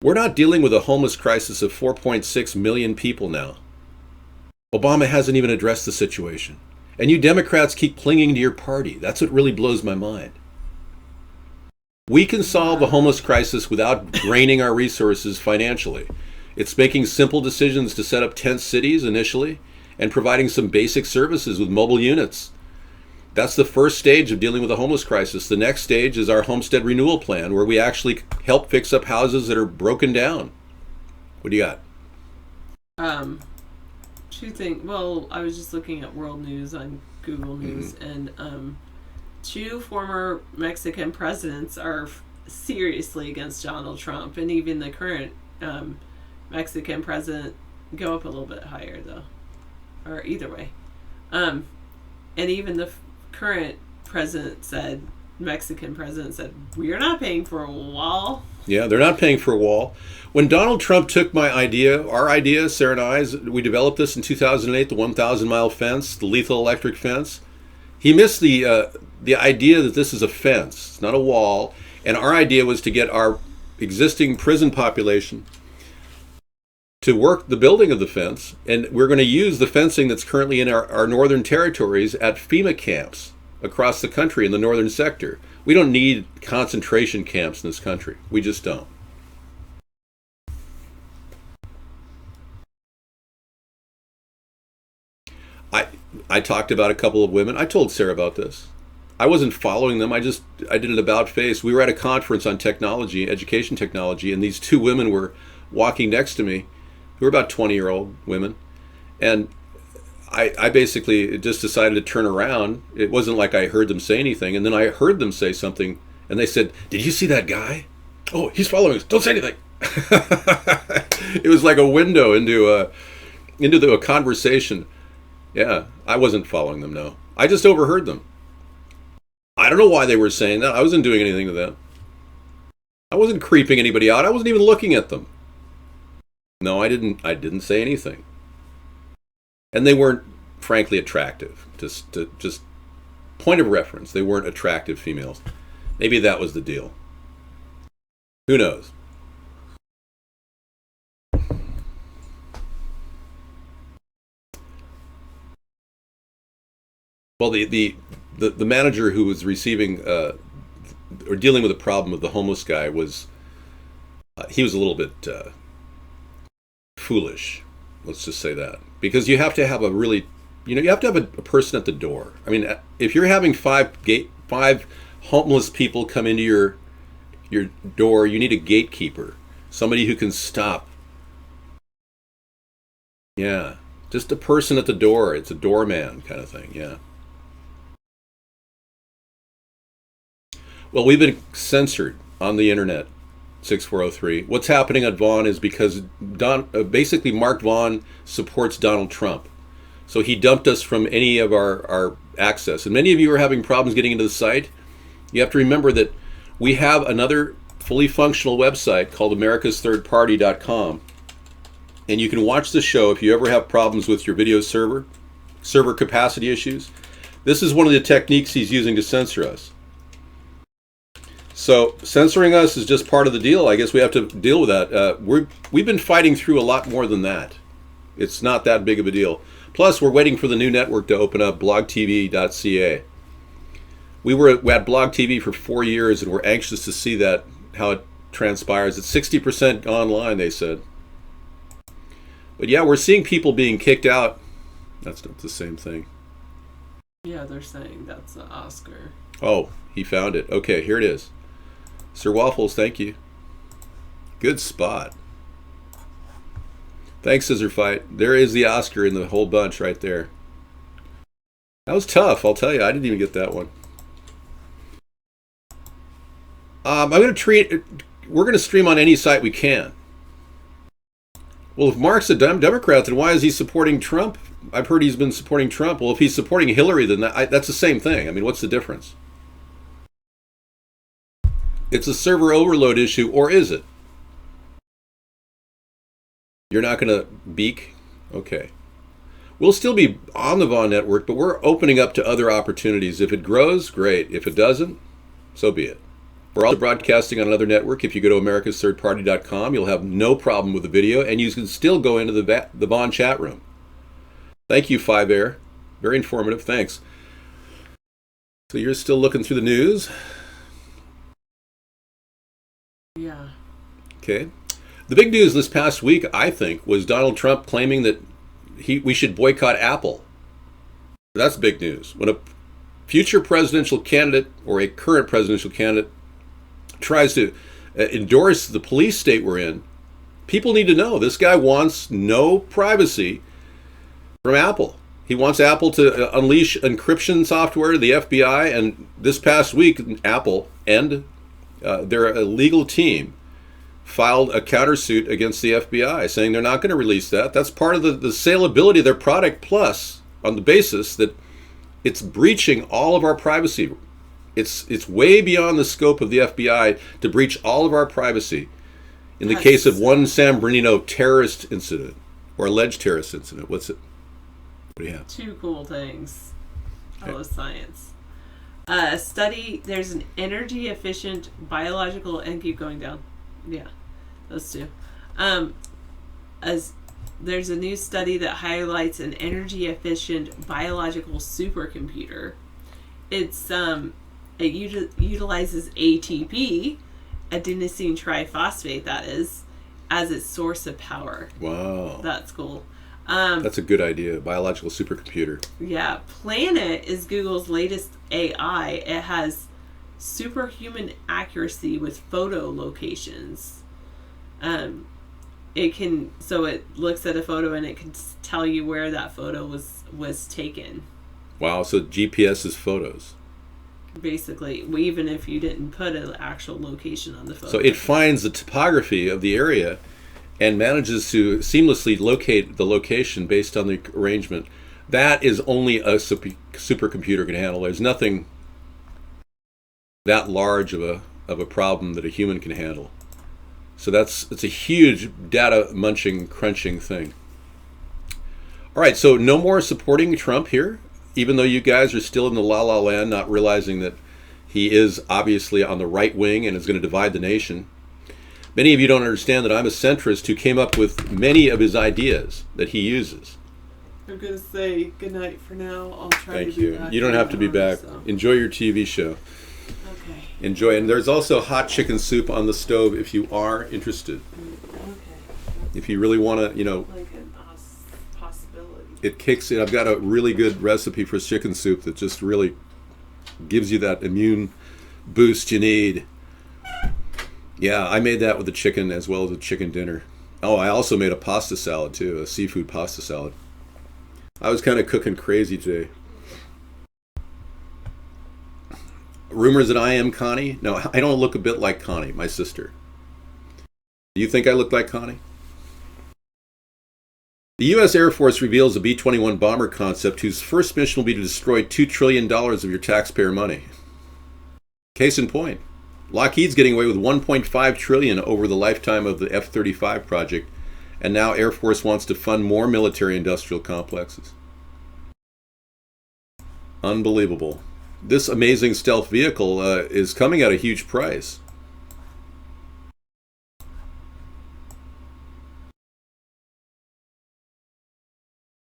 we're not dealing with a homeless crisis of 4.6 million people now. Obama hasn't even addressed the situation. And you Democrats keep clinging to your party. That's what really blows my mind. We can solve the homeless crisis without draining our resources financially. It's making simple decisions to set up tent cities initially and providing some basic services with mobile units. That's the first stage of dealing with the homeless crisis. The next stage is our homestead renewal plan, where we actually help fix up houses that are broken down. What do you got? Two things. Well, I was just looking at world news on Google News, and two former Mexican presidents are seriously against Donald Trump, and even the current Mexican president, go up a little bit higher though, or either way, and even the current Mexican president said, we're not paying for a wall. Yeah, they're not paying for a wall. When Donald Trump took our idea, Sarah and I's, we developed this in 2008, the 1,000-mile fence, the lethal electric fence. He missed the idea that this is a fence, it's not a wall. And our idea was to get our existing prison population to work the building of the fence. And we're going to use the fencing that's currently in our northern territories at FEMA camps across the country in the northern sector. We don't need concentration camps in this country. We just don't. I talked about a couple of women. I told Sarah about this. I wasn't following them. I did an about face. We were at a conference on technology, education technology, and these two women were walking next to me, who were about 20-year-old women. And I basically just decided to turn around. It wasn't like I heard them say anything. And then I heard them say something, and they said, "Did you see that guy? Oh, he's following us. Don't say anything." It was like a window into a conversation. Yeah, I wasn't following them, no. I just overheard them. I don't know why they were saying that. I wasn't doing anything to them. I wasn't creeping anybody out. I wasn't even looking at them. No, I didn't say anything. And they weren't, frankly, attractive. Just point of reference, they weren't attractive females. Maybe that was the deal. Who knows? Well, the manager who was receiving or dealing with the problem of the homeless guy he was a little bit foolish. Let's just say that. Because you have to have a really, you have to have a person at the door. I mean, if you're having five homeless people come into your door, you need a gatekeeper, somebody who can stop. Yeah, just a person at the door. It's a doorman kind of thing. Yeah. Well, we've been censored on the internet. 6403. What's happening at Vaughn is because basically Mark Vaughn supports Donald Trump. So he dumped us from any of our access. And many of you are having problems getting into the site. You have to remember that we have another fully functional website called AmericasThirdParty.com. And you can watch the show if you ever have problems with your video server capacity issues. This is one of the techniques he's using to censor us. So censoring us is just part of the deal. I guess we have to deal with that. We've been fighting through a lot more than that. It's not that big of a deal. Plus, we're waiting for the new network to open up, blogtv.ca. We at Blog TV for 4 years, and we're anxious to see that, how it transpires. It's 60% online, they said. But yeah, we're seeing people being kicked out. That's not the same thing. Yeah, they're saying that's the Oscar. Oh, he found it. Okay, here it is. Sir Waffles, thank you. Good spot. Thanks, Scissor Fight. There is the Oscar in the whole bunch right there. That was tough, I'll tell you. I didn't even get that one. We're going to stream on any site we can. Well, if Mark's a Democrat, then why is he supporting Trump? I've heard he's been supporting Trump. Well, if he's supporting Hillary, then that's the same thing. I mean, what's the difference? It's a server overload issue, or is it? You're not going to beak? Okay. We'll still be on the Vaughn network, but we're opening up to other opportunities. If it grows, great. If it doesn't, so be it. We're also broadcasting on another network. If you go to AmericasThirdParty.com, you'll have no problem with the video, and you can still go into the Vaughn chat room. Thank you, 5Air. Very informative. Thanks. So you're still looking through the news? Yeah. Okay. The big news this past week, I think, was Donald Trump claiming that we should boycott Apple. That's big news. When a future presidential candidate or a current presidential candidate tries to endorse the police state we're in, people need to know this guy wants no privacy from Apple. He wants Apple to unleash encryption software to the FBI, and this past week, Apple and their legal team filed a countersuit against the FBI, saying they're not going to release that. That's part of the saleability of their product, plus on the basis that it's breaching all of our privacy. It's way beyond the scope of the FBI to breach all of our privacy in the case of one San Bernardino terrorist incident, or alleged terrorist incident. What do you have? Two cool things. I love science. Study, there's an energy efficient biological, and keep going down. Yeah, those two. As there's a new study that highlights an energy efficient biological supercomputer. It utilizes ATP, adenosine triphosphate, that is, as its source of power. Wow. That's cool. That's a good idea. Biological supercomputer. Yeah. Planet is Google's latest AI. It has superhuman accuracy with photo locations. It looks at a photo and it can tell you where that photo was taken. Wow. So GPS is photos. Basically, even if you didn't put an actual location on the photo. So it finds the topography of the area and manages to seamlessly locate the location based on the arrangement. That is only a supercomputer can handle. There's nothing that large of a problem that a human can handle. So it's a huge data crunching thing. All right, so no more supporting Trump here, even though you guys are still in the la-la land, not realizing that he is obviously on the right wing and is going to divide the nation. Many of you don't understand that I'm a centrist who came up with many of his ideas that he uses. I'm going to say goodnight for now. I'll try Thank to be you. back. You don't have to be back. So. Enjoy your TV show. Okay. Enjoy. And there's also hot chicken soup on the stove if you are interested. Okay. If you really want to, Like an possibility. it kicks in. I've got a really good recipe for chicken soup that just really gives you that immune boost you need. Yeah, I made that with the chicken as well as a chicken dinner. Oh, I also made a pasta salad too, a seafood pasta salad. I was kind of cooking crazy today. Rumors that I am Connie? No, I don't look a bit like Connie, my sister. Do you think I look like Connie? The U.S. Air Force reveals a B-21 bomber concept whose first mission will be to destroy $2 trillion of your taxpayer money. Case in point, Lockheed's getting away with $1.5 trillion over the lifetime of the F-35 project, and now Air Force wants to fund more military-industrial complexes. Unbelievable. This amazing stealth vehicle is coming at a huge price.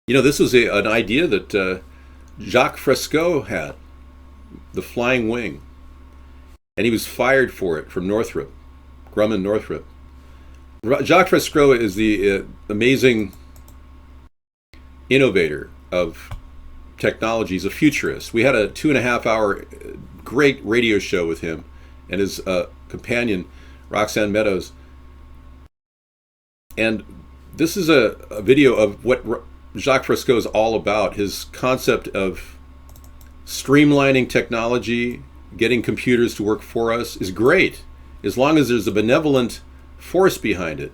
This was an idea that Jacques Fresco had, the flying wing. And he was fired for it from Northrop, Grumman Northrop. Jacques Fresco is the amazing innovator of technology. He's a futurist. We had a 2.5-hour great radio show with him and his companion, Roxanne Meadows. And this is a video of what Jacques Fresco is all about. His concept of streamlining technology, getting computers to work for us is great, as long as there's a benevolent force behind it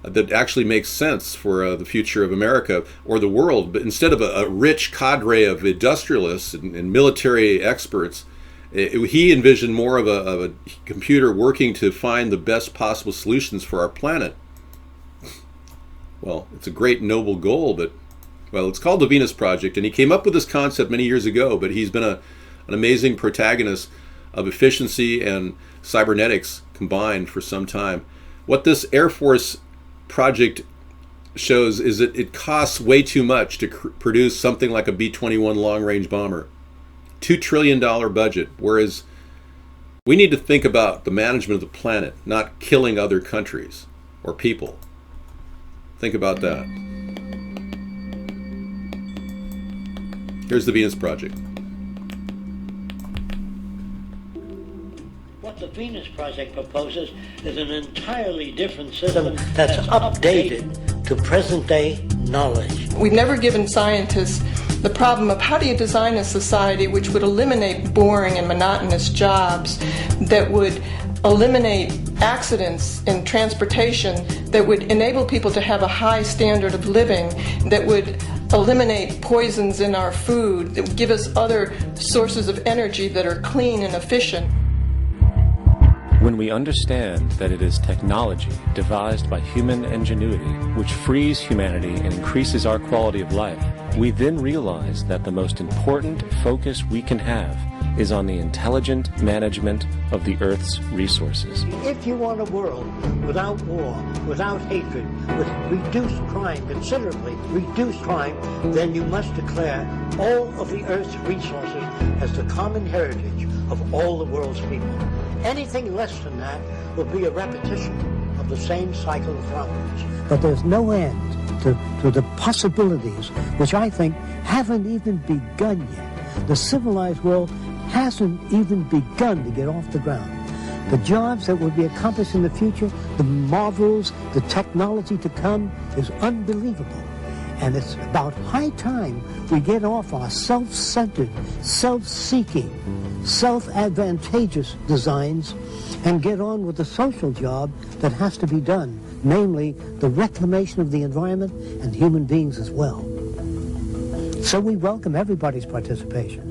that actually makes sense for the future of America or the world. But instead of a rich cadre of industrialists and military experts, he envisioned more of a computer working to find the best possible solutions for our planet. Well, it's a great noble goal, but it's called the Venus Project, and he came up with this concept many years ago, but he's been an amazing protagonist of efficiency and cybernetics combined for some time. What this Air Force project shows is that it costs way too much to produce something like a B-21 long-range bomber. $2 trillion budget, whereas we need to think about the management of the planet, not killing other countries or people. Think about that. Here's the Venus Project. What the Venus Project proposes is an entirely different system that's updated to present-day knowledge. We've never given scientists the problem of how do you design a society which would eliminate boring and monotonous jobs, that would eliminate accidents in transportation, that would enable people to have a high standard of living, that would eliminate poisons in our food, that would give us other sources of energy that are clean and efficient. When we understand that it is technology devised by human ingenuity which frees humanity and increases our quality of life, we then realize that the most important focus we can have is on the intelligent management of the Earth's resources. If you want a world without war, without hatred, with reduced crime, considerably reduced crime, then you must declare all of the Earth's resources as the common heritage of all the world's people. Anything less than that will be a repetition of the same cycle of problems. But there's no end to the possibilities, which I think haven't even begun yet. The civilized world hasn't even begun to get off the ground. The jobs that will be accomplished in the future, the marvels, the technology to come is unbelievable. And it's about high time we get off our self-centered, self-seeking, self-advantageous designs and get on with the social job that has to be done, namely the reclamation of the environment and human beings as well. So we welcome everybody's participation.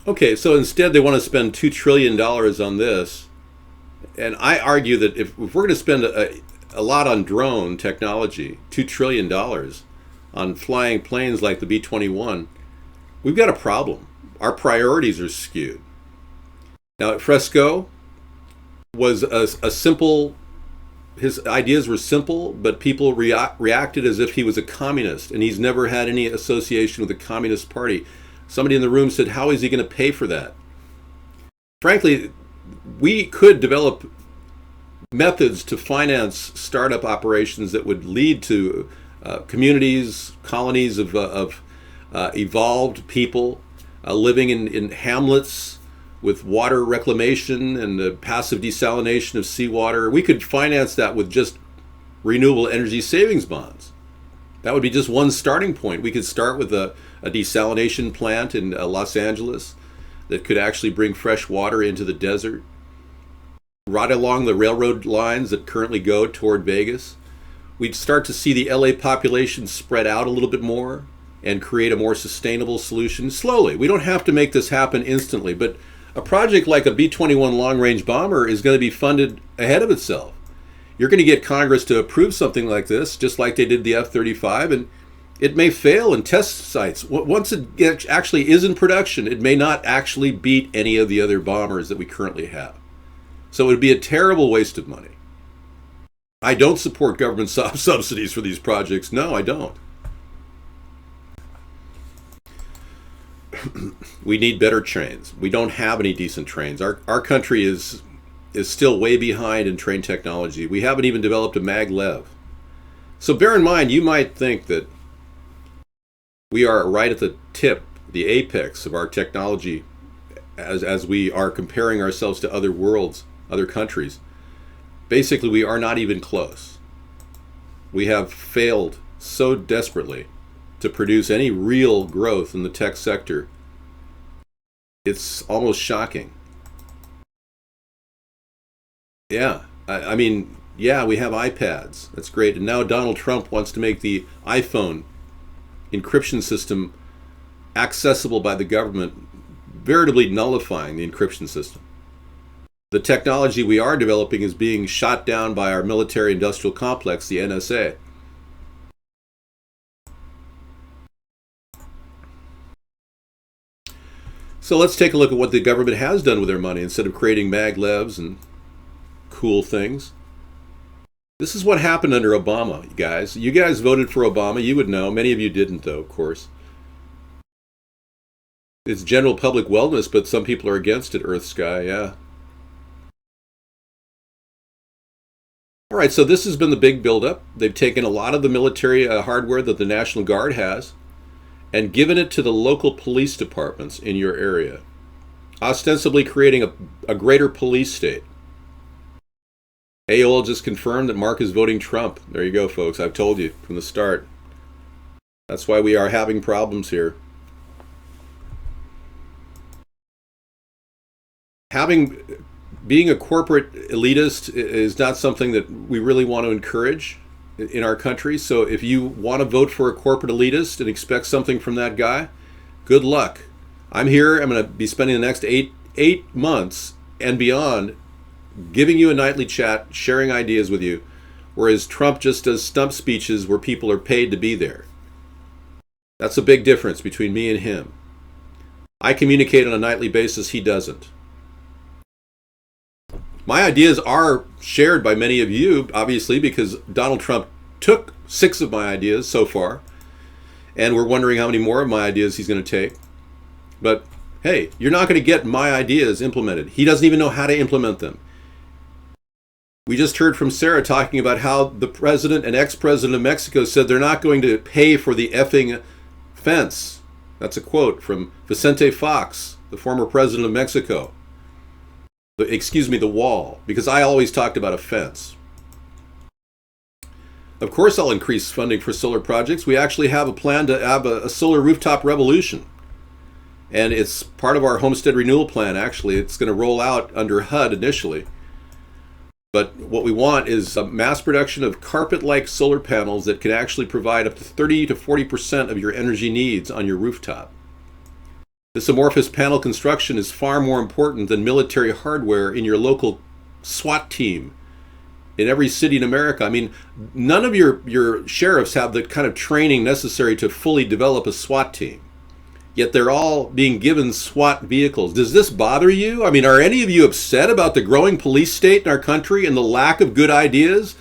Okay, so instead they want to spend $2 trillion on this. And I argue that if we're going to spend a lot on drone technology, $2 trillion on flying planes like the B-21, we've got a problem. Our priorities are skewed. Now, Fresco was a simple, his ideas were simple, but people reacted as if he was a communist, and he's never had any association with the Communist Party. Somebody in the room said, how is he going to pay for that? Frankly, we could develop methods to finance startup operations that would lead to communities, colonies of evolved people living in hamlets with water reclamation and the passive desalination of seawater. We could finance that with just renewable energy savings bonds. That would be just one starting point. We could start with a desalination plant in Los Angeles that could actually bring fresh water into the desert, right along the railroad lines that currently go toward Vegas. We'd start to see the LA population spread out a little bit more and create a more sustainable solution slowly. We don't have to make this happen instantly, but a project like a B-21 long-range bomber is going to be funded ahead of itself. You're going to get Congress to approve something like this, just like they did the F-35, and it may fail in test sites. Once it actually is in production, it may not actually beat any of the other bombers that we currently have. So it would be a terrible waste of money. I don't support government subsidies for these projects. No, I don't. We need better trains. We don't have any decent trains. Our country is still way behind in train technology. We haven't even developed a maglev. So bear in mind, you might think that we are right at the tip, the apex of our technology as we are comparing ourselves to other worlds, other countries. Basically, we are not even close. We have failed so desperately to produce any real growth in the tech sector. It's almost shocking. Yeah, I mean, yeah, we have iPads. That's great. And now Donald Trump wants to make the iPhone encryption system accessible by the government, veritably nullifying the encryption system. The technology we are developing is being shot down by our military industrial complex, the NSA. So let's take a look at what the government has done with their money instead of creating maglevs and cool things. This is what happened under Obama, you guys. You guys voted for Obama. You would know. Many of you didn't, though, of course. It's general public wellness, but some people are against it, Earth Sky, yeah. All right, so this has been the big buildup. They've taken a lot of the military hardware that the National Guard has and given it to the local police departments in your area, ostensibly creating a greater police state. AOL just confirmed that Mark is voting Trump. There you go, folks. I've told you from the start. That's why we are having problems here. Being a corporate elitist is not something that we really want to encourage in our country. So if you want to vote for a corporate elitist and expect something from that guy, good luck. I'm here. I'm going to be spending the next eight months and beyond giving you a nightly chat, sharing ideas with you, whereas Trump just does stump speeches where people are paid to be there. That's a big difference between me and him. I communicate on a nightly basis. He doesn't. My ideas are shared by many of you, obviously, because Donald Trump took 6 of my ideas so far, and we're wondering how many more of my ideas he's going to take. But hey, you're not going to get my ideas implemented. He doesn't even know how to implement them. We just heard from Sarah talking about how the president and ex-president of Mexico said they're not going to pay for the effing fence. That's a quote from Vicente Fox, the former president of Mexico. The wall, because I always talked about a fence. Of course I'll increase funding for solar projects. We actually have a plan to have a solar rooftop revolution. And it's part of our homestead renewal plan, actually. It's going to roll out under HUD initially. But what we want is a mass production of carpet-like solar panels that can actually provide up to 30 to 40% of your energy needs on your rooftop. This amorphous panel construction is far more important than military hardware in your local SWAT team in every city in America. I mean, none of your sheriffs have the kind of training necessary to fully develop a SWAT team. Yet they're all being given SWAT vehicles. Does this bother you? I mean, are any of you upset about the growing police state in our country and the lack of good ideas?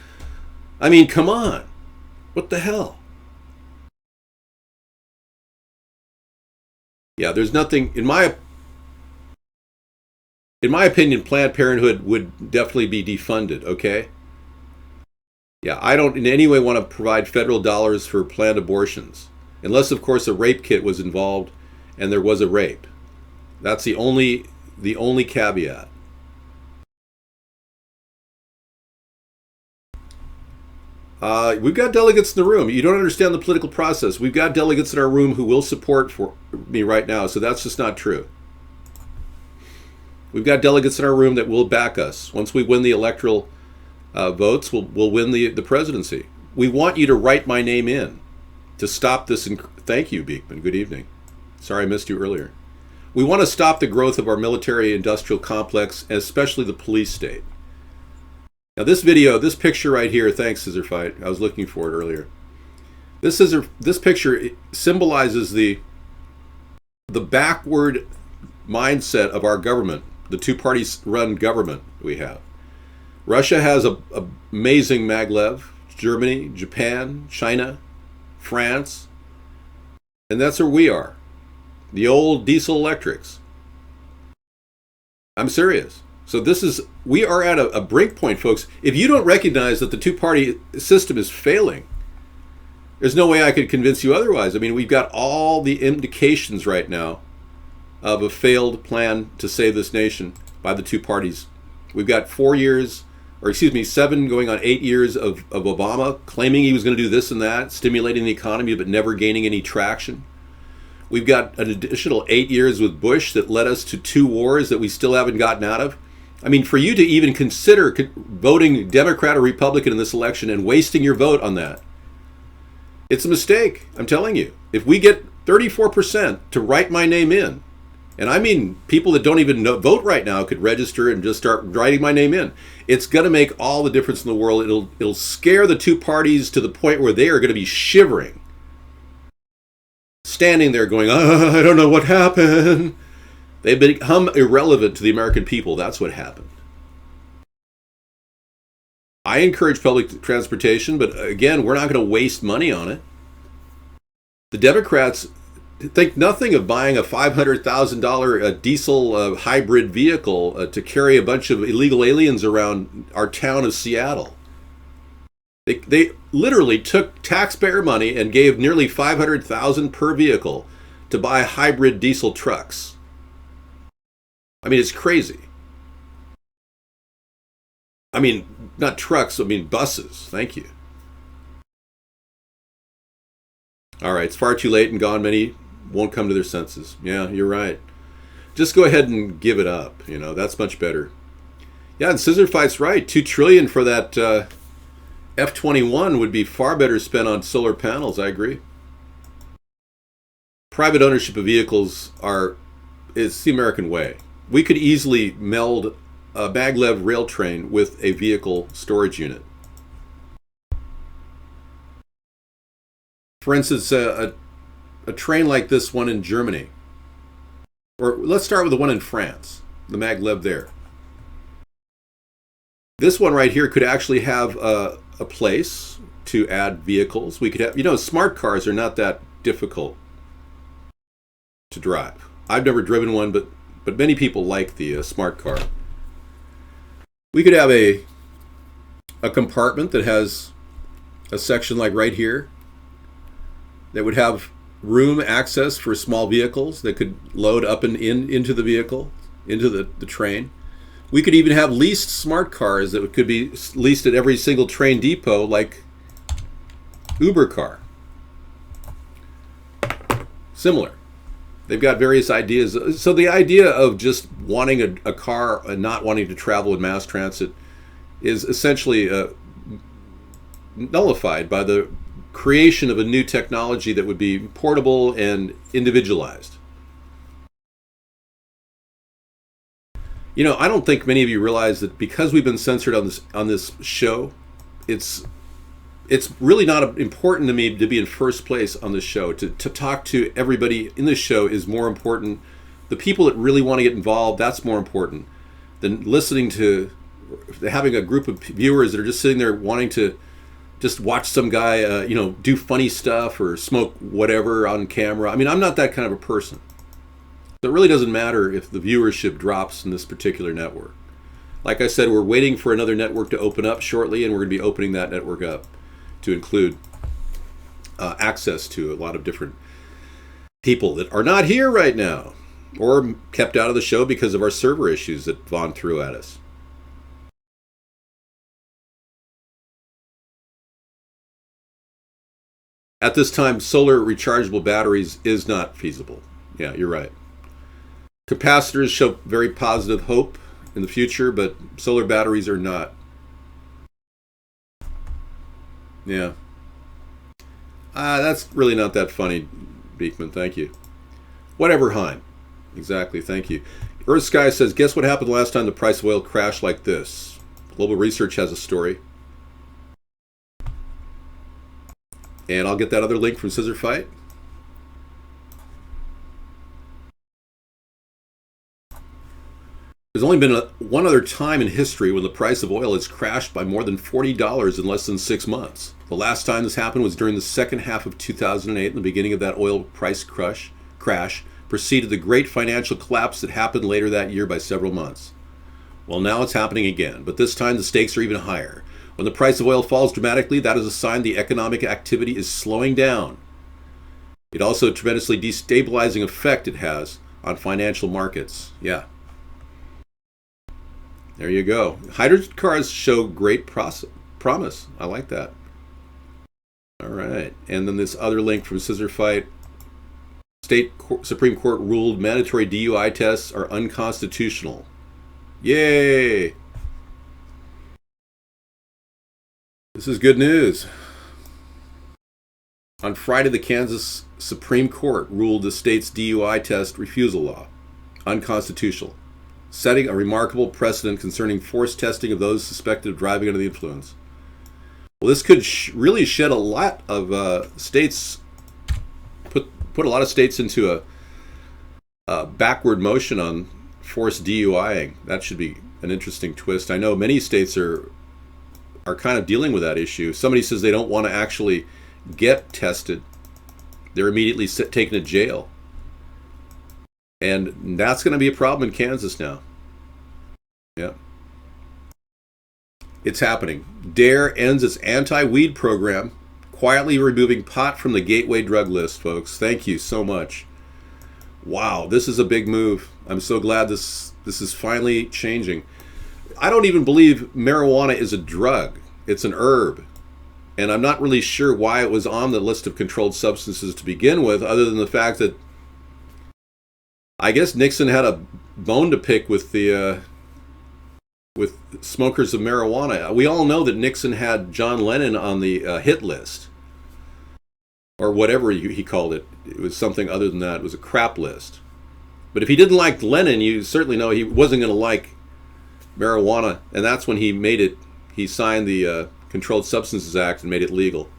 I mean, come on. What the hell? Yeah, there's nothing, in my In my opinion, Planned Parenthood would definitely be defunded, okay? Yeah, I don't in any way want to provide federal dollars for planned abortions. Unless, of course, a rape kit was involved and there was a rape. That's the only caveat. We've got delegates in the room. You don't understand the political process. We've got delegates in our room who will support for me right now, so that's just not true. We've got delegates in our room that will back us. Once we win the electoral votes, we'll win the presidency. We want you to write my name in to stop this. Thank you, Beekman. Good evening. Sorry I missed you earlier. We want to stop the growth of our military-industrial complex, and especially the police state. Now this picture right here, thanks Scissor Fight, I was looking for it earlier. This picture symbolizes the backward mindset of our government, the two-party run government we have. Russia has a amazing maglev, Germany, Japan, China, France, and that's where we are. The old diesel electrics. I'm serious. So we are at a break point, folks. If you don't recognize that the two-party system is failing, there's no way I could convince you otherwise. I mean, we've got all the indications right now of a failed plan to save this nation by the two parties. We've got 7 going on 8 years of Obama claiming he was going to do this and that, stimulating the economy, but never gaining any traction. We've got an additional 8 years with Bush that led us to 2 wars that we still haven't gotten out of. I mean, for you to even consider voting Democrat or Republican in this election and wasting your vote on that, it's a mistake. I'm telling you. If we get 34% to write my name in, and I mean people that don't even vote right now could register and just start writing my name in, it's going to make all the difference in the world. It'll scare the two parties to the point where they are going to be shivering, standing there going, I don't know what happened. They've become irrelevant to the American people. That's what happened. I encourage public transportation, but again, we're not going to waste money on it. The Democrats think nothing of buying a $500,000 diesel hybrid vehicle to carry a bunch of illegal aliens around our town of Seattle. They literally took taxpayer money and gave nearly $500,000 per vehicle to buy hybrid diesel trucks. I mean, it's crazy. I mean, not trucks, I mean buses. Thank you. All right, it's far too late and gone. Many won't come to their senses. Yeah, you're right. Just go ahead and give it up. That's much better. Yeah, and Scissor Fight's right. $2 trillion for that F-21 would be far better spent on solar panels. I agree. Private ownership of vehicles is the American way. We could easily meld a maglev rail train with a vehicle storage unit. For instance, a train like this one in Germany, or let's start with the one in France, the maglev there. This one right here could actually have a place to add vehicles. We could have, smart cars are not that difficult to drive. I've never driven one, but many people like the smart car. We could have a compartment that has a section like right here that would have room access for small vehicles that could load up and into the vehicle, into the train. We could even have leased smart cars that could be leased at every single train depot, like Uber car. Similar. They've got various ideas. So the idea of just wanting a car and not wanting to travel in mass transit is essentially nullified by the creation of a new technology that would be portable and individualized. I don't think many of you realize that because we've been censored on this show, it's really not important to me to be in first place on this show. To talk to everybody in this show is more important. The people that really want to get involved, that's more important than listening to having a group of viewers that are just sitting there wanting to just watch some guy, do funny stuff or smoke whatever on camera. I mean, I'm not that kind of a person. So it really doesn't matter if the viewership drops in this particular network. Like I said, we're waiting for another network to open up shortly, and we're going to be opening that network up to include access to a lot of different people that are not here right now or kept out of the show because of our server issues that Vaughn threw at us. At this time, solar rechargeable batteries is not feasible. Yeah, you're right. Capacitors show very positive hope in the future, but solar batteries are not. Yeah. That's really not that funny, Beekman. Thank you. Whatever, Heim. Exactly. Thank you. Earth Sky says, guess what happened the last time the price of oil crashed like this? Global Research has a story. And I'll get that other link from Scissor Fight. There's only been one other time in history when the price of oil has crashed by more than $40 in less than 6 months. The last time this happened was during the second half of 2008, and the beginning of that oil price crash preceded the great financial collapse that happened later that year by several months. Well, now it's happening again, but this time the stakes are even higher. When the price of oil falls dramatically, that is a sign the economic activity is slowing down. It also a tremendously destabilizing effect it has on financial markets. Yeah. There you go. Hydrogen cars show great promise. I like that. All right. And then this other link from Scissor Fight. Supreme Court ruled mandatory DUI tests are unconstitutional. Yay! This is good news. On Friday, the Kansas Supreme Court ruled the state's DUI test refusal law unconstitutional, setting a remarkable precedent concerning forced testing of those suspected of driving under the influence. Well, this could really shed a lot of states, put a lot of states into a backward motion on forced DUIing. That should be an interesting twist. I know many states are kind of dealing with that issue. Somebody says they don't want to actually get tested. They're immediately taken to jail. And that's going to be a problem in Kansas now. Yeah. It's happening. DARE ends its anti-weed program, quietly removing pot from the gateway drug list, folks. Thank you so much. Wow, this is a big move. I'm so glad this is finally changing. I don't even believe marijuana is a drug. It's an herb. And I'm not really sure why it was on the list of controlled substances to begin with, other than the fact that I guess Nixon had a bone to pick with the with smokers of marijuana. We all know that Nixon had John Lennon on the hit list, or whatever he called it. It was something other than that. It was a crap list. But if he didn't like Lennon, you certainly know he wasn't going to like marijuana, and that's when he made it. He signed the Controlled Substances Act and made it legal.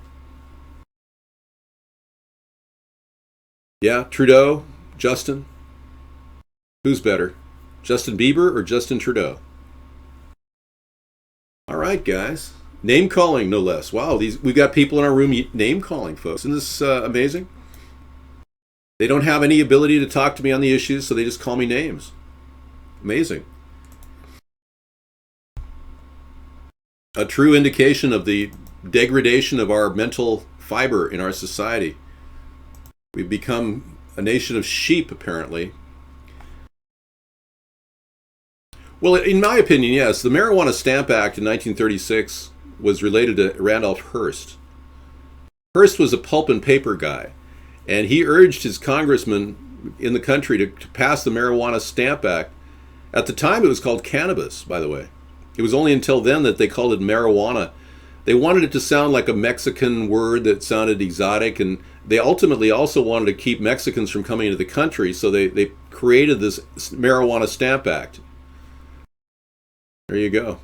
Yeah, Trudeau, Justin. Who's better, Justin Bieber or Justin Trudeau? All right, guys. Name calling, no less. Wow, we've got people in our room name calling, folks. Isn't this amazing? They don't have any ability to talk to me on the issues, so they just call me names. Amazing. A true indication of the degradation of our mental fiber in our society. We've become a nation of sheep, apparently. Well, in my opinion, yes. The Marijuana Stamp Act in 1936 was related to Randolph Hearst. Hearst was a pulp and paper guy, and he urged his congressmen in the country to pass the Marijuana Stamp Act. At the time, it was called cannabis, by the way. It was only until then that they called it marijuana. They wanted it to sound like a Mexican word that sounded exotic, and they ultimately also wanted to keep Mexicans from coming into the country, so they created this Marijuana Stamp Act. There you go.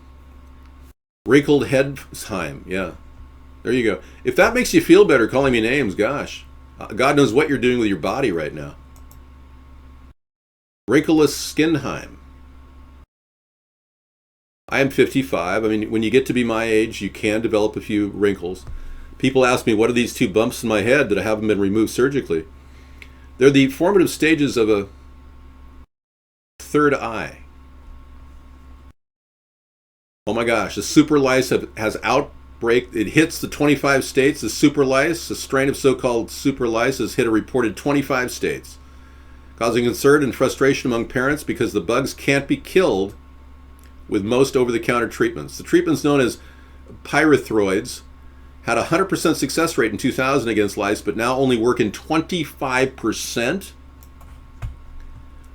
Wrinkled Headheim, yeah. There you go. If that makes you feel better calling me names, gosh. God knows what you're doing with your body right now. Wrinkleless Skinheim. I am 55. I mean, when you get to be my age, you can develop a few wrinkles. People ask me, what are these two bumps in my head that haven't been removed surgically? They're the formative stages of third eye. Oh my gosh, the super lice has outbreak. It hits the 25 states. The super lice, a strain of so-called super lice, has hit a reported 25 states, causing concern and frustration among parents because the bugs can't be killed with most over-the-counter treatments. The treatments known as pyrethroids had a 100% success rate in 2000 against lice, but now only work in 25%.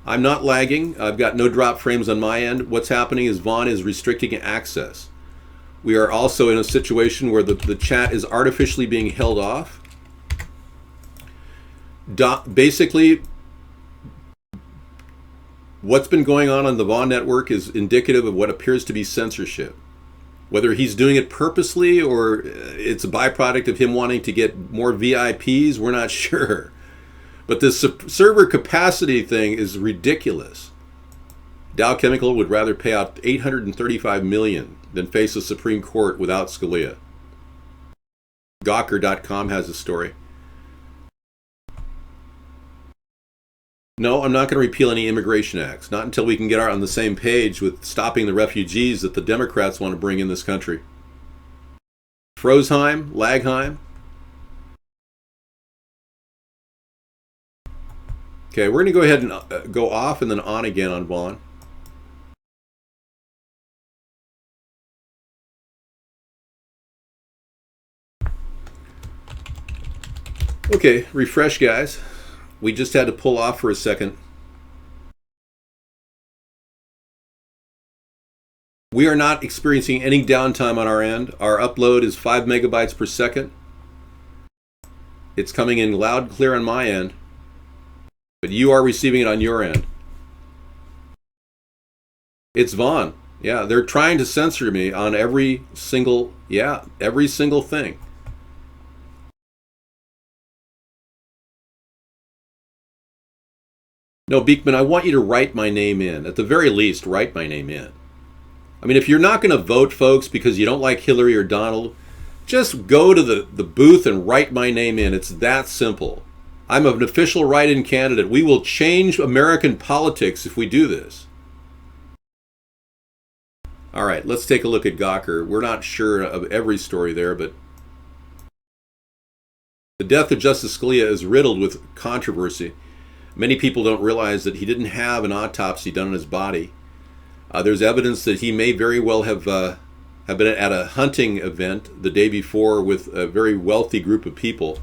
I'm not lagging. I've got no drop frames on my end. What's happening is Vaughn is restricting access. We are also in a situation where the chat is artificially being held off. Basically, what's been going on the Vaughn network is indicative of what appears to be censorship. Whether he's doing it purposely or it's a byproduct of him wanting to get more VIPs, we're not sure. But this server capacity thing is ridiculous. Dow Chemical would rather pay out $835 million than face a Supreme Court without Scalia. Gawker.com has a story. No, I'm not going to repeal any immigration acts. Not until we can get on the same page with stopping the refugees that the Democrats want to bring in this country. Frozheim, Lagheim. Okay, we're going to go ahead and go off and then on again on Vaughn. Okay, refresh, guys. We just had to pull off for a second. We are not experiencing any downtime on our end. Our upload is 5 megabytes per second. It's coming in loud and clear on my end, but you are receiving it on your end. It's Vaughn. Yeah, they're trying to censor me on every single thing. No, Beekman, I want you to write my name in. At the very least, write my name in. I mean, if you're not going to vote, folks, because you don't like Hillary or Donald, just go to the booth and write my name in. It's that simple. I'm an official write-in candidate. We will change American politics if we do this. All right, let's take a look at Gawker. We're not sure of every story there, but the death of Justice Scalia is riddled with controversy. Many people don't realize that he didn't have an autopsy done on his body. There's evidence that he may very well have been at a hunting event the day before with a very wealthy group of people.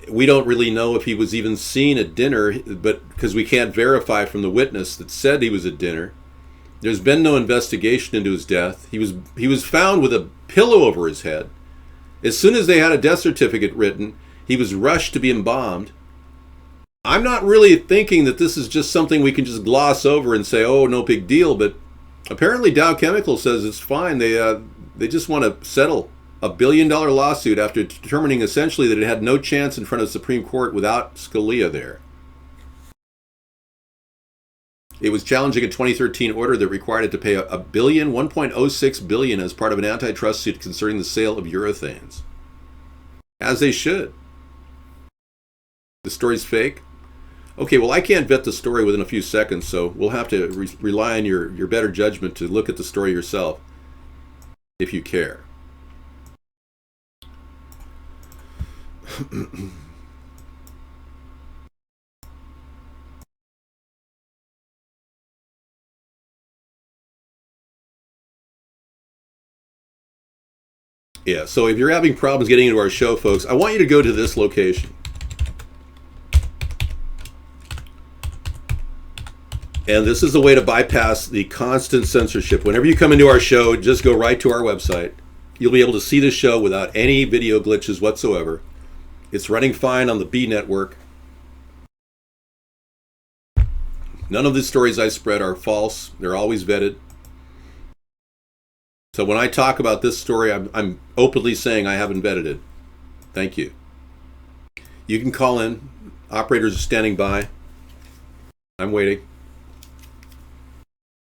We don't really know if he was even seen at dinner, but because we can't verify from the witness that said he was at dinner. There's been no investigation into his death. He was found with a pillow over his head. As soon as they had a death certificate written, he was rushed to be embalmed. I'm not really thinking that this is just something we can just gloss over and say, oh, no big deal, but apparently Dow Chemical says it's fine. They just want to settle a $1 billion lawsuit after determining essentially that it had no chance in front of the Supreme Court without Scalia there. It was challenging a 2013 order that required it to pay $1.06 billion as part of an antitrust suit concerning the sale of urethanes. As they should. The story's fake. Okay, well, I can't vet the story within a few seconds, so we'll have to rely on your better judgment to look at the story yourself, if you care. Yeah, so if you're having problems getting into our show, folks, I want you to go to this location. And this is a way to bypass the constant censorship. Whenever you come into our show, just go right to our website. You'll be able to see the show without any video glitches whatsoever. It's running fine on the B network. None of the stories I spread are false. They're always vetted. So when I talk about this story, I'm openly saying I haven't vetted it. Thank you. You can call in. Operators are standing by. I'm waiting.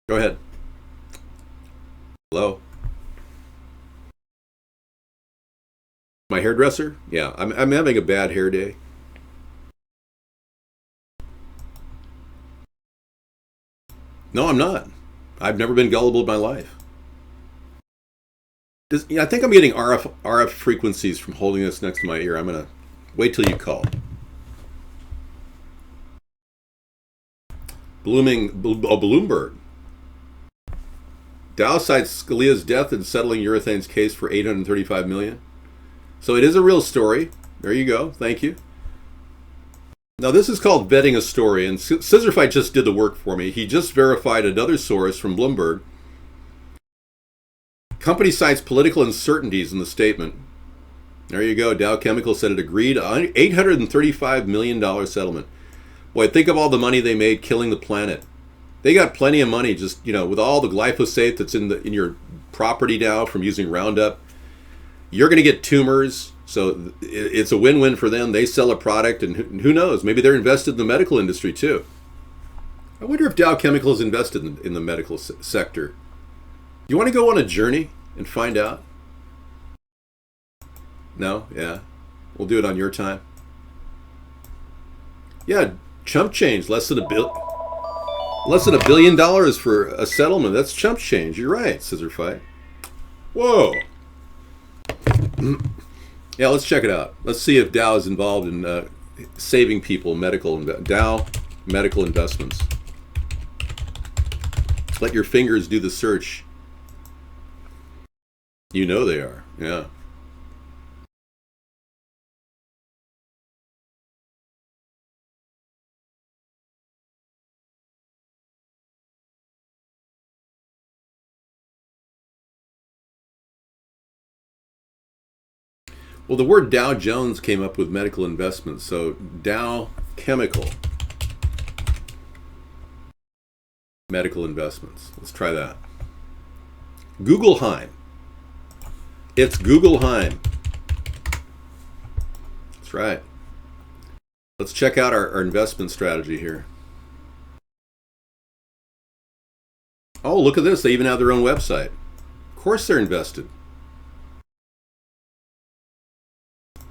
Go ahead. Hello? My hairdresser? Yeah, I'm having a bad hair day. No, I'm not. I've never been gullible in my life. I think I'm getting RF frequencies from holding this next to my ear. I'm going to wait till you call. Bloomberg. Dow cites Scalia's death in settling Urethane's case for $835 million. So it is a real story. There you go. Thank you. Now this is called vetting a story, and Scissorfight just did the work for me. He just verified another source from Bloomberg. Company cites political uncertainties in the statement. There you go. Dow Chemical said it agreed on $835 million settlement. Boy, think of all the money they made killing the planet. They got plenty of money just, with all the glyphosate that's in your property now from using Roundup. You're going to get tumors, so it's a win-win for them. They sell a product, and who knows? Maybe they're invested in the medical industry too. I wonder if Dow Chemical is invested in the medical sector. You want to go on a journey and find out? No? Yeah. We'll do it on your time. Yeah, chump change. Less than $1 billion for a settlement. That's chump change. You're right, Scissor Fight. Whoa. Yeah, let's check it out. Let's see if Dow is involved in saving people. Dow Medical Investments. Let your fingers do the search. You know they are. Yeah. Well, the word Dow Jones came up with medical investments, so Dow Chemical Medical Investments. Let's try that. Googleheim. It's Googleheim. That's right. Let's check out our investment strategy here. Oh, look at this. They even have their own website. Of course they're invested.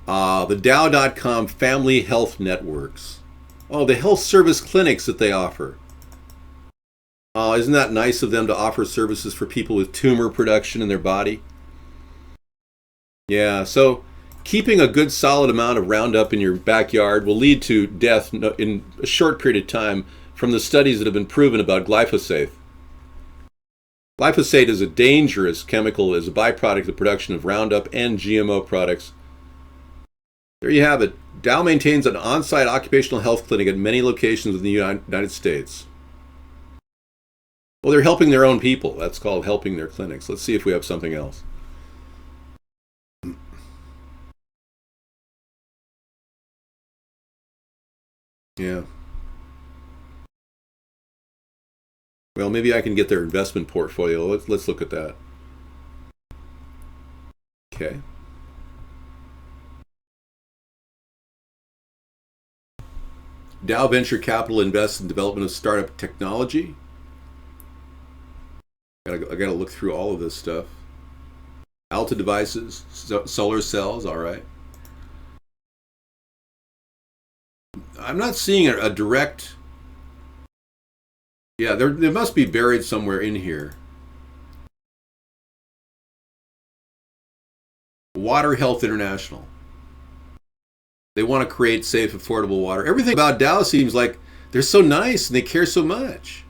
The Dow.com Family Health Networks. Oh, the health service clinics that they offer. Isn't that nice of them to offer services for people with tumor production in their body? Yeah, so keeping a good solid amount of Roundup in your backyard will lead to death in a short period of time from the studies that have been proven about glyphosate. Glyphosate is a dangerous chemical as a byproduct of the production of Roundup and GMO products. There you have it. Dow maintains an on-site occupational health clinic at many locations in the United States. Well, they're helping their own people. That's called helping their clinics. Let's see if we have something else. Yeah. Well, maybe I can get their investment portfolio. Let's look at that. Okay. Dow Venture Capital invests in development of startup technology. I gotta look through all of this stuff. Alta Devices, solar cells, all right. I'm not seeing a direct. Yeah, they must be buried somewhere in here. Water Health International. They want to create safe, affordable water. Everything about Dow seems like they're so nice and they care so much.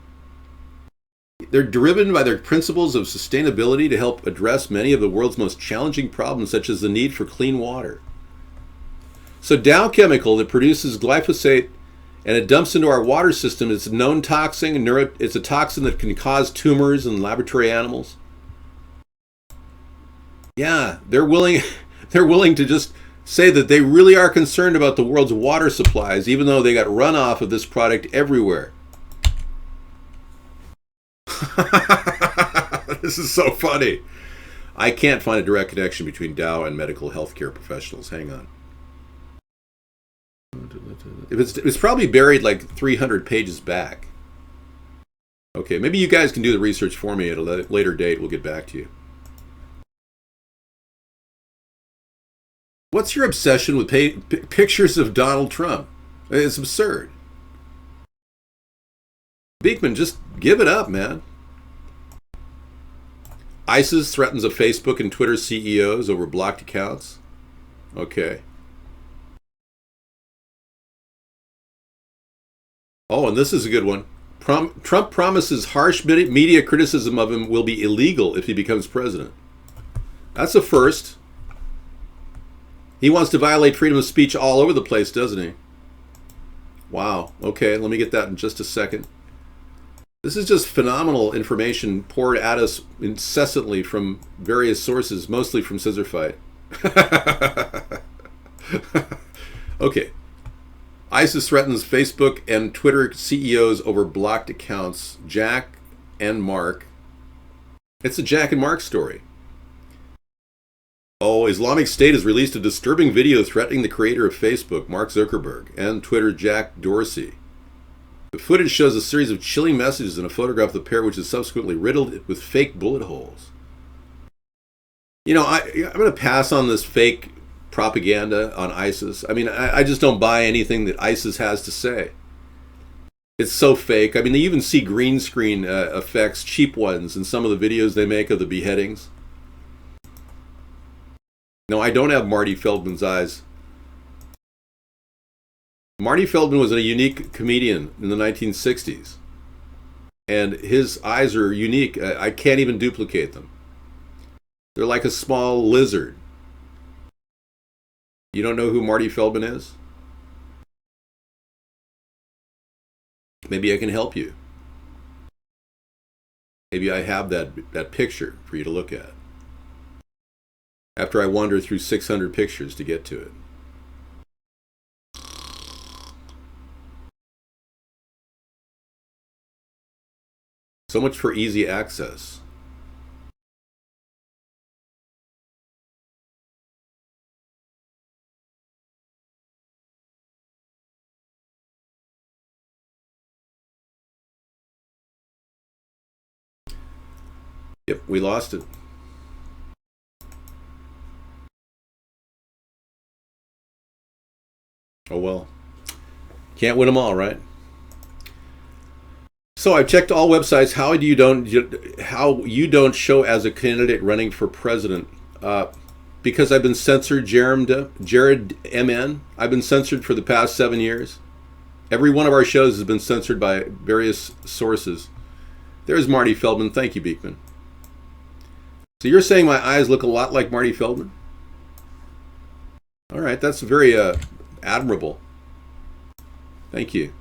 They're driven by their principles of sustainability to help address many of the world's most challenging problems, such as the need for clean water. So Dow Chemical, that produces glyphosate and it dumps into our water system, it's a known toxin. It's a toxin that can cause tumors in laboratory animals. Yeah, they're willing to just say that they really are concerned about the world's water supplies, even though they got runoff of this product everywhere. This is so funny. I can't find a direct connection between Dow and medical healthcare professionals. Hang on. It's probably buried like 300 pages back. Okay, maybe you guys can do the research for me at a later date. We'll get back to you. What's your obsession with pictures of Donald Trump? It's absurd. Beekman, just give it up, man. ISIS threatens a Facebook and Twitter CEOs over blocked accounts. Okay. Oh, and this is a good one. Trump promises harsh media criticism of him will be illegal if he becomes president. That's a first. He wants to violate freedom of speech all over the place, doesn't he? Wow. Okay, let me get that in just a second. This is just phenomenal information poured at us incessantly from various sources, mostly from Scissor Fight. Okay. ISIS threatens Facebook and Twitter CEOs over blocked accounts. Jack and Mark. It's a Jack and Mark story. Oh, Islamic State has released a disturbing video threatening the creator of Facebook, Mark Zuckerberg, and Twitter, Jack Dorsey. The footage shows a series of chilling messages and a photograph of the pair, which is subsequently riddled with fake bullet holes. You know, I'm going to pass on this fake propaganda on ISIS. I mean, I just don't buy anything that ISIS has to say. It's so fake. I mean, they even see green screen effects, cheap ones, in some of the videos they make of the beheadings. No, I don't have Marty Feldman's eyes. Marty Feldman was a unique comedian in the 1960s. And his eyes are unique. I can't even duplicate them. They're like a small lizard. You don't know who Marty Feldman is? Maybe I can help you. Maybe I have that picture for you to look at. After I wander through 600 pictures to get to it. So much for easy access. Yep, we lost it. Oh well. Can't win them all, right? So I've checked all websites. How you don't show as a candidate running for president? Because I've been censored, Jared MN. I've been censored for the past 7 years. Every one of our shows has been censored by various sources. There's Marty Feldman. Thank you, Beekman. So you're saying my eyes look a lot like Marty Feldman? All right, that's very admirable. Thank you.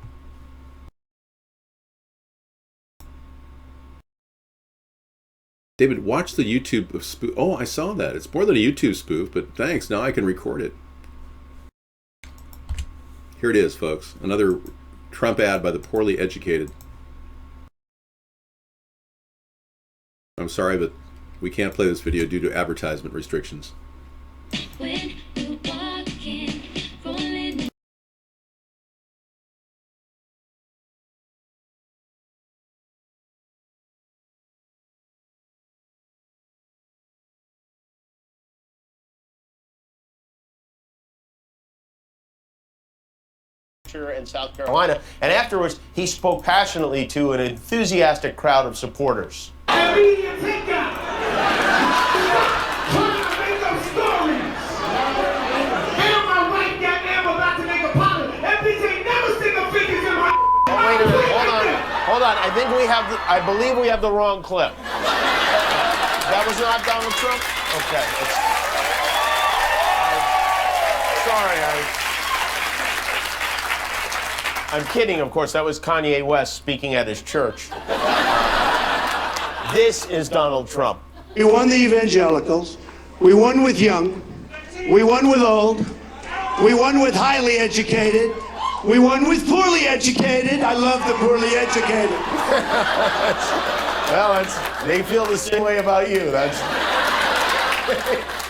David, watch the YouTube spoof. Oh, I saw that. It's more than a YouTube spoof, but thanks. Now I can record it. Here it is, folks. Another Trump ad by the poorly educated. I'm sorry, but we can't play this video due to advertisement restrictions. When you walk in, rolling. In South Carolina, and afterwards he spoke passionately to an enthusiastic crowd of supporters. Hold on. I believe we have the wrong clip. That was not Donald Trump? Okay. I'm kidding, of course. That was Kanye West speaking at his church. This is Donald Trump. We won the evangelicals. We won with young. We won with old. We won with highly educated. We won with poorly educated. I love the poorly educated. Well, they feel the same way about you.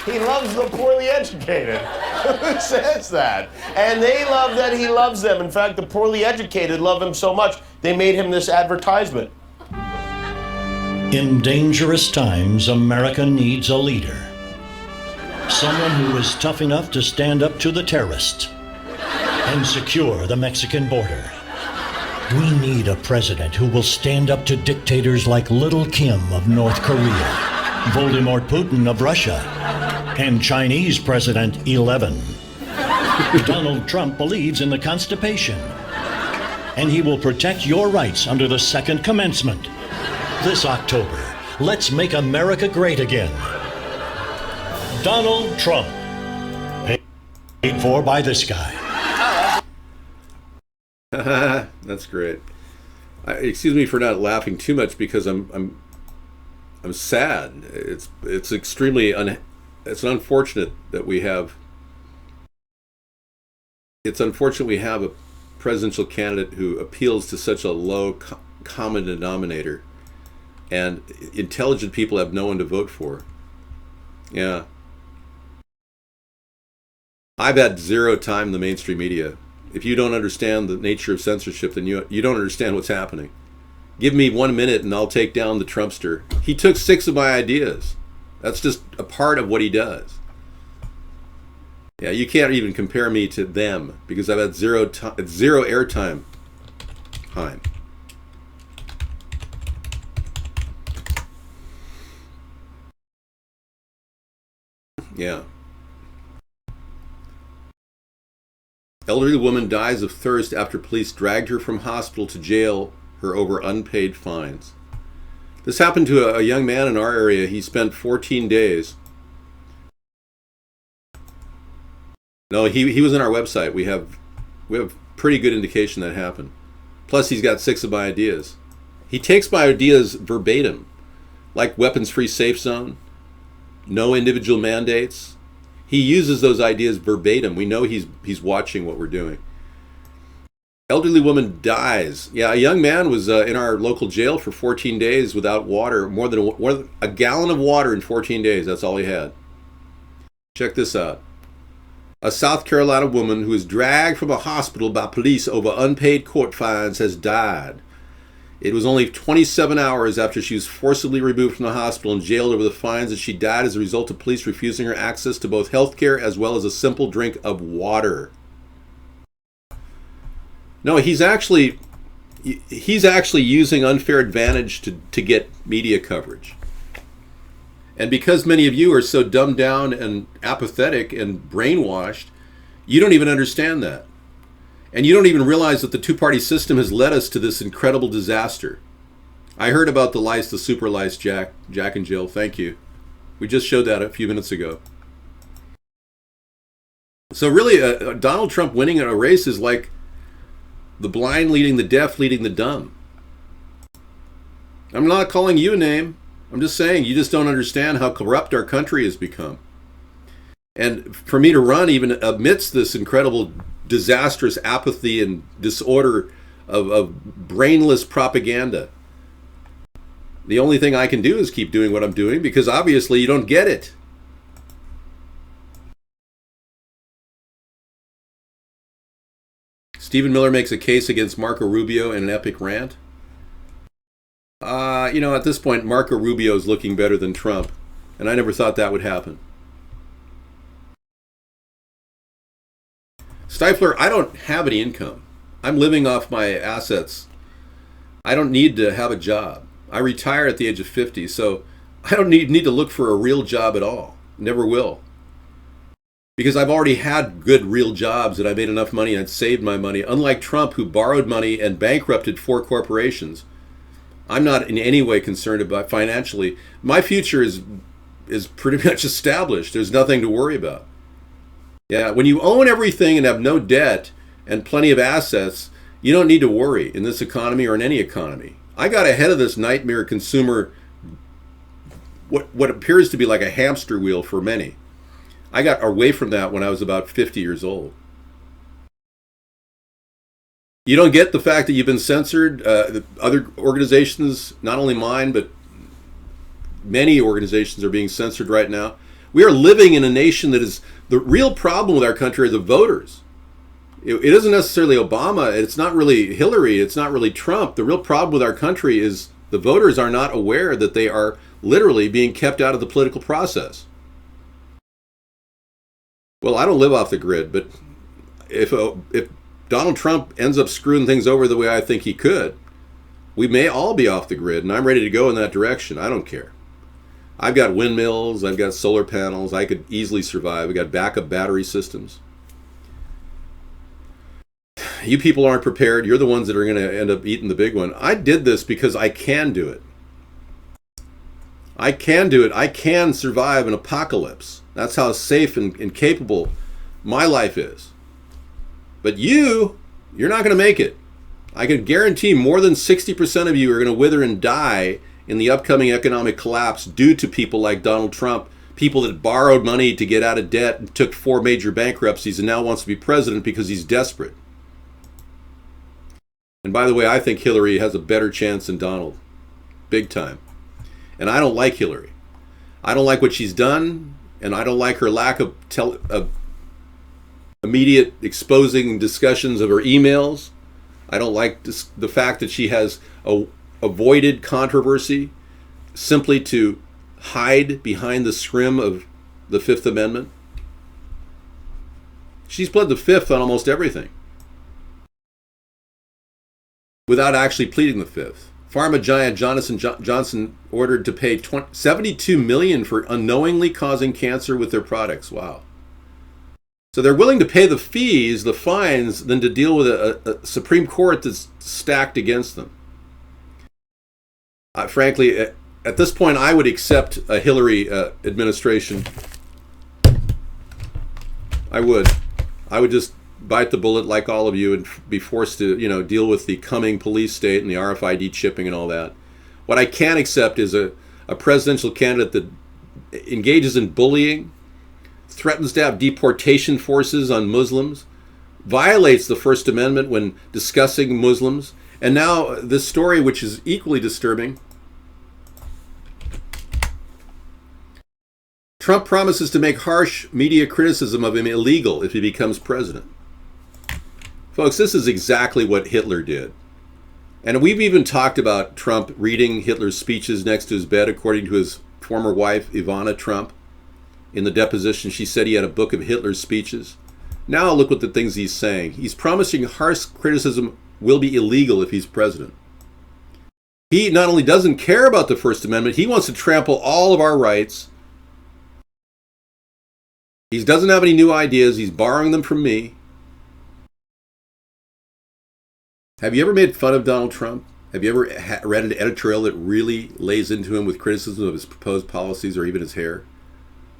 He loves the poorly educated. Who says that? And they love that he loves them. In fact, the poorly educated love him so much, they made him this advertisement. In dangerous times, America needs a leader. Someone who is tough enough to stand up to the terrorists and secure the Mexican border. We need a president who will stand up to dictators like Little Kim of North Korea, Voldemort Putin of Russia, and Chinese President 11. Donald Trump believes in the Constitution, and he will protect your rights under the Second Commencement. This October, let's make America great again. Donald Trump. Paid for by this guy. That's great. Excuse me for not laughing too much because I'm sad. It's extremely it's unfortunate that we have. It's unfortunate we have a presidential candidate who appeals to such a low common denominator, and intelligent people have no one to vote for. Yeah. I've had zero time in the mainstream media. If you don't understand the nature of censorship, then you don't understand what's happening. Give me 1 minute and I'll take down the Trumpster. He took 6 of my ideas. That's just a part of what he does. Yeah, you can't even compare me to them because I've had zero airtime time. Yeah. Elderly woman dies of thirst after police dragged her from hospital to jail her over unpaid fines. This happened to a young man in our area. He spent 14 days. No, he was on our website. We have pretty good indication that happened. Plus, he's got 6 of my ideas. He takes my ideas verbatim, like weapons-free safe zone, no individual mandates. He uses those ideas verbatim. We know he's watching what we're doing. Elderly woman dies. Yeah, a young man was in our local jail for 14 days without water, more than a gallon of water in 14 days. That's all he had. Check this out. A South Carolina woman who was dragged from a hospital by police over unpaid court fines has died. It was only 27 hours after she was forcibly removed from the hospital and jailed over the fines that she died as a result of police refusing her access to both health care as well as a simple drink of water. No, he's actually using unfair advantage to get media coverage. And because many of you are so dumbed down and apathetic and brainwashed, you don't even understand that. And you don't even realize that the two-party system has led us to this incredible disaster. I heard about the lice, the super lice, Jack and Jill. Thank you. We just showed that a few minutes ago. So really, Donald Trump winning a race is like the blind leading the deaf, leading the dumb. I'm not calling you a name. I'm just saying you just don't understand how corrupt our country has become. And for me to run even amidst this incredible disastrous apathy and disorder of brainless propaganda, the only thing I can do is keep doing what I'm doing because obviously you don't get it. Stephen Miller makes a case against Marco Rubio in an epic rant. At this point, Marco Rubio is looking better than Trump, and I never thought that would happen. Stifler, I don't have any income. I'm living off my assets. I don't need to have a job. I retired at the age of 50, so I don't need to look for a real job at all. Never will. Because I've already had good real jobs and I made enough money and I'd saved my money. Unlike Trump, who borrowed money and bankrupted 4 corporations, I'm not in any way concerned about financially. My future is pretty much established. There's nothing to worry about. Yeah, when you own everything and have no debt and plenty of assets, you don't need to worry in this economy or in any economy. I got ahead of this nightmare consumer, what appears to be like a hamster wheel for many. I got away from that when I was about 50 years old. You don't get the fact that you've been censored. Other organizations, not only mine, but many organizations are being censored right now. We are living in a nation that is, the real problem with our country are the voters. It isn't necessarily Obama. It's not really Hillary. It's not really Trump. The real problem with our country is the voters are not aware that they are literally being kept out of the political process. Well, I don't live off the grid, but if Donald Trump ends up screwing things over the way I think he could, we may all be off the grid, and I'm ready to go in that direction. I don't care. I've got windmills, I've got solar panels, I could easily survive. I've got backup battery systems. You people aren't prepared. You're the ones that are going to end up eating the big one. I did this because I can do it. I can do it. I can survive an apocalypse. That's how safe and capable my life is. But you're not going to make it. I can guarantee more than 60% of you are going to wither and die in the upcoming economic collapse due to people like Donald Trump, people that borrowed money to get out of debt and took 4 major bankruptcies and now wants to be president because he's desperate. And by the way, I think Hillary has a better chance than Donald. Big time. And I don't like Hillary. I don't like what she's done, and I don't like her lack of immediate exposing discussions of her emails. I don't like the fact that she has avoided controversy simply to hide behind the scrim of the Fifth Amendment. She's pled the Fifth on almost everything without actually pleading the Fifth. Pharma giant Johnson ordered to pay $72 million for unknowingly causing cancer with their products. Wow. So they're willing to pay the fees, the fines, than to deal with a Supreme Court that's stacked against them. Frankly, at this point, I would accept a Hillary administration. I would just bite the bullet like all of you and be forced to, deal with the coming police state and the RFID chipping and all that. What I can accept is a presidential candidate that engages in bullying, threatens to have deportation forces on Muslims, violates the First Amendment when discussing Muslims, and now this story, which is equally disturbing. Trump promises to make harsh media criticism of him illegal if he becomes president. Folks, this is exactly what Hitler did. And we've even talked about Trump reading Hitler's speeches next to his bed, according to his former wife, Ivana Trump. In the deposition, she said he had a book of Hitler's speeches. Now look at the things he's saying. He's promising harsh criticism will be illegal if he's president. He not only doesn't care about the First Amendment, he wants to trample all of our rights. He doesn't have any new ideas. He's borrowing them from me. Have you ever made fun of Donald Trump? Have you ever read an editorial that really lays into him with criticism of his proposed policies or even his hair?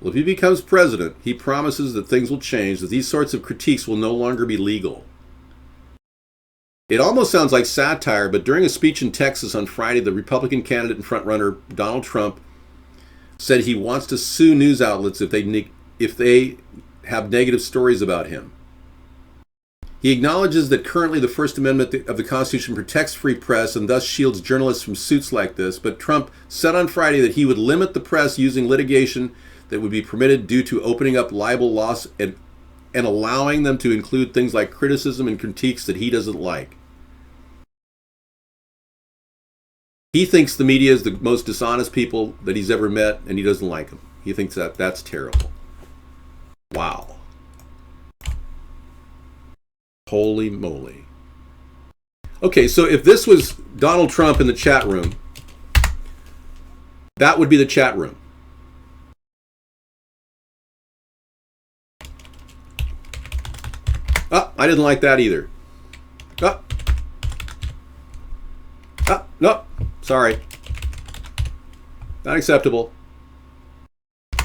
Well, if he becomes president, he promises that things will change, that these sorts of critiques will no longer be legal. It almost sounds like satire, but during a speech in Texas on Friday, the Republican candidate and frontrunner, Donald Trump, said he wants to sue news outlets if they have negative stories about him. He acknowledges that currently the First Amendment of the Constitution protects free press and thus shields journalists from suits like this, but Trump said on Friday that he would limit the press using litigation that would be permitted due to opening up libel laws and allowing them to include things like criticism and critiques that he doesn't like. He thinks the media is the most dishonest people that he's ever met, and he doesn't like them. He thinks that that's terrible. Wow. Holy moly. Okay, so if this was Donald Trump in the chat room, that would be the chat room. Oh, I didn't like that either. Oh. Oh, no, sorry. Not acceptable.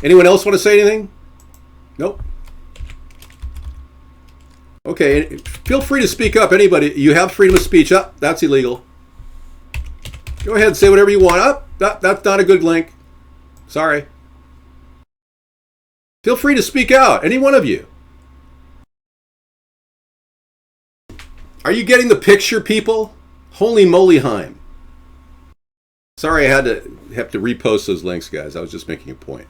Anyone else want to say anything? Nope. Okay, feel free to speak up, anybody. You have freedom of speech. Up, that's illegal. Go ahead and say whatever you want. Up, that's not a good link. Sorry. Feel free to speak out, any one of you. Are you getting the picture, people? Holy moly, Heim. Sorry I have to repost those links, guys. I was just making a point.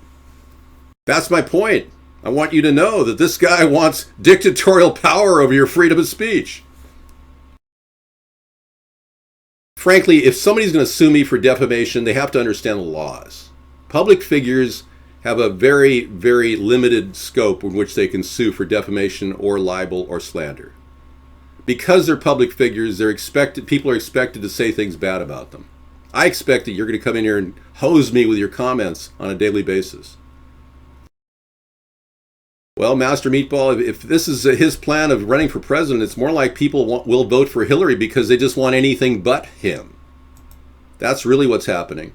That's my point. I want you to know that this guy wants dictatorial power over your freedom of speech. Frankly, if somebody's going to sue me for defamation, they have to understand the laws. Public figures have a very, very limited scope in which they can sue for defamation or libel or slander. because they're public figures, people are expected to say things bad about them. I expect that you're going to come in here and hose me with your comments on a daily basis. Well, Master Meatball, if this is his plan of running for president, it's more like people will vote for Hillary because they just want anything but him. That's really what's happening.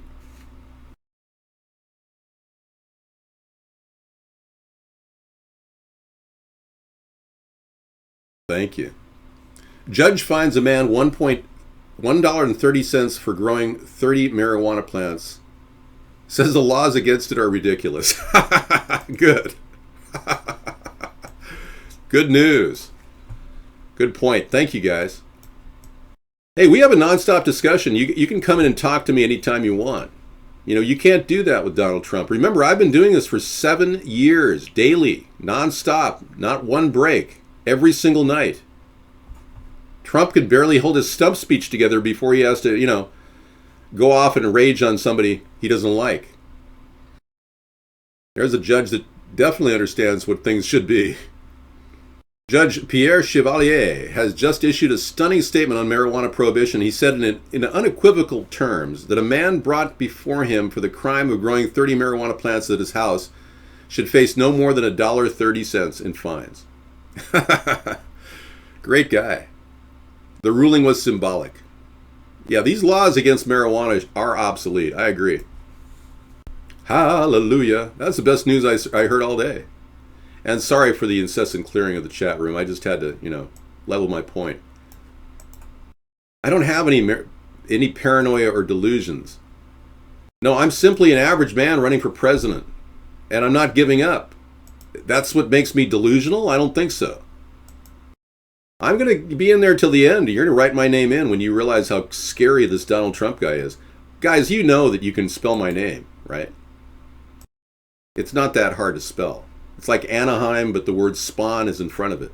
Thank you. Judge finds a man $1.30 for growing 30 marijuana plants. Says the laws against it are ridiculous. Good. Good news. Good point. Thank you, guys. Hey, we have a nonstop discussion. You can come in and talk to me anytime you want. You know, you can't do that with Donald Trump. Remember, I've been doing this for 7 years, daily, nonstop, not one break, every single night. Trump can barely hold his stump speech together before he has to, go off and rage on somebody he doesn't like. There's a judge that definitely understands what things should be. Judge Pierre Chevalier has just issued a stunning statement on marijuana prohibition. He said in unequivocal terms that a man brought before him for the crime of growing 30 marijuana plants at his house should face no more than $1.30 in fines. Great guy. The ruling was symbolic. Yeah, these laws against marijuana are obsolete. I agree. Hallelujah. That's the best news I heard all day. And sorry for the incessant clearing of the chat room. I just had to, level my point. I don't have any paranoia or delusions. No, I'm simply an average man running for president. And I'm not giving up. That's what makes me delusional? I don't think so. I'm going to be in there till the end. You're going to write my name in when you realize how scary this Donald Trump guy is. Guys, you know that you can spell my name, right? It's not that hard to spell. It's like Anaheim, but the word spawn is in front of it.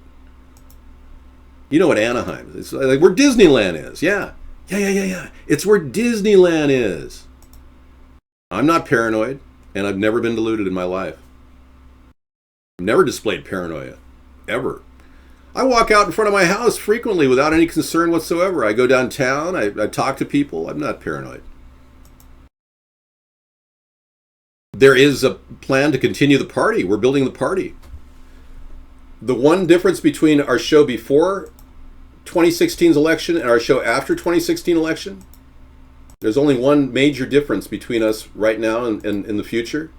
You know what Anaheim is. It's like where Disneyland is. Yeah. It's where Disneyland is. I'm not paranoid, and I've never been deluded in my life. I've never displayed paranoia. Ever. I walk out in front of my house frequently without any concern whatsoever. I go downtown, I talk to people. I'm not paranoid. There is a plan to continue the party. We're building the party. The one difference between our show before 2016's election and our show after 2016 election, there's only one major difference between us right now and in the future.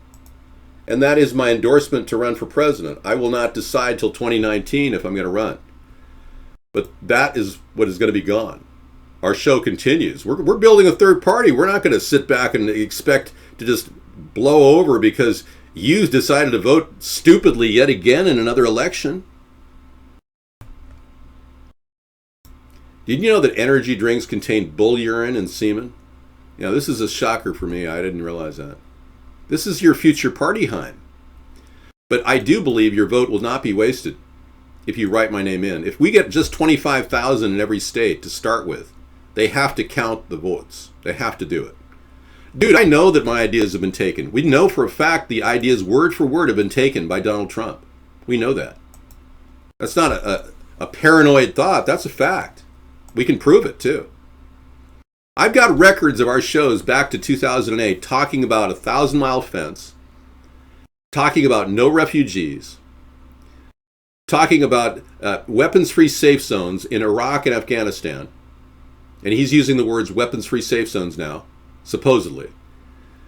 And that is my endorsement to run for president. I will not decide till 2019 if I'm going to run. But that is what is going to be gone. Our show continues. We're building a third party. We're not going to sit back and expect to just blow over because you decided to vote stupidly yet again in another election. Did you know that energy drinks contain bull urine and semen? This is a shocker for me. I didn't realize that. This is your future partyheim. But I do believe your vote will not be wasted if you write my name in. If we get just 25,000 in every state to start with, they have to count the votes. They have to do it. Dude, I know that my ideas have been taken. We know for a fact the ideas word for word have been taken by Donald Trump. We know that. That's not a paranoid thought. That's a fact. We can prove it too. I've got records of our shows back to 2008 talking about a 1,000-mile fence, talking about no refugees, talking about weapons-free safe zones in Iraq and Afghanistan. And he's using the words weapons-free safe zones now, supposedly.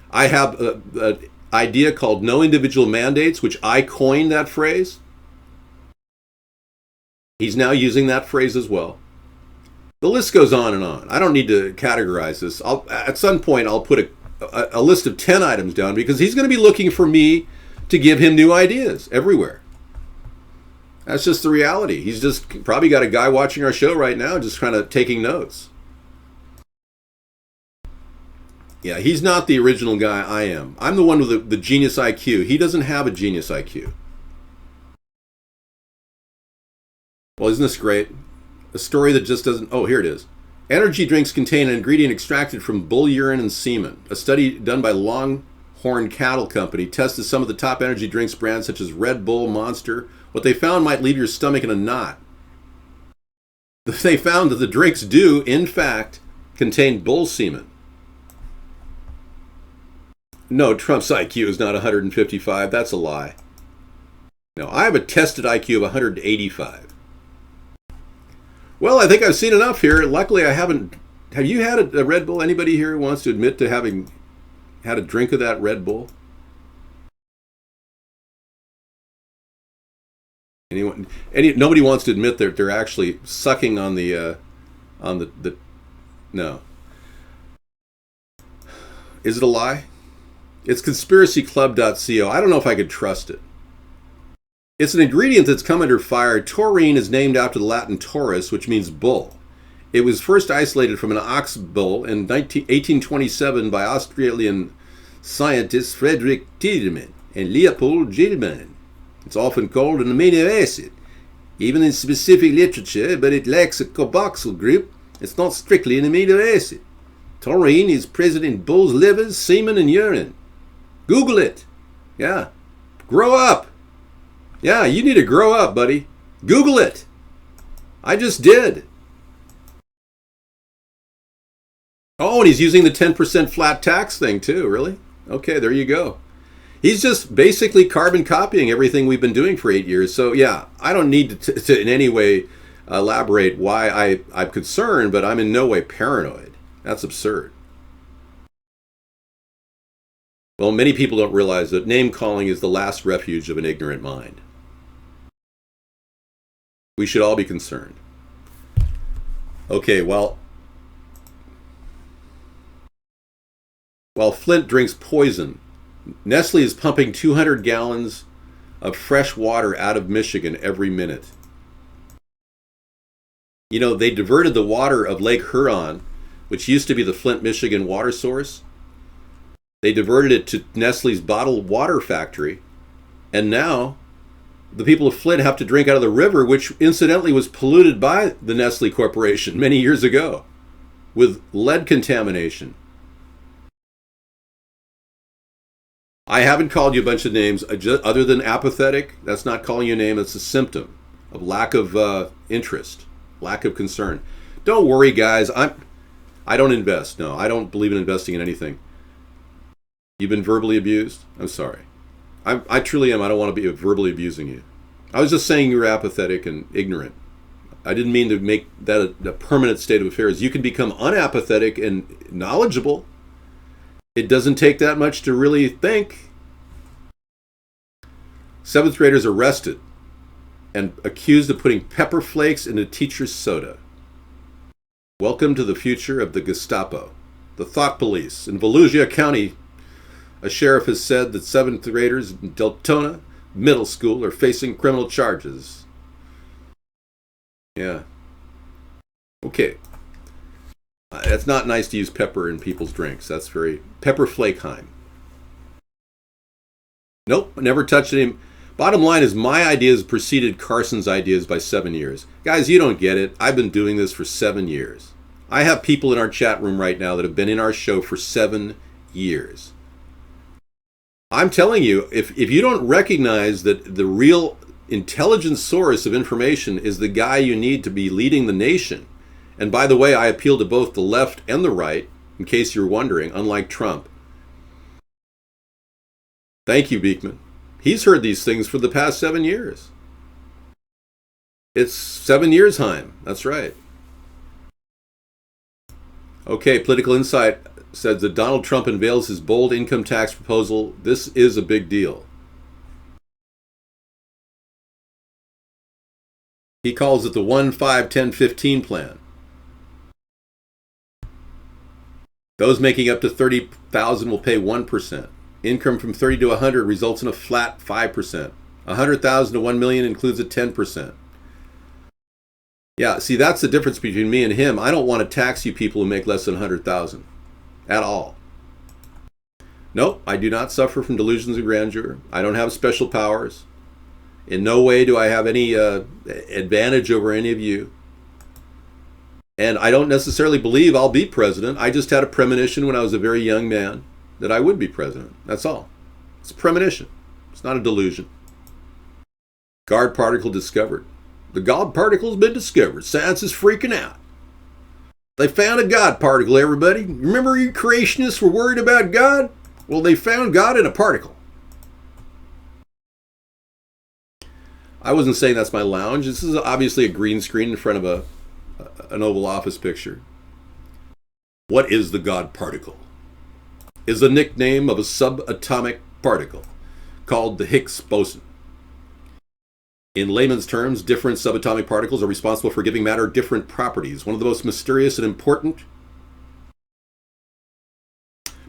I have an idea called no individual mandates, which I coined that phrase. He's now using that phrase as well. The list goes on and on. I don't need to categorize this. At some point, I'll put a list of 10 items down because he's going to be looking for me to give him new ideas everywhere. That's just the reality. He's just probably got a guy watching our show right now just kind of taking notes. Yeah, he's not the original guy I am. I'm the one with the genius IQ. He doesn't have a genius IQ. Well, isn't this great? A story that just doesn't... Oh, here it is. Energy drinks contain an ingredient extracted from bull urine and semen. A study done by Longhorn Cattle Company tested some of the top energy drinks brands such as Red Bull, Monster. What they found might leave your stomach in a knot. they found that the drinks do, in fact, contain bull semen. No, Trump's IQ is not 155. That's a lie. No, I have a tested IQ of 185. Well, I think I've seen enough here. Luckily, I haven't. Have you had a Red Bull? Anybody here who wants to admit to having had a drink of that Red Bull? Anyone? Nobody wants to admit that they're actually sucking on the no. Is it a lie? It's conspiracyclub.co. I don't know if I could trust it. It's an ingredient that's come under fire. Taurine is named after the Latin taurus, which means bull. It was first isolated from an ox bull in 1827 by Australian scientists Frederick Tiedemann and Leopold Gilman. It's often called an amino acid, even in specific literature, but it lacks a carboxyl group. It's not strictly an amino acid. Taurine is present in bulls' livers, semen, and urine. Google it. Yeah. Grow up. Yeah, you need to grow up, buddy. Google it. I just did. Oh, and he's using the 10% flat tax thing too, really? Okay, there you go. He's just basically carbon copying everything we've been doing for 8 years. So yeah, I don't need to in any way elaborate why I'm concerned, but I'm in no way paranoid. That's absurd. Well, many people don't realize that name calling is the last refuge of an ignorant mind. We should all be concerned. Okay, while Flint drinks poison, Nestle is pumping 200 gallons of fresh water out of Michigan every minute. You know, they diverted the water of Lake Huron, which used to be the Flint, Michigan water source. They diverted it to Nestle's bottled water factory, and now the people of Flint have to drink out of the river, which incidentally was polluted by the Nestle Corporation many years ago with lead contamination. I haven't called you a bunch of names other than apathetic. That's not calling you a name. That's a symptom of lack of interest, lack of concern. Don't worry, guys. I don't invest. No, I don't believe in investing in anything. You've been verbally abused? I'm sorry. I truly am. I don't want to be verbally abusing you. I was just saying you're apathetic and ignorant. I didn't mean to make that a permanent state of affairs. You can become unapathetic and knowledgeable. It doesn't take that much to really think. 7th graders arrested and accused of putting pepper flakes in a teacher's soda. Welcome to the future of the Gestapo. The thought police. In Volusia County, a sheriff has said that 7th graders in Deltona Middle School are facing criminal charges. Yeah. Okay. It's not nice to use pepper in people's drinks. That's very... Pepper Flakeheim. Nope, never touched it. Bottom line is my ideas preceded Carson's ideas by 7 years. Guys, you don't get it. I've been doing this for 7 years. I have people in our chat room right now that have been in our show for 7 years. I'm telling you, if you don't recognize that the real intelligent source of information is the guy you need to be leading the nation, and by the way, I appeal to both the left and the right, in case you're wondering, unlike Trump. Thank you, Beekman. He's heard these things for the past 7 years. It's 7 years, Heim. That's right. Okay, Political Insight says that Donald Trump unveils his bold income tax proposal. This is a big deal. He calls it the 1, 5, 10, 15 plan. Those making up to 30,000 will pay 1%. Income from 30 to 100 results in a flat 5%. 100,000 to 1 million includes a 10%. Yeah, see, that's the difference between me and him. I don't want to tax you people who make less than 100,000 at all. Nope, I do not suffer from delusions of grandeur. I don't have special powers. In no way do I have any advantage over any of you. And I don't necessarily believe I'll be president. I just had a premonition when I was a very young man that I would be president. That's all. It's a premonition. It's not a delusion. Guard particle discovered. The God particle's been discovered. Science is freaking out. They found a God particle, everybody. Remember you creationists were worried about God? Well, they found God in a particle. I wasn't saying that's my lounge. This is obviously a green screen in front of an Oval Office picture. What is the God particle? Is the nickname of a subatomic particle called the Higgs boson. In layman's terms, different subatomic particles are responsible for giving matter different properties. One of the most mysterious and important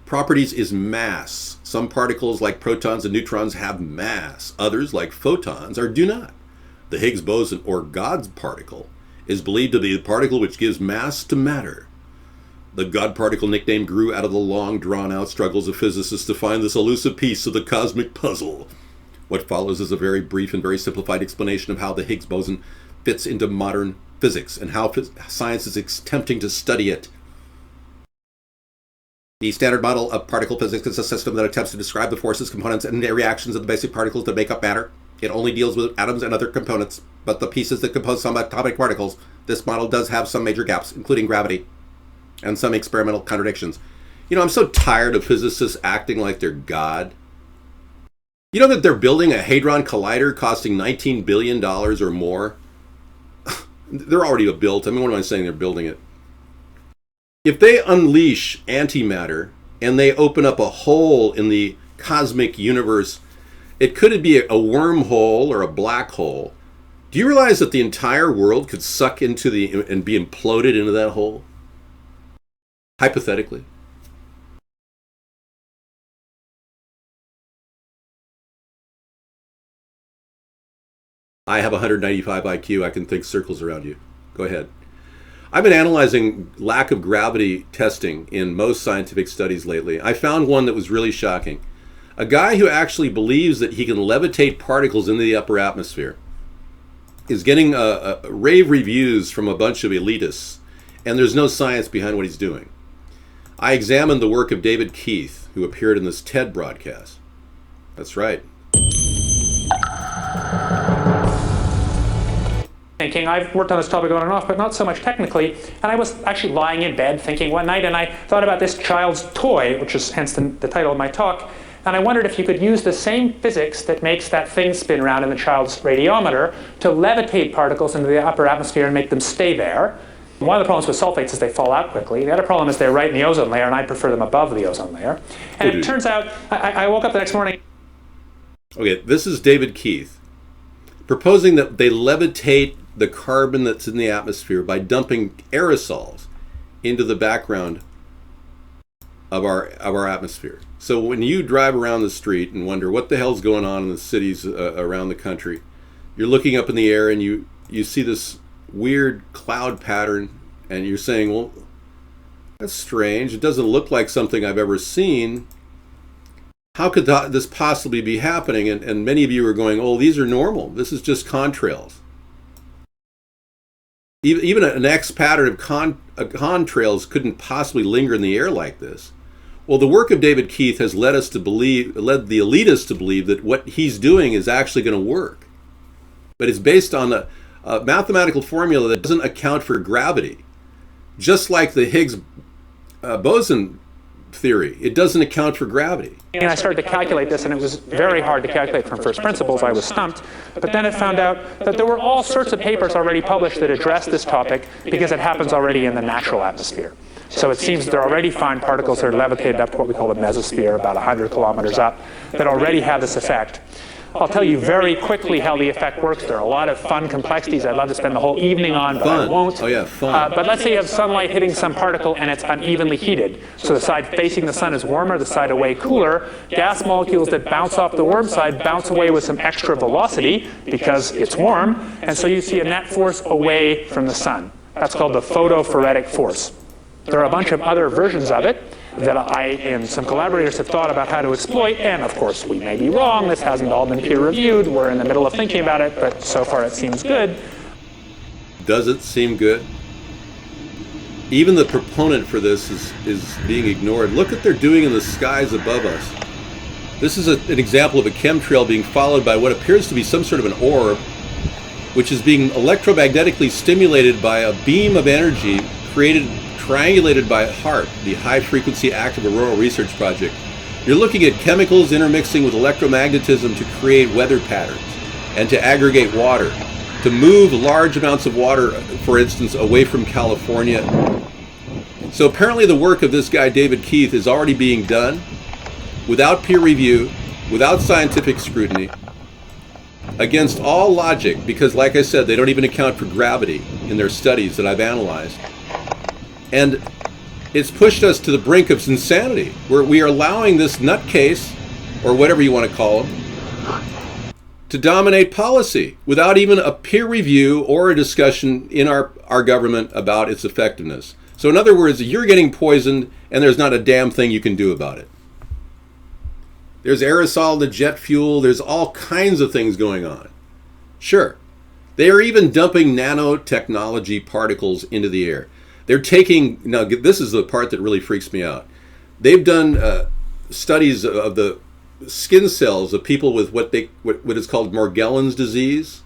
properties is mass. Some particles, like protons and neutrons, have mass. Others, like photons, do not. The Higgs boson, or God's particle, is believed to be the particle which gives mass to matter. The God particle nickname grew out of the long, drawn-out struggles of physicists to find this elusive piece of the cosmic puzzle. What follows is a very brief and very simplified explanation of how the Higgs boson fits into modern physics and how science is attempting to study it. The standard model of particle physics is a system that attempts to describe the forces, components, and the reactions of the basic particles that make up matter. It only deals with atoms and other components, but the pieces that compose some atomic particles. This model does have some major gaps, including gravity and some experimental contradictions. You know, I'm so tired of physicists acting like they're God. You know that they're building a Hadron Collider costing $19 billion or more? They're already built. I mean, what am I saying? They're building it. If they unleash antimatter and they open up a hole in the cosmic universe, it could be a wormhole or a black hole. Do you realize that the entire world could suck into and be imploded into that hole? Hypothetically. I have 195 IQ. I can think circles around you. Go ahead. I've been analyzing lack of gravity testing in most scientific studies lately. I found one that was really shocking. A guy who actually believes that he can levitate particles into the upper atmosphere is getting rave reviews from a bunch of elitists, and there's no science behind what he's doing. I examined the work of David Keith, who appeared in this TED broadcast. That's right. Thinking, I've worked on this topic on and off, but not so much technically, and I was actually lying in bed thinking one night, and I thought about this child's toy, which is hence the title of my talk, and I wondered if you could use the same physics that makes that thing spin around in the child's radiometer to levitate particles into the upper atmosphere and make them stay there. One of the problems with sulfates is they fall out quickly. The other problem is they're right in the ozone layer, and I prefer them above the ozone layer. And it turns out, I woke up the next morning. Okay, this is David Keith proposing that they levitate the carbon that's in the atmosphere by dumping aerosols into the background of our atmosphere. So when you drive around the street and wonder what the hell's going on in the cities around the country, you're looking up in the air and you see this weird cloud pattern and you're saying, well, that's strange. It doesn't look like something I've ever seen. How could this possibly be happening? And many of you are going, oh, these are normal. This is just contrails. Even an X pattern of contrails couldn't possibly linger in the air like this. Well, the work of David Keith has led the elitists to believe that what he's doing is actually going to work. But it's based on a mathematical formula that doesn't account for gravity. Just like the Higgs boson theory, it doesn't account for gravity. And I started to calculate this, and it was very hard to calculate from first principles. I was stumped. But then it found out that there were all sorts of papers already published that address this topic because it happens already in the natural atmosphere. So it seems there are already fine particles that are levitated up to what we call the mesosphere, about 100 kilometers up, that already have this effect. I'll tell you very quickly how the effect works. There are a lot of fun complexities I'd love to spend the whole evening on, but I won't. Oh yeah, fun. But let's say you have sunlight hitting some particle and it's unevenly heated. So the side facing the sun is warmer, the side away cooler. Gas molecules that bounce off the warm side bounce away with some extra velocity because it's warm, and so you see a net force away from the sun. That's called the photophoretic force. There are a bunch of other versions of it that I and some collaborators have thought about how to exploit, and of course we may be wrong. This hasn't all been peer-reviewed. We're in the middle of thinking about it, but so far it seems good. Does it seem good? Even the proponent for this is being ignored. Look what they're doing in the skies above us. This is an example of a chemtrail being followed by what appears to be some sort of an orb which is being electromagnetically stimulated by a beam of energy triangulated by HAARP, the High Frequency Active Auroral Research Project. You're looking at chemicals intermixing with electromagnetism to create weather patterns and to aggregate water, to move large amounts of water, for instance, away from California. So apparently the work of this guy, David Keith, is already being done without peer review, without scientific scrutiny, against all logic, because like I said, they don't even account for gravity in their studies that I've analyzed. And it's pushed us to the brink of insanity, where we are allowing this nutcase, or whatever you want to call him, to dominate policy without even a peer review or a discussion in our government about its effectiveness. So in other words, you're getting poisoned and there's not a damn thing you can do about it. There's aerosol to jet fuel. There's all kinds of things going on. Sure. They are even dumping nanotechnology particles into the air. They're taking, now this is the part that really freaks me out. They've done studies of the skin cells of people with what is called Morgellons disease,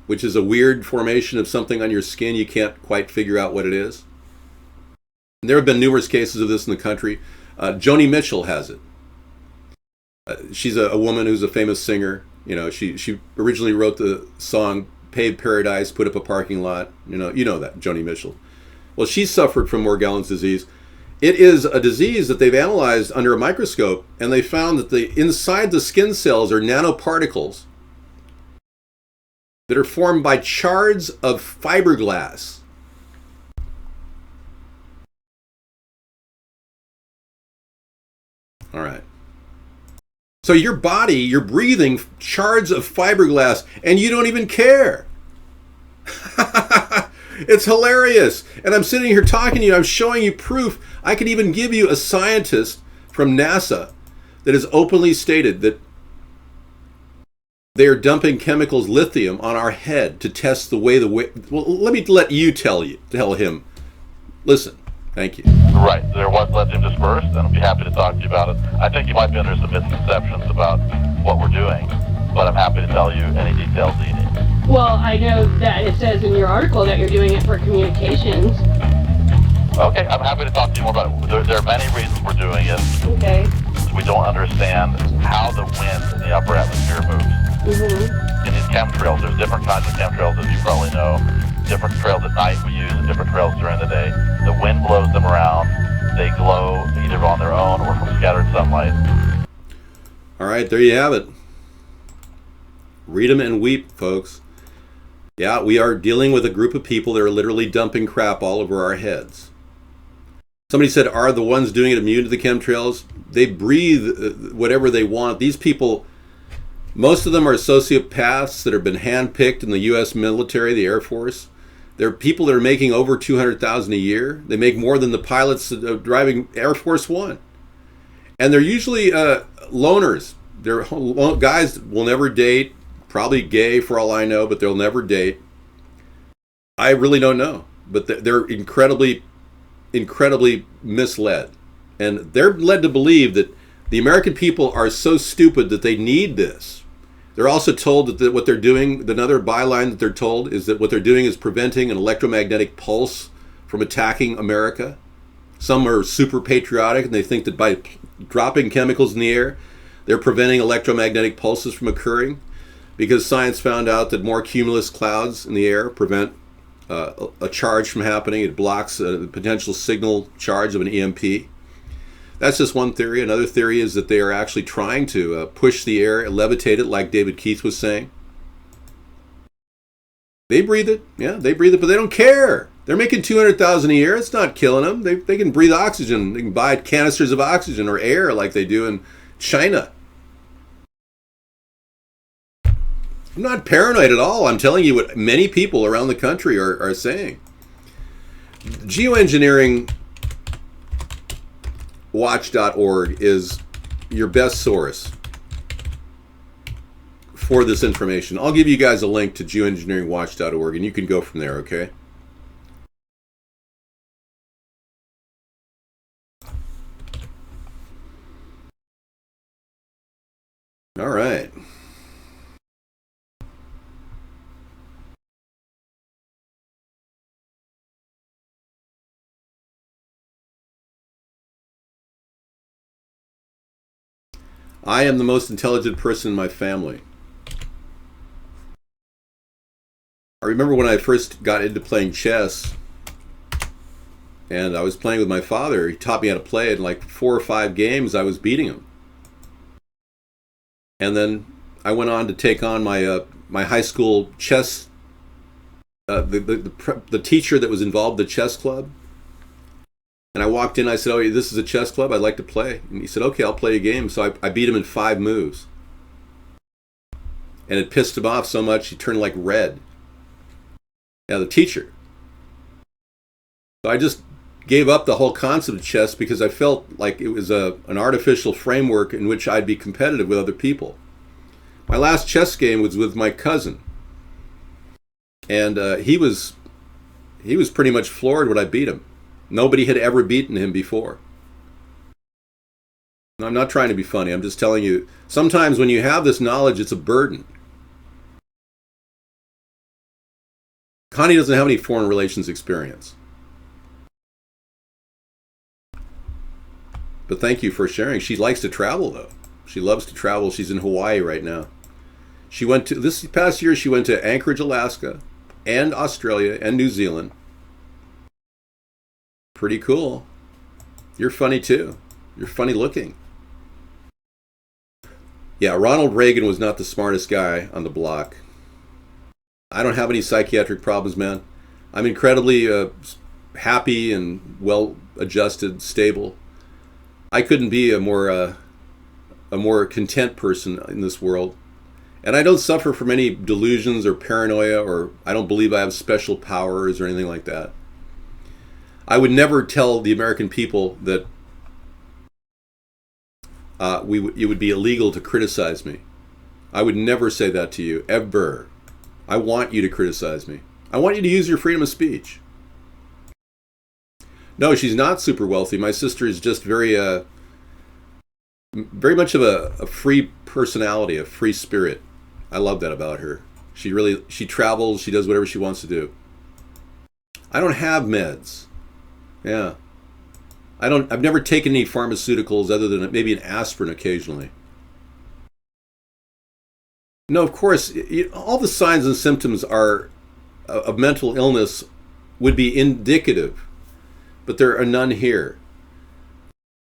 which is a weird formation of something on your skin. You can't quite figure out what it is. And there have been numerous cases of this in the country. Joni Mitchell has it. She's a woman who's a famous singer. You know, she originally wrote the song "Paved Paradise," put up a parking lot. You know that, Joni Mitchell. Well, she suffered from Morgellons disease. It is a disease that they've analyzed under a microscope, and they found that inside the skin cells are nanoparticles that are formed by shards of fiberglass. All right. So your body, you're breathing shards of fiberglass, and you don't even care. It's hilarious. And I'm sitting here talking to you, I'm showing you proof. I could even give you a scientist from NASA that has openly stated that they are dumping chemicals, lithium, on our head to test the way well, let you tell him. Listen, thank you. Right. There was lithium dispersed, and I'll be happy to talk to you about it. I think you might be under some misconceptions about what we're doing, but I'm happy to tell you any details that you need. Well, I know that it says in your article that you're doing it for communications. Okay, I'm happy to talk to you more about it. There are many reasons we're doing it. Okay. We don't understand how the wind in the upper atmosphere moves. Mm-hmm. In these chemtrails, there's different kinds of chemtrails, as you probably know. Different trails at night we use and different trails during the day. The wind blows them around. They glow either on their own or from scattered sunlight. All right, there you have it. Read them and weep, folks. Yeah, we are dealing with a group of people that are literally dumping crap all over our heads. Somebody said, are the ones doing it immune to the chemtrails? They breathe whatever they want. These people, most of them are sociopaths that have been handpicked in the U.S. military, the Air Force. They're people that are making over $200,000 a year. They make more than the pilots driving Air Force One. And they're usually loners. They're guys that will never date, probably gay for all I know, but they'll never date. I really don't know. But they're incredibly misled. And they're led to believe that the American people are so stupid that they need this. They're also told that what they're doing, another byline that they're told, is that what they're doing is preventing an electromagnetic pulse from attacking America. Some are super patriotic and they think that by dropping chemicals in the air, they're preventing electromagnetic pulses from occurring, because science found out that more cumulus clouds in the air prevent a charge from happening. It blocks the potential signal charge of an EMP. That's just one theory. Another theory is that they are actually trying to push the air, levitate it, like David Keith was saying. They breathe it. Yeah, they breathe it, but they don't care. They're making $200,000 a year. It's not killing them. They can breathe oxygen. They can buy canisters of oxygen or air like they do in China. I'm not paranoid at all. I'm telling you what many people around the country are saying. Geoengineeringwatch.org is your best source for this information. I'll give you guys a link to geoengineeringwatch.org and you can go from there, okay? All right. I am the most intelligent person in my family. I remember when I first got into playing chess, and I was playing with my father. He taught me how to play it. In like 4 or 5 games, I was beating him. And then I went on to take on my my high school chess. The teacher that was involved in the chess club. And I walked in. I said, "Oh, this is a chess club. I'd like to play." And he said, "Okay, I'll play a game." So I beat him in 5 moves. And it pissed him off so much he turned like red. Yeah, the teacher. So I just gave up the whole concept of chess because I felt like it was an artificial framework in which I'd be competitive with other people. My last chess game was with my cousin, and he was pretty much floored when I beat him. Nobody had ever beaten him before. And I'm not trying to be funny. I'm just telling you, sometimes when you have this knowledge, it's a burden. Connie doesn't have any foreign relations experience. But thank you for sharing. She likes to travel, though. She loves to travel. She's in Hawaii right now. She went to, this past year, she went to Anchorage, Alaska, and Australia, and New Zealand. Pretty cool. You're funny, too. You're funny looking. Yeah, Ronald Reagan was not the smartest guy on the block. I don't have any psychiatric problems, man. I'm incredibly happy and well-adjusted, stable. I couldn't be a more content person in this world. And I don't suffer from any delusions or paranoia, or I don't believe I have special powers or anything like that. I would never tell the American people that it would be illegal to criticize me. I would never say that to you, ever. I want you to criticize me. I want you to use your freedom of speech. No, she's not super wealthy. My sister is just very much of a free personality, a free spirit. I love that about her. She travels, she does whatever she wants to do. I don't have meds. Yeah. I've never taken any pharmaceuticals other than maybe an aspirin occasionally. No, of course, all the signs and symptoms of mental illness would be indicative, but there are none here.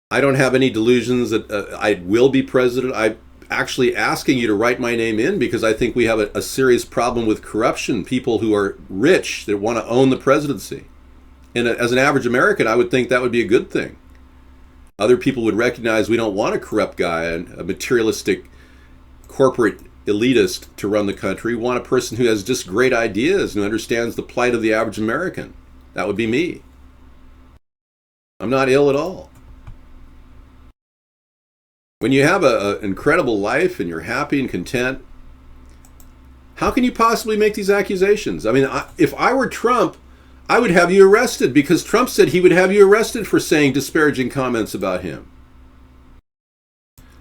I don't have any delusions that I will be president. I'm actually asking you to write my name in because I think we have a serious problem with corruption, people who are rich that want to own the presidency. And as an average American, I would think that would be a good thing. Other people would recognize we don't want a corrupt guy, a materialistic corporate elitist to run the country. We want a person who has just great ideas and who understands the plight of the average American. That would be me. I'm not ill at all. When you have an incredible life and you're happy and content, how can you possibly make these accusations? I mean, if I were Trump, I would have you arrested because Trump said he would have you arrested for saying disparaging comments about him.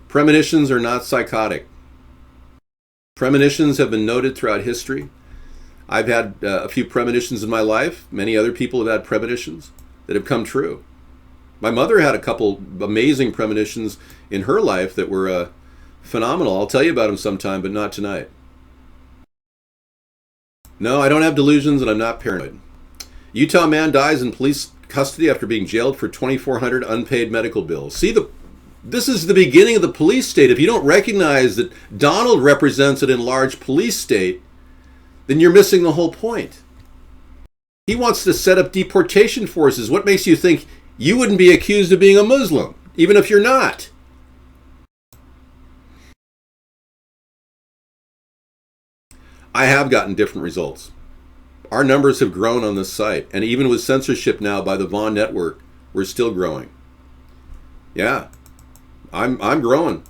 Premonitions are not psychotic. Premonitions have been noted throughout history. I've had a few premonitions in my life. Many other people have had premonitions that have come true. My mother had a couple amazing premonitions in her life that were phenomenal. I'll tell you about them sometime, but not tonight. No, I don't have delusions and I'm not paranoid. Utah man dies in police custody after being jailed for 2,400 unpaid medical bills. See, this is the beginning of the police state. If you don't recognize that Donald represents an enlarged police state, then you're missing the whole point. He wants to set up deportation forces. What makes you think you wouldn't be accused of being a Muslim, even if you're not? I have gotten different results. Our numbers have grown on this site, and even with censorship now by the Vaughn Network, we're still growing. Yeah, I'm growing.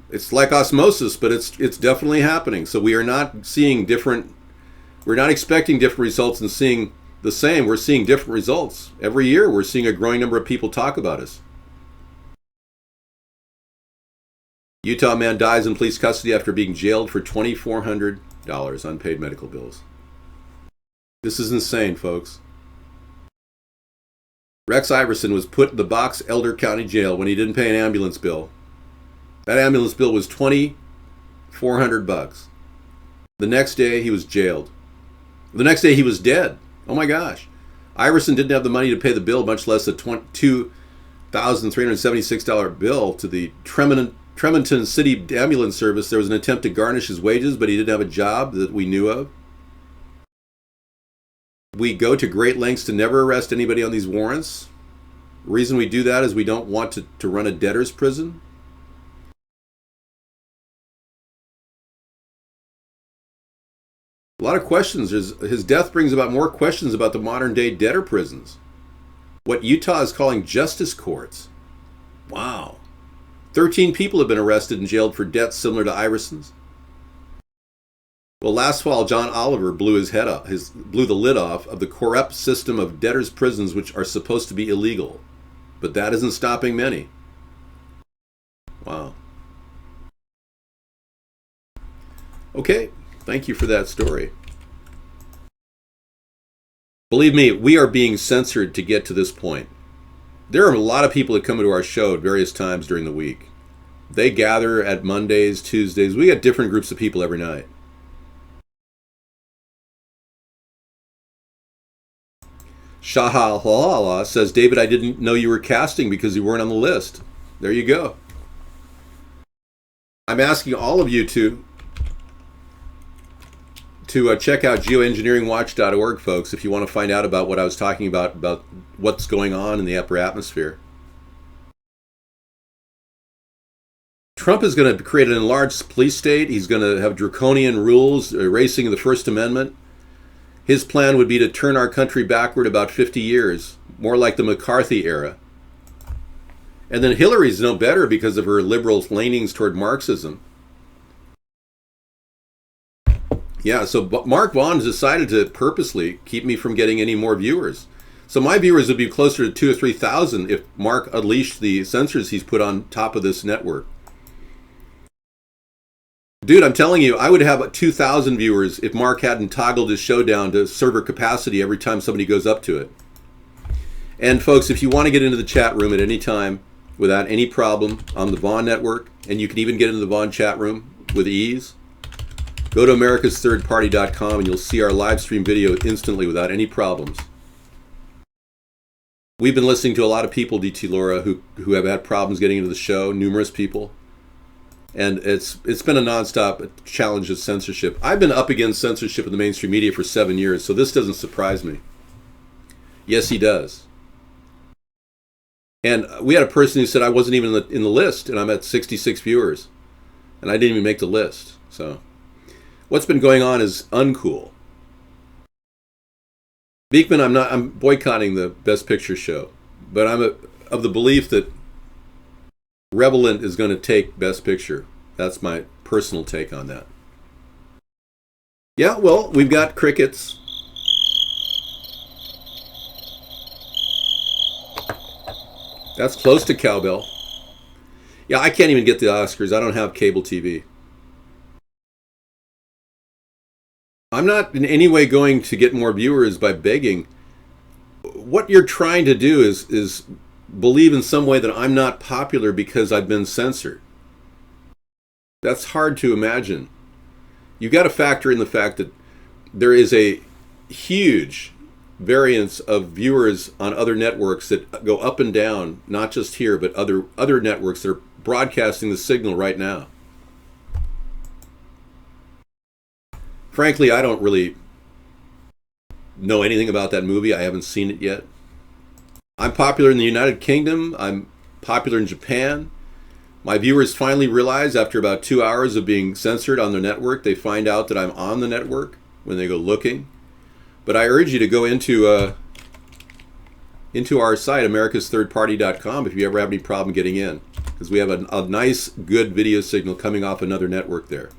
It's like osmosis, but it's definitely happening. So we are not seeing different. We're not expecting different results and seeing the same. We're seeing different results every year. We're seeing a growing number of people talk about us. Utah man dies in police custody after being jailed for $2,400 unpaid medical bills. This is insane, folks. Rex Iverson was put in the Box Elder County Jail when he didn't pay an ambulance bill. That ambulance bill was $2,400. The next day he was jailed. The next day he was dead. Oh my gosh. Iverson didn't have the money to pay the bill, much less a $2,376 bill to the Tremonton City Ambulance Service. There was an attempt to garnish his wages, but he didn't have a job that we knew of. We go to great lengths to never arrest anybody on these warrants. The reason we do that is we don't want to run a debtor's prison. A lot of questions. His death brings about more questions about the modern day debtor prisons. What Utah is calling justice courts. Wow. 13 people have been arrested and jailed for debts similar to Iverson's. Well, last fall, John Oliver blew blew the lid off of the corrupt system of debtors' prisons, which are supposed to be illegal. But that isn't stopping many. Wow. Okay, thank you for that story. Believe me, we are being censored to get to this point. There are a lot of people that come into our show at various times during the week. They gather at Mondays, Tuesdays. We got different groups of people every night. Shahalala says, David, I didn't know you were casting because you weren't on the list. There you go. I'm asking all of you to check out geoengineeringwatch.org, folks, if you want to find out about what I was talking about what's going on in the upper atmosphere. Trump is going to create an enlarged police state. He's going to have draconian rules, erasing the First Amendment. His plan would be to turn our country backward about 50 years, more like the McCarthy era. And then Hillary's no better because of her liberal leanings toward Marxism. Yeah, so Mark Vaughn decided to purposely keep me from getting any more viewers. So my viewers would be closer to 2,000 or 3,000 if Mark unleashed the censors he's put on top of this network. Dude, I'm telling you, I would have 2,000 viewers if Mark hadn't toggled his show down to server capacity every time somebody goes up to it. And folks, if you want to get into the chat room at any time without any problem on the Vaughn network, and you can even get into the Vaughn chat room with ease, go to AmericasThirdParty.com and you'll see our live stream video instantly without any problems. We've been listening to a lot of people, DT Laura, who have had problems getting into the show, numerous people. And it's been a nonstop challenge of censorship. I've been up against censorship in the mainstream media for 7 years, so this doesn't surprise me. Yes, he does. And we had a person who said I wasn't even in the list, and I'm at 66 viewers, and I didn't even make the list. So what's been going on is uncool. Beekman, I'm boycotting the Best Picture show, but I'm of the belief that Revelant is going to take Best Picture. That's my personal take on that. Yeah, well, we've got crickets. That's close to cowbell. Yeah, I can't even get the Oscars. I don't have cable TV. I'm not in any way going to get more viewers by begging. What you're trying to do is believe in some way that I'm not popular because I've been censored. That's hard to imagine. You got to factor in the fact that there is a huge variance of viewers on other networks that go up and down, not just here, but other networks that are broadcasting the signal right now. Frankly, I don't really know anything about that movie. I haven't seen it yet. I'm popular in the United Kingdom. I'm popular in Japan. My viewers finally realize after about 2 hours of being censored on the network, they find out that I'm on the network when they go looking. But I urge you to go into our site, AmericasThirdParty.com, if you ever have any problem getting in, because we have a nice, good video signal coming off another network there.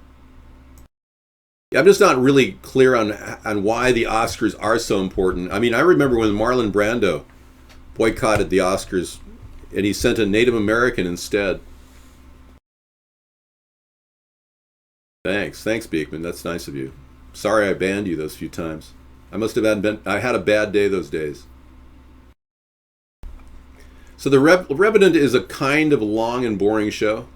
Yeah, I'm just not really clear on why the Oscars are so important. I mean, I remember when Marlon Brando boycotted the Oscars, and he sent a Native American instead. Thanks, Beekman. That's nice of you. Sorry I banned you those few times. I had a bad day those days. So The Revenant is a kind of long and boring show.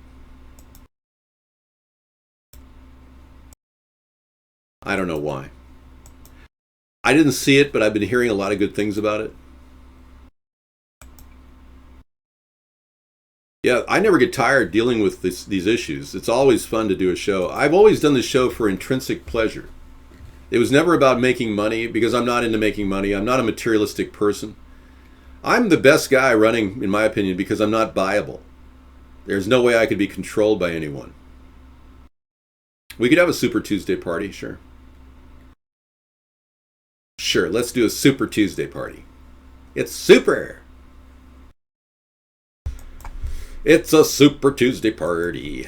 I don't know why. I didn't see it, but I've been hearing a lot of good things about it. Yeah, I never get tired dealing with these issues. It's always fun to do a show. I've always done the show for intrinsic pleasure. It was never about making money, because I'm not into making money. I'm not a materialistic person. I'm the best guy running, in my opinion, because I'm not buyable. There's no way I could be controlled by anyone. We could have a Super Tuesday party, sure. Sure, let's do a Super Tuesday party. It's super! It's a Super Tuesday party.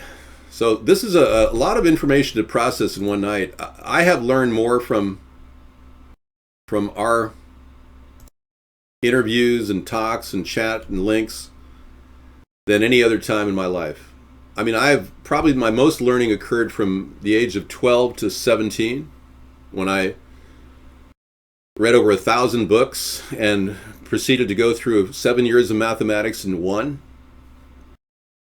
So this is a lot of information to process in one night. I have learned more from our interviews and talks and chat and links than any other time in my life. I mean, probably my most learning occurred from the age of 12 to 17, when I read over 1,000 books and proceeded to go through 7 years of mathematics in one.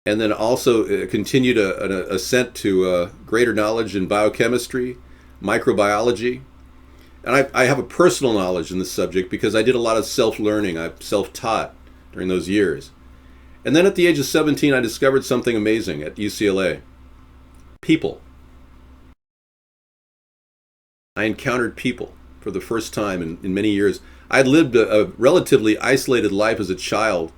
And then also continued an ascent to greater knowledge in biochemistry, microbiology. And I have a personal knowledge in this subject because I did a lot of self-learning. I self-taught during those years. And then at the age of 17, I discovered something amazing at UCLA. People. I encountered people for the first time in many years. I'd lived a relatively isolated life as a child,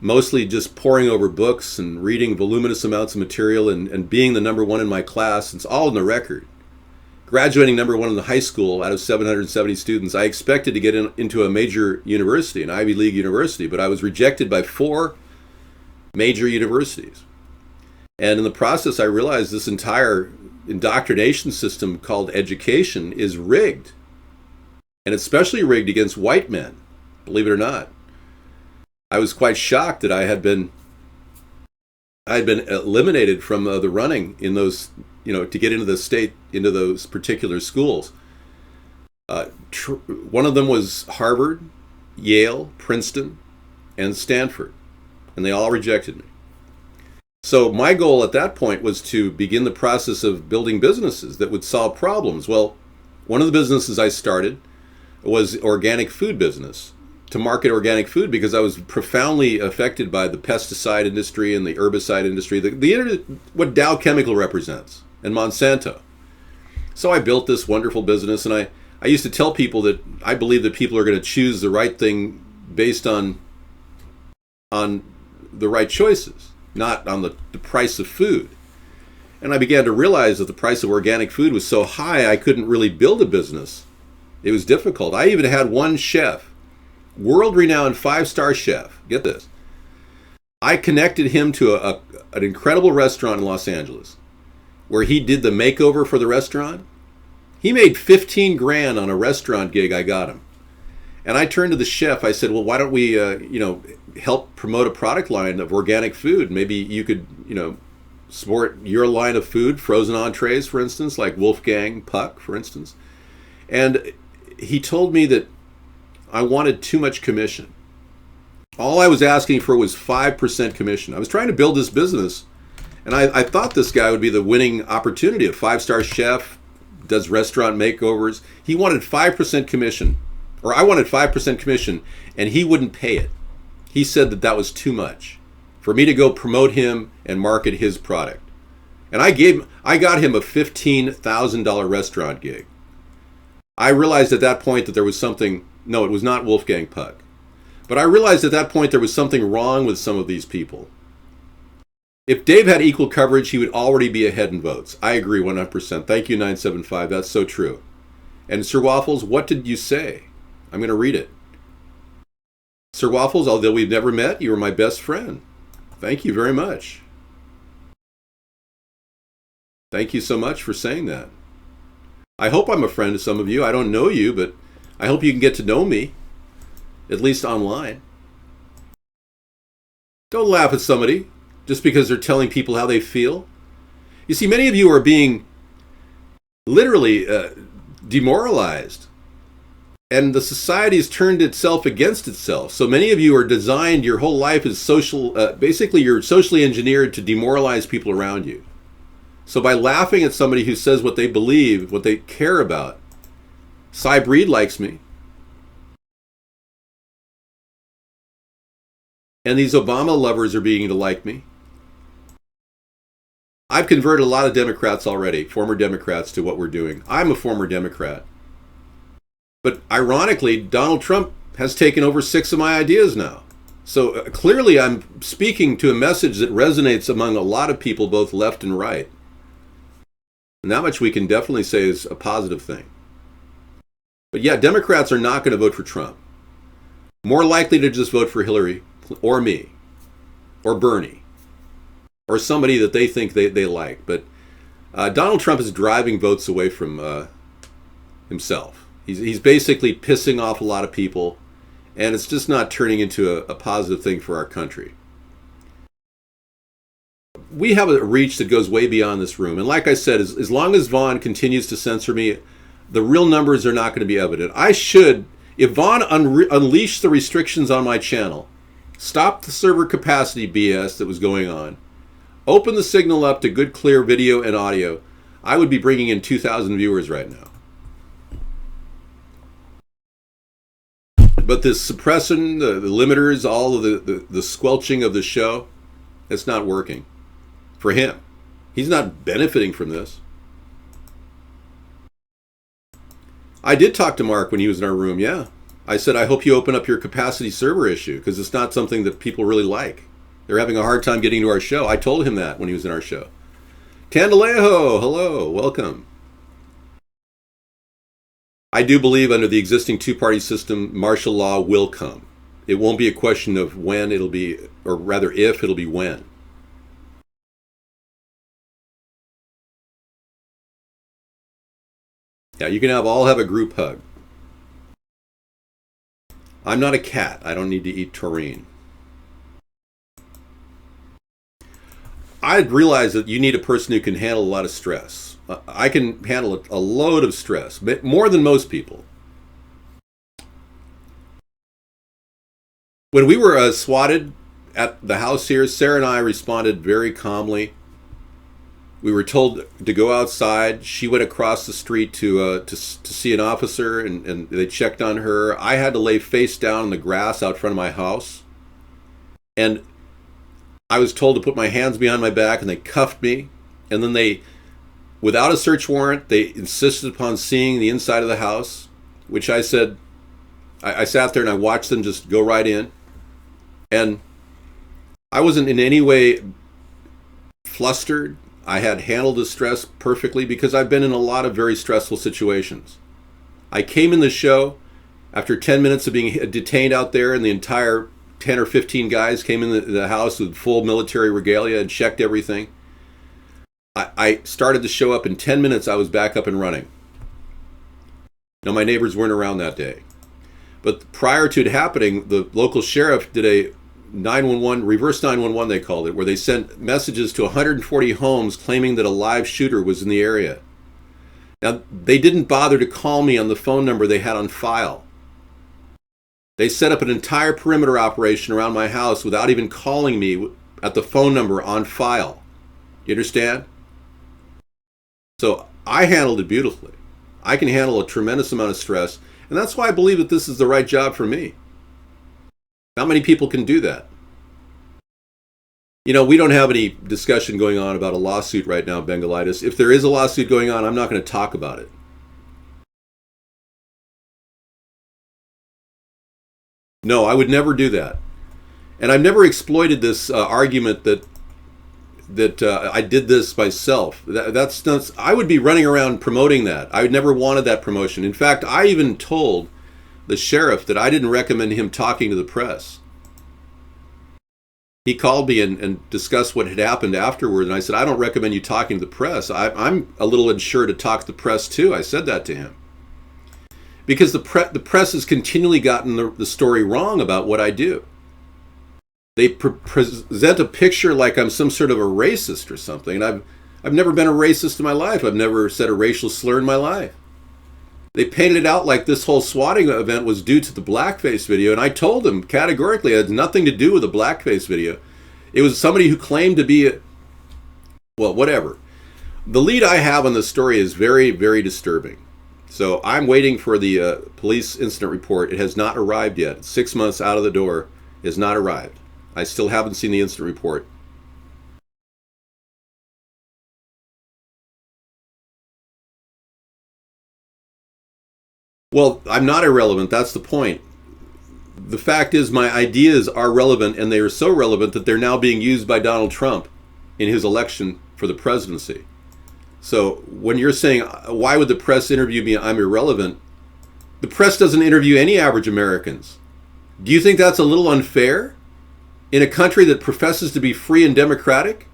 mostly just poring over books and reading voluminous amounts of material and being the number one in my class. It's all in the record. Graduating number one in the high school out of 770 students. I expected to get into a major university, an Ivy League university, but I was rejected by 4 major universities. And in the process, I realized this entire indoctrination system called education is rigged. And especially rigged against white men, believe it or not. I was quite shocked that I had been eliminated from the running in those, to get into those particular schools. One of them was Harvard, Yale, Princeton, and Stanford, and they all rejected me. So my goal at that point was to begin the process of building businesses that would solve problems. Well, one of the businesses I started was organic food business, to market organic food, because I was profoundly affected by the pesticide industry and the herbicide industry, what Dow Chemical represents, and Monsanto. So I built this wonderful business, and I used to tell people that I believe that people are going to choose the right thing based on the right choices, not on the price of food. And I began to realize that the price of organic food was so high I couldn't really build a business. It was difficult. I even had one chef, world-renowned 5-star chef. Get this. I connected him to an incredible restaurant in Los Angeles where he did the makeover for the restaurant. He made 15 grand on a restaurant gig I got him. And I turned to the chef. I said, well, why don't we, help promote a product line of organic food? Maybe you could, support your line of food, frozen entrees, for instance, like Wolfgang Puck, for instance. And he told me that I wanted too much commission. All I was asking for was 5% commission. I was trying to build this business, and I thought this guy would be the winning opportunity. A 5-star chef, does restaurant makeovers. He wanted 5% commission, or I wanted 5% commission, and he wouldn't pay it. He said that was too much for me to go promote him and market his product. And I got him a $15,000 restaurant gig. I realized at that point that there was something. No, it was not Wolfgang Puck. But I realized at that point there was something wrong with some of these people. If Dave had equal coverage, he would already be ahead in votes. I agree 100%. Thank you, 975. That's so true. And Sir Waffles, what did you say? I'm going to read it. Sir Waffles, although we've never met, you were my best friend. Thank you very much. Thank you so much for saying that. I hope I'm a friend to some of you. I don't know you, but I hope you can get to know me, at least online. Don't laugh at somebody just because they're telling people how they feel. You see, many of you are being literally demoralized, and the society has turned itself against itself. So many of you are designed, your whole life is social, basically you're socially engineered to demoralize people around you. So by laughing at somebody who says what they believe, what they care about, Cy Breed likes me. And these Obama lovers are beginning to like me. I've converted a lot of Democrats already, former Democrats, to what we're doing. I'm a former Democrat. But ironically, Donald Trump has taken over 6 of my ideas now. So clearly I'm speaking to a message that resonates among a lot of people, both left and right. And that much we can definitely say is a positive thing. But yeah, Democrats are not going to vote for Trump. More likely to just vote for Hillary or me or Bernie or somebody that they think they like. But Donald Trump is driving votes away from himself. He's basically pissing off a lot of people, and it's just not turning into a positive thing for our country. We have a reach that goes way beyond this room. And like I said, as long as Vaughn continues to censor me, the real numbers are not going to be evident. I should, if Vaughn unleashed the restrictions on my channel, stop the server capacity BS that was going on, open the signal up to good clear video and audio, I would be bringing in 2,000 viewers right now. But this suppression, the limiters, all of the squelching of the show, it's not working for him. He's not benefiting from this. I did talk to Mark when he was in our room, yeah. I said, I hope you open up your capacity server issue, because it's not something that people really like. They're having a hard time getting to our show. I told him that when he was in our show. Tandalejo, hello, welcome. I do believe under the existing two-party system, martial law will come. It won't be a question of when it'll be, or rather if, it'll be when. Yeah, you can all have a group hug. I'm not a cat. I don't need to eat taurine. I realize that you need a person who can handle a lot of stress. I can handle a load of stress, but more than most people. When we were swatted at the house here, Sarah and I responded very calmly. We were told to go outside. She went across the street to see an officer, and they checked on her. I had to lay face down in the grass out front of my house. And I was told to put my hands behind my back, and they cuffed me. And then they, without a search warrant, they insisted upon seeing the inside of the house, which I said, I sat there and I watched them just go right in. And I wasn't in any way flustered. I had handled the stress perfectly because I've been in a lot of very stressful situations. I came in the show after 10 minutes of being detained out there, and the entire 10 or 15 guys came in the house with full military regalia and checked everything. I started the show up in 10 minutes. I was back up and running. Now, my neighbors weren't around that day. But prior to it happening, the local sheriff did a 911, reverse 911 they called it, where they sent messages to 140 homes claiming that a live shooter was in the area. Now, they didn't bother to call me on the phone number they had on file. They set up an entire perimeter operation around my house without even calling me at the phone number on file. You understand? So I handled it beautifully. I can handle a tremendous amount of stress, and that's why I believe that this is the right job for me. Not many people can do that. You know, we don't have any discussion going on about a lawsuit right now, Bengalitis. If there is a lawsuit going on, I'm not going to talk about it. No, I would never do that. And I've never exploited this argument that I did this myself. That's not, I would be running around promoting that. I never wanted that promotion. In fact, I even told the sheriff that I didn't recommend him talking to the press. He called me and discussed what had happened afterward, and I said, I don't recommend you talking to the press. I'm a little unsure to talk to the press too. I said that to him. Because the press has continually gotten the story wrong about what I do. They present a picture like I'm some sort of a racist or something, and I've never been a racist in my life. I've never said a racial slur in my life. They painted it out like this whole swatting event was due to the blackface video, and I told them categorically it had nothing to do with the blackface video. It was somebody who claimed to be well, whatever. The lead I have on this story is very, very disturbing. So I'm waiting for the police incident report. It has not arrived yet. 6 months out of the door, it has not arrived. I still haven't seen the incident report. Well, I'm not irrelevant. That's the point. The fact is, my ideas are relevant, and they are so relevant that they're now being used by Donald Trump in his election for the presidency. So when you're saying, why would the press interview me? I'm irrelevant. The press doesn't interview any average Americans. Do you think that's a little unfair in a country that professes to be free and democratic?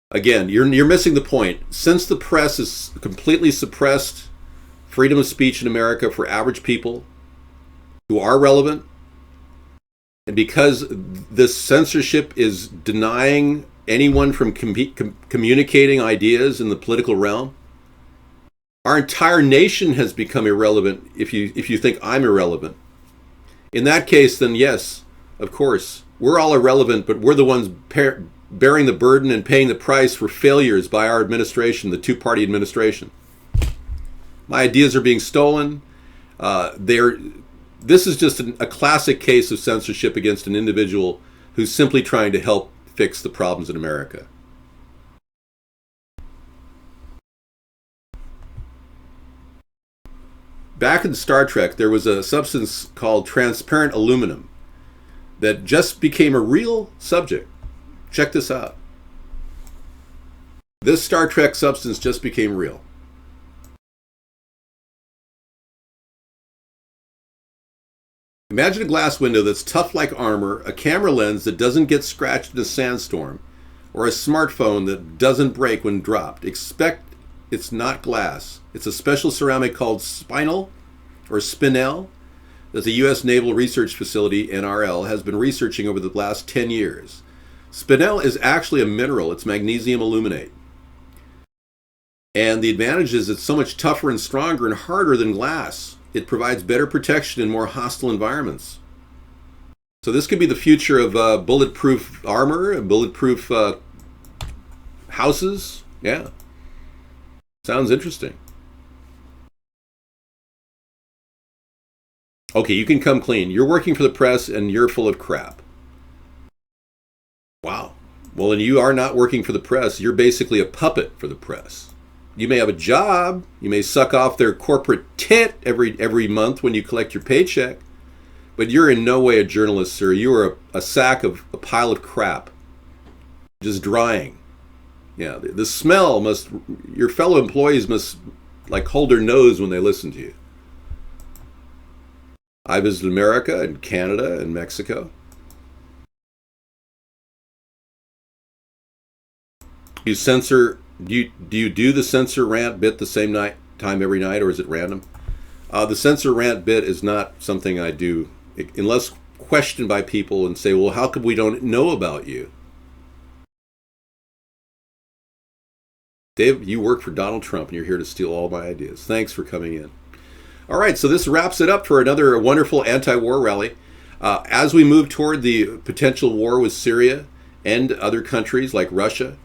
Again, you're missing the point. Since the press has completely suppressed freedom of speech in America for average people who are relevant, and because this censorship is denying anyone from communicating ideas in the political realm, our entire nation has become irrelevant if you think I'm irrelevant. In that case, then yes, of course, we're all irrelevant, but we're the ones bearing the burden and paying the price for failures by our administration, the two-party administration. My ideas are being stolen. This is just a classic case of censorship against an individual who's simply trying to help fix the problems in America. Back in Star Trek, there was a substance called transparent aluminum that just became a real subject. Check this out. This Star Trek substance just became real. Imagine a glass window that's tough like armor, a camera lens that doesn't get scratched in a sandstorm, or a smartphone that doesn't break when dropped. Expect it's not glass. It's a special ceramic called spinel or spinel that the U.S. Naval Research Facility, NRL, has been researching over the last 10 years. Spinel is actually a mineral. It's magnesium aluminate. And the advantage is it's so much tougher and stronger and harder than glass. It provides better protection in more hostile environments. So this could be the future of bulletproof armor and bulletproof houses. Yeah. Sounds interesting. Okay, you can come clean. You're working for the press and you're full of crap. Wow. Well, then you are not working for the press. You're basically a puppet for the press. You may have a job. You may suck off their corporate tit every month when you collect your paycheck. But you're in no way a journalist, sir. You are a pile of crap. Just drying. Yeah, the smell must, your fellow employees must like hold their nose when they listen to you. I visited America and Canada and Mexico. Do you do the censor rant bit the same time every night, or is it random? The censor rant bit is not something I do unless questioned by people and say, well, how come we don't know about you? Dave, you work for Donald Trump and you're here to steal all my ideas. Thanks for coming in. All right, so this wraps it up for another wonderful anti-war rally. As we move toward the potential war with Syria and other countries like Russia,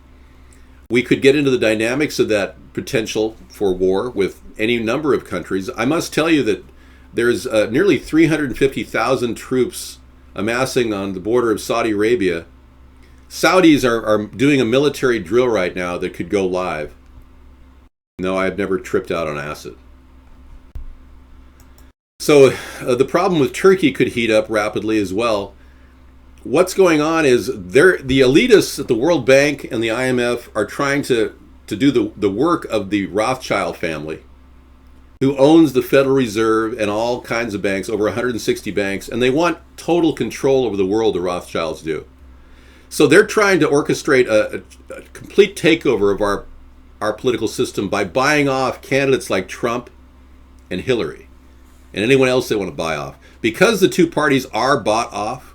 we could get into the dynamics of that potential for war with any number of countries. I must tell you that there's nearly 350,000 troops amassing on the border of Saudi Arabia. Saudis are doing a military drill right now that could go live. No, I've never tripped out on acid. So the problem with Turkey could heat up rapidly as well. What's going on is the elitists at the World Bank and the IMF are trying to do the work of the Rothschild family, who owns the Federal Reserve and all kinds of banks, over 160 banks, and they want total control over the world, the Rothschilds do. So they're trying to orchestrate a complete takeover of our political system by buying off candidates like Trump and Hillary and anyone else they want to buy off. Because the two parties are bought off,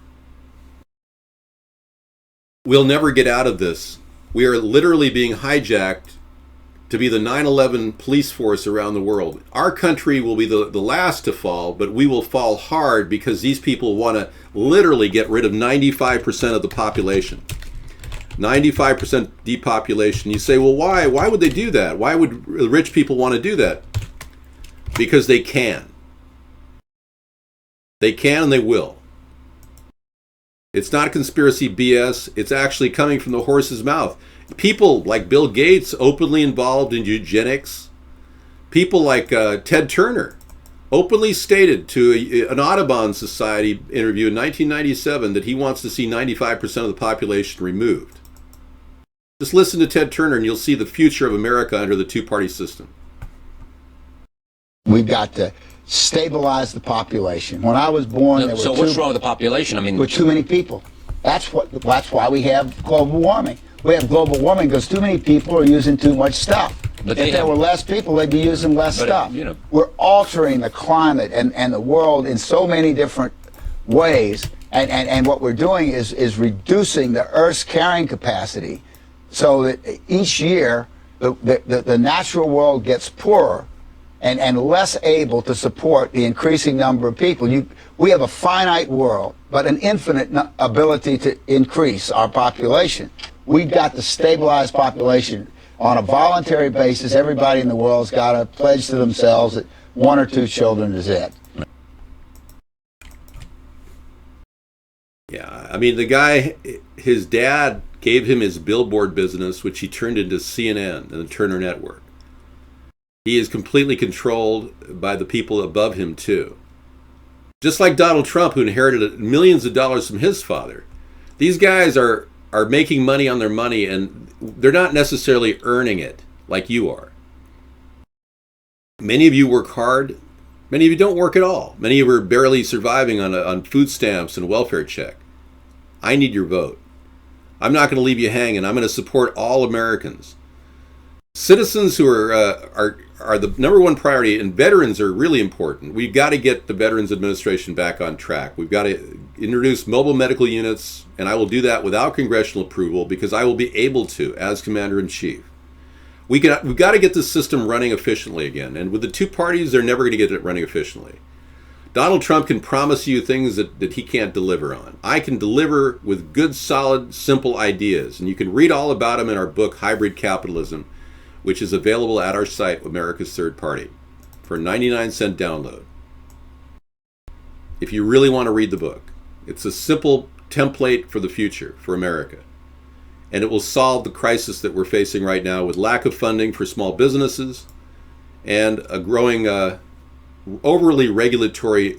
we'll never get out of this. We are literally being hijacked to be the 9/11 police force around the world. Our country will be the last to fall, but we will fall hard because these people want to literally get rid of 95% of the population. 95% depopulation. You say, well, why? Why would they do that? Why would rich people want to do that? Because they can. They can and they will. It's not conspiracy BS. It's actually coming from the horse's mouth. People like Bill Gates openly involved in eugenics. People like Ted Turner openly stated to an Audubon Society interview in 1997 that he wants to see 95% of the population removed. Just listen to Ted Turner and you'll see the future of America under the two-party system. We've got to stabilize the population. When I was born, there were so what's wrong with the population? I mean, there were too many people. That's why we have global warming. We have global warming because too many people are using too much stuff. But if there were less people, they'd be using less stuff. You know, we're altering the climate and the world in so many different ways. And what we're doing is reducing the Earth's carrying capacity so that each year the natural world gets poorer and less able to support the increasing number of people. We have a finite world, but an infinite ability to increase our population. We've got to stabilize population on a voluntary basis. Everybody in the world's got to pledge to themselves that 1 or 2 children is it. Yeah, I mean, the guy, his dad gave him his billboard business, which he turned into CNN and the Turner Network. He is completely controlled by the people above him, too. Just like Donald Trump, who inherited millions of dollars from his father. These guys are making money on their money, and they're not necessarily earning it like you are. Many of you work hard. Many of you don't work at all. Many of you are barely surviving on food stamps and welfare check. I need your vote. I'm not going to leave you hanging. I'm going to support all Americans. Citizens who are the number one priority, and veterans are really important. We've got to get the Veterans Administration back on track. We've got to introduce mobile medical units, and I will do that without congressional approval because I will be able to as Commander-in-Chief. We've got to get this system running efficiently again, and with the two parties, they're never going to get it running efficiently. Donald Trump can promise you things that he can't deliver on. I can deliver with good, solid, simple ideas, and you can read all about them in our book, Hybrid Capitalism, which is available at our site, America's Third Party, for a 99-cent download. If you really want to read the book, it's a simple template for the future for America. And it will solve the crisis that we're facing right now with lack of funding for small businesses and a growing overly regulatory,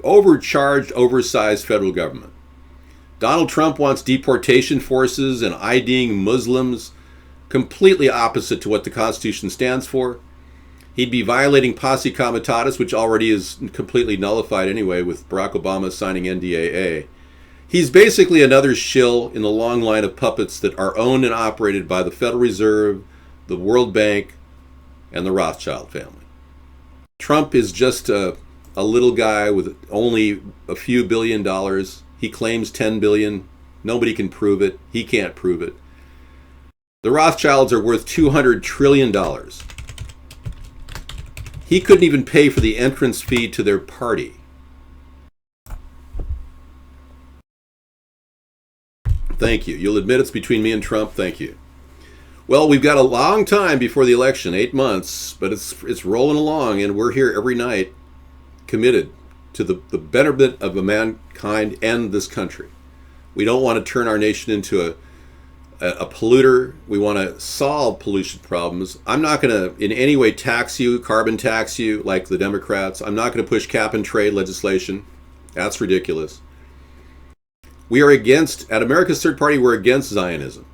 overcharged, oversized federal government. Donald Trump wants deportation forces and IDing Muslims, completely opposite to what the Constitution stands for. He'd be violating posse comitatus, which already is completely nullified anyway with Barack Obama signing NDAA. He's basically another shill in the long line of puppets that are owned and operated by the Federal Reserve, the World Bank, and the Rothschild family. Trump is just a little guy with only a few $1 billion. He claims 10 billion. Nobody can prove it. He can't prove it. The Rothschilds are worth $200 trillion. He couldn't even pay for the entrance fee to their party. Thank you. You'll admit it's between me and Trump. Thank you. Well, we've got a long time before the election, 8 months, but it's rolling along, and we're here every night committed to the betterment of mankind and this country. We don't want to turn our nation into a polluter. We want to solve pollution problems. I'm not going to in any way tax you, carbon tax you like the Democrats. I'm not going to push cap and trade legislation. That's ridiculous. We are against, at America's Third Party, we're against Zionism.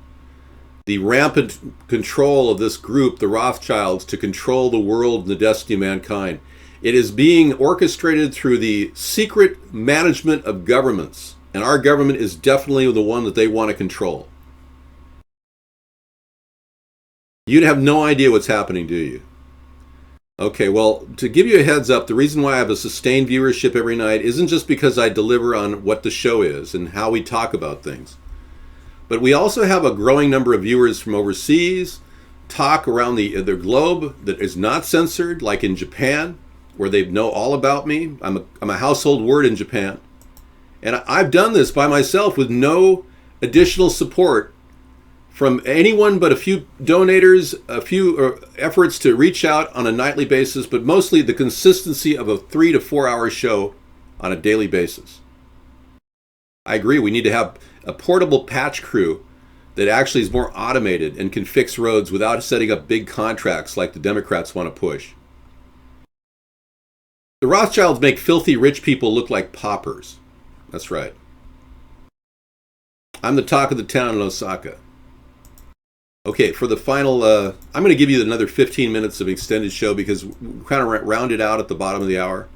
The rampant control of this group, the Rothschilds, to control the world and the destiny of mankind. It is being orchestrated through the secret management of governments. And our government is definitely the one that they want to control. You'd have no idea what's happening, do you? Okay, well, to give you a heads up, the reason why I have a sustained viewership every night isn't just because I deliver on what the show is and how we talk about things. But we also have a growing number of viewers from overseas, talk around the globe that is not censored, like in Japan, where they know all about me. I'm a household word in Japan. And I've done this by myself with no additional support from anyone but a few donators, a few efforts to reach out on a nightly basis, but mostly the consistency of a 3 to 4 hour show on a daily basis. I agree, we need to have a portable patch crew that actually is more automated and can fix roads without setting up big contracts like the Democrats want to push. The Rothschilds make filthy rich people look like paupers. That's right. I'm the talk of the town in Osaka. Okay, for the final, I'm going to give you another 15 minutes of extended show because we kind of rounded out at the bottom of the hour.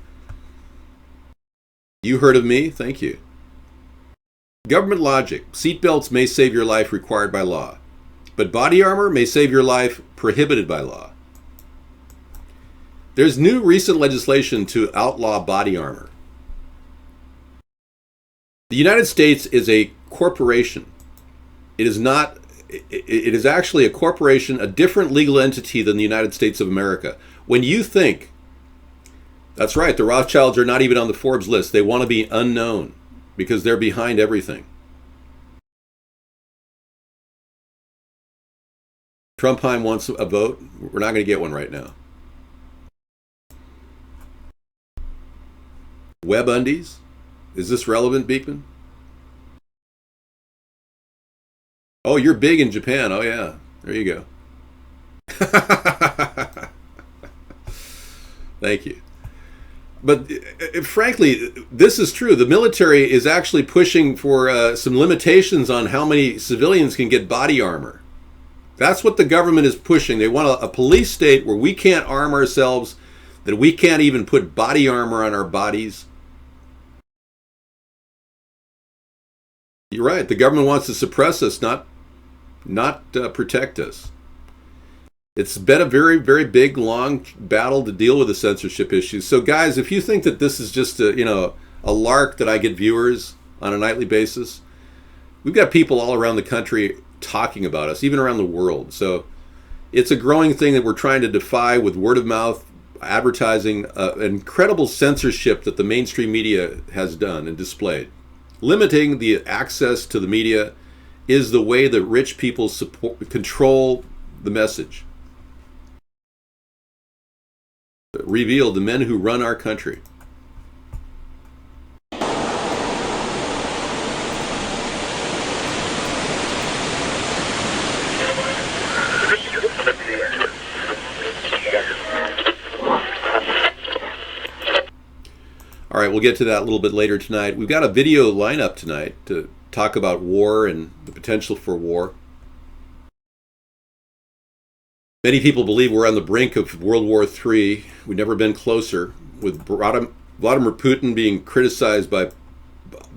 You heard of me? Thank you. Government logic. Seatbelts may save your life required by law, but body armor may save your life prohibited by law. There's new recent legislation to outlaw body armor. The United States is a corporation. It is not. It is actually a corporation, a different legal entity than the United States of America. When you think, that's right, the Rothschilds are not even on the Forbes list. They want to be unknown because they're behind everything. Trumpheim wants a vote. We're not going to get one right now. Web undies? Is this relevant, Beekman? Oh, you're big in Japan. Oh, yeah. There you go. Thank you. But frankly, this is true. The military is actually pushing for some limitations on how many civilians can get body armor. That's what the government is pushing. They want a police state where we can't arm ourselves, that we can't even put body armor on our bodies. You're right. The government wants to suppress us, not protect us. It's been a very, very big, long battle to deal with the censorship issues. So, guys, if you think that this is just a lark that I get viewers on a nightly basis, we've got people all around the country talking about us, even around the world. So, it's a growing thing that we're trying to defy with word of mouth advertising, incredible censorship that the mainstream media has done and displayed. Limiting the access to the media is the way that rich people control the message. Reveal the men who run our country. All right, we'll get to that a little bit later tonight. We've got a video lineup tonight to talk about war and the potential for war. Many people believe we're on the brink of World War III. We've never been closer, with Vladimir Putin being criticized by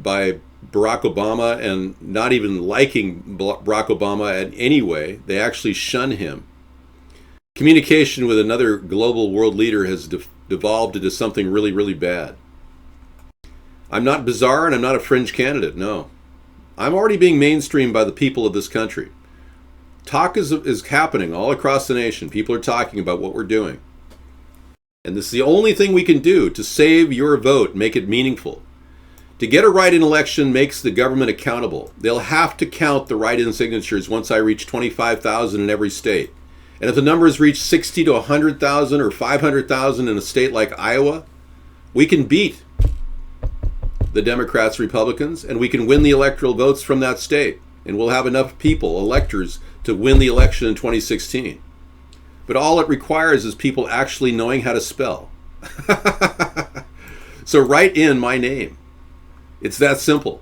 Barack Obama and not even liking Barack Obama in any way. They actually shun him. Communication with another global world leader has devolved into something really, really bad. I'm not bizarre and I'm not a fringe candidate, no. I'm already being mainstreamed by the people of this country. Talk is happening all across the nation. People are talking about what we're doing. And this is the only thing we can do to save your vote, make it meaningful. To get a write-in election makes the government accountable. They'll have to count the write-in signatures once I reach 25,000 in every state. And if the numbers reach 60 to 100,000 or 500,000 in a state like Iowa, we can beat the Democrats, Republicans, and we can win the electoral votes from that state. And we'll have enough people, electors, to win the election in 2016. But all it requires is people actually knowing how to spell. So write in my name. It's that simple.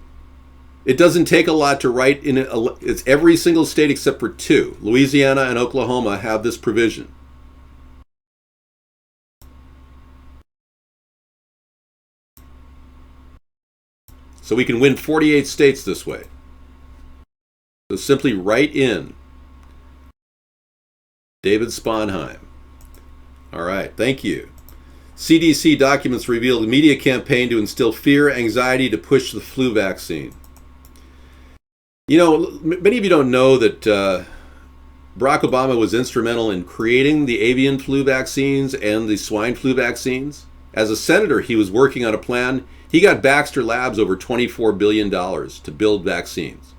It doesn't take a lot to write in. It's every single state except for 2. Louisiana and Oklahoma have this provision. So we can win 48 states this way. So simply write in David Sponheim. All right, thank you. CDC documents reveal the media campaign to instill fear, anxiety to push the flu vaccine. You know, many of you don't know that Barack Obama was instrumental in creating the avian flu vaccines and the swine flu vaccines. As a senator, he was working on a plan. He got Baxter Labs over $24 billion to build vaccines.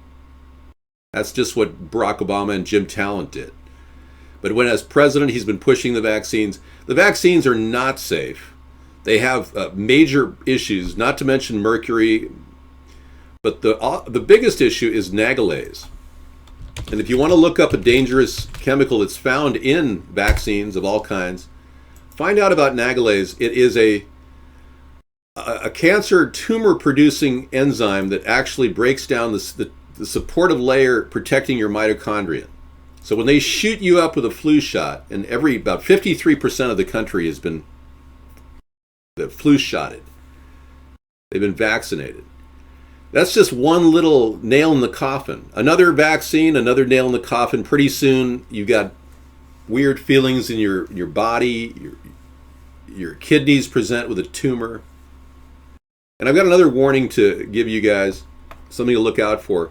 That's just what Barack Obama and Jim Talent did. But when as president, he's been pushing the vaccines. The vaccines are not safe. They have major issues, not to mention mercury. But the biggest issue is nagalase. And if you want to look up a dangerous chemical that's found in vaccines of all kinds, find out about nagalase. It is a cancer tumor-producing enzyme that actually breaks down the supportive layer protecting your mitochondria. So when they shoot you up with a flu shot, and about 53% of the country has been flu shotted, they've been vaccinated. That's just one little nail in the coffin. Another vaccine, another nail in the coffin. Pretty soon you got weird feelings in your body, your kidneys present with a tumor. And I've got another warning to give you guys, something to look out for.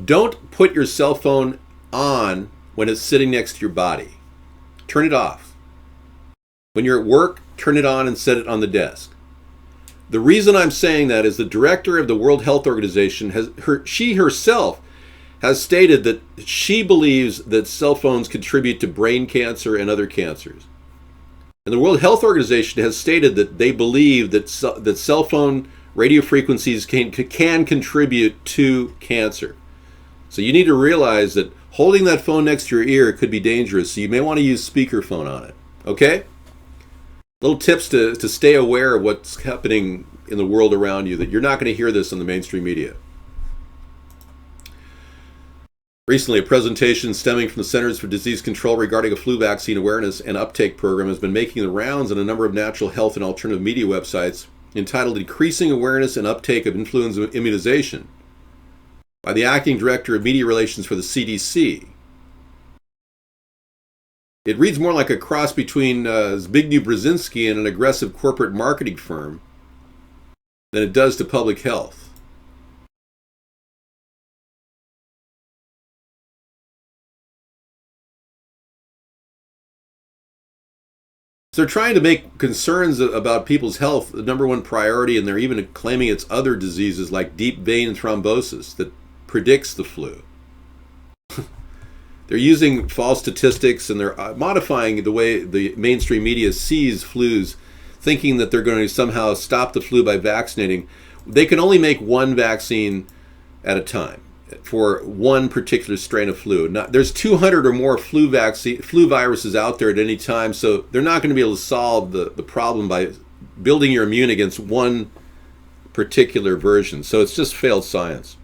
Don't put your cell phone on when it's sitting next to your body. Turn it off. When you're at work, turn it on and set it on the desk. The reason I'm saying that is the director of the World Health Organization, she herself has stated that she believes that cell phones contribute to brain cancer and other cancers. And the World Health Organization has stated that they believe that cell phone radio frequencies can contribute to cancer. So you need to realize that holding that phone next to your ear could be dangerous, so you may want to use speakerphone on it. Okay? Little tips to stay aware of what's happening in the world around you, that you're not going to hear this in the mainstream media. Recently, a presentation stemming from the Centers for Disease Control regarding a flu vaccine awareness and uptake program has been making the rounds on a number of natural health and alternative media websites, entitled Increasing Awareness and Uptake of Influenza Immunization, by the acting director of media relations for the CDC. It reads more like a cross between Zbigniew Brzezinski and an aggressive corporate marketing firm than it does to public health. So they're trying to make concerns about people's health the number one priority, and they're even claiming it's other diseases like deep vein thrombosis that predicts the flu. They're using false statistics, and they're modifying the way the mainstream media sees flus, thinking that they're going to somehow stop the flu by vaccinating. They can only make one vaccine at a time for one particular strain of flu. There's 200 or more flu viruses out there at any time, so they're not going to be able to solve the problem by building your immune against one particular version. So it's just failed science.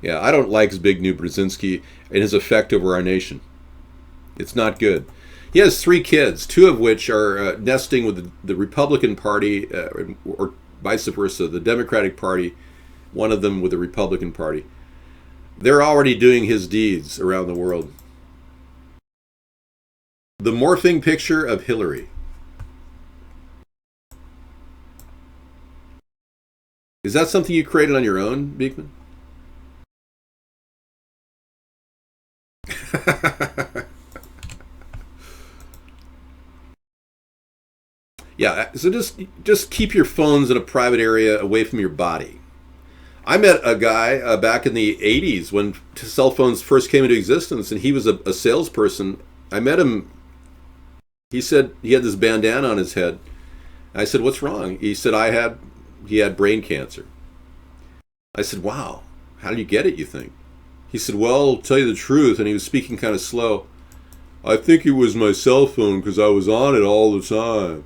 Yeah, I don't like Zbigniew Brzezinski and his effect over our nation. It's not good. He has 3 kids, 2 of which are nesting with the Republican Party, or vice versa, the Democratic Party, one of them with the Republican Party. They're already doing his deeds around the world. The morphing picture of Hillary. Is that something you created on your own, Beekman? Yeah, so just keep your phones in a private area away from your body. I met a guy back in the 80s when cell phones first came into existence, and he was a salesperson. I met him. He said he had this bandana on his head. I said, "What's wrong?" He said he had brain cancer. I said, "Wow, how did you get it, you think?" He said, "Well, I'll tell you the truth," and he was speaking kind of slow. "I think it was my cell phone because I was on it all the time."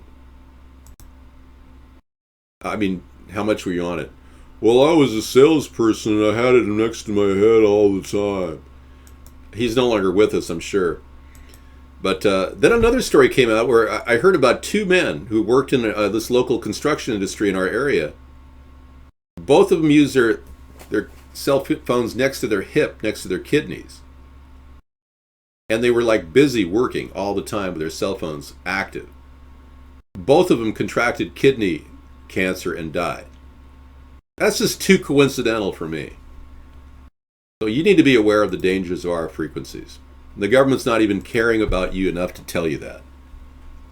I mean, how much were you on it? "Well, I was a salesperson and I had it next to my head all the time." He's no longer with us, I'm sure. But then another story came out where I heard about 2 men who worked in this local construction industry in our area. Both of them used their cell phones next to their hip, next to their kidneys. And they were like busy working all the time with their cell phones active. Both of them contracted kidney cancer and died. That's just too coincidental for me. So you need to be aware of the dangers of our frequencies. The government's not even caring about you enough to tell you that.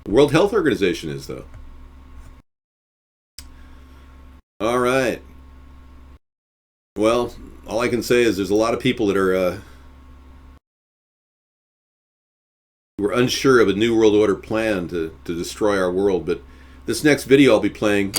The World Health Organization is, though. All right. Well, all I can say is there's a lot of people that are who are unsure of a New World Order plan to destroy our world. But this next video I'll be playing.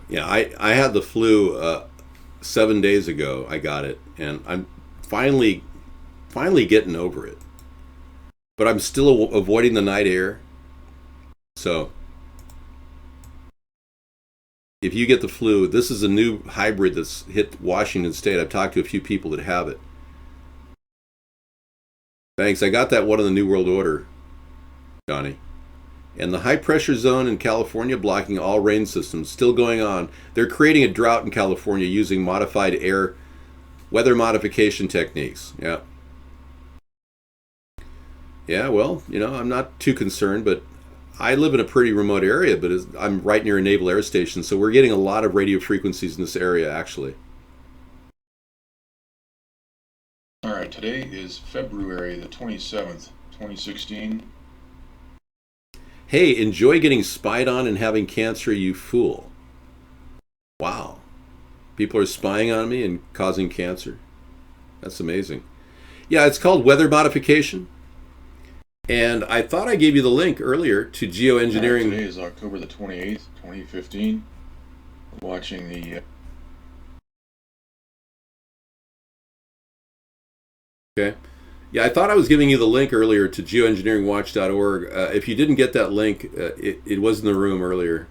Yeah, I had the flu 7 days ago. I got it, and I'm finally getting over it. But I'm still avoiding the night air. So if you get the flu, this is a new hybrid that's hit Washington State. I've talked to a few people that have it. Thanks. I got that one in the New World Order, Johnny. And the high pressure zone in California blocking all rain systems still going on. They're creating a drought in California using modified air weather modification techniques. Yeah. Yeah, well, I'm not too concerned, but I live in a pretty remote area, but I'm right near a naval air station, so we're getting a lot of radio frequencies in this area, actually. All right, today is February the 27th, 2016. Hey, enjoy getting spied on and having cancer, you fool. Wow. People are spying on me and causing cancer. That's amazing. Yeah, it's called weather modification. And I thought I gave you the link earlier to geoengineering. Today is October the 28th, 2015. We're watching the... Okay. Yeah, I thought I was giving you the link earlier to geoengineeringwatch.org. If you didn't get that link, it was in the room earlier.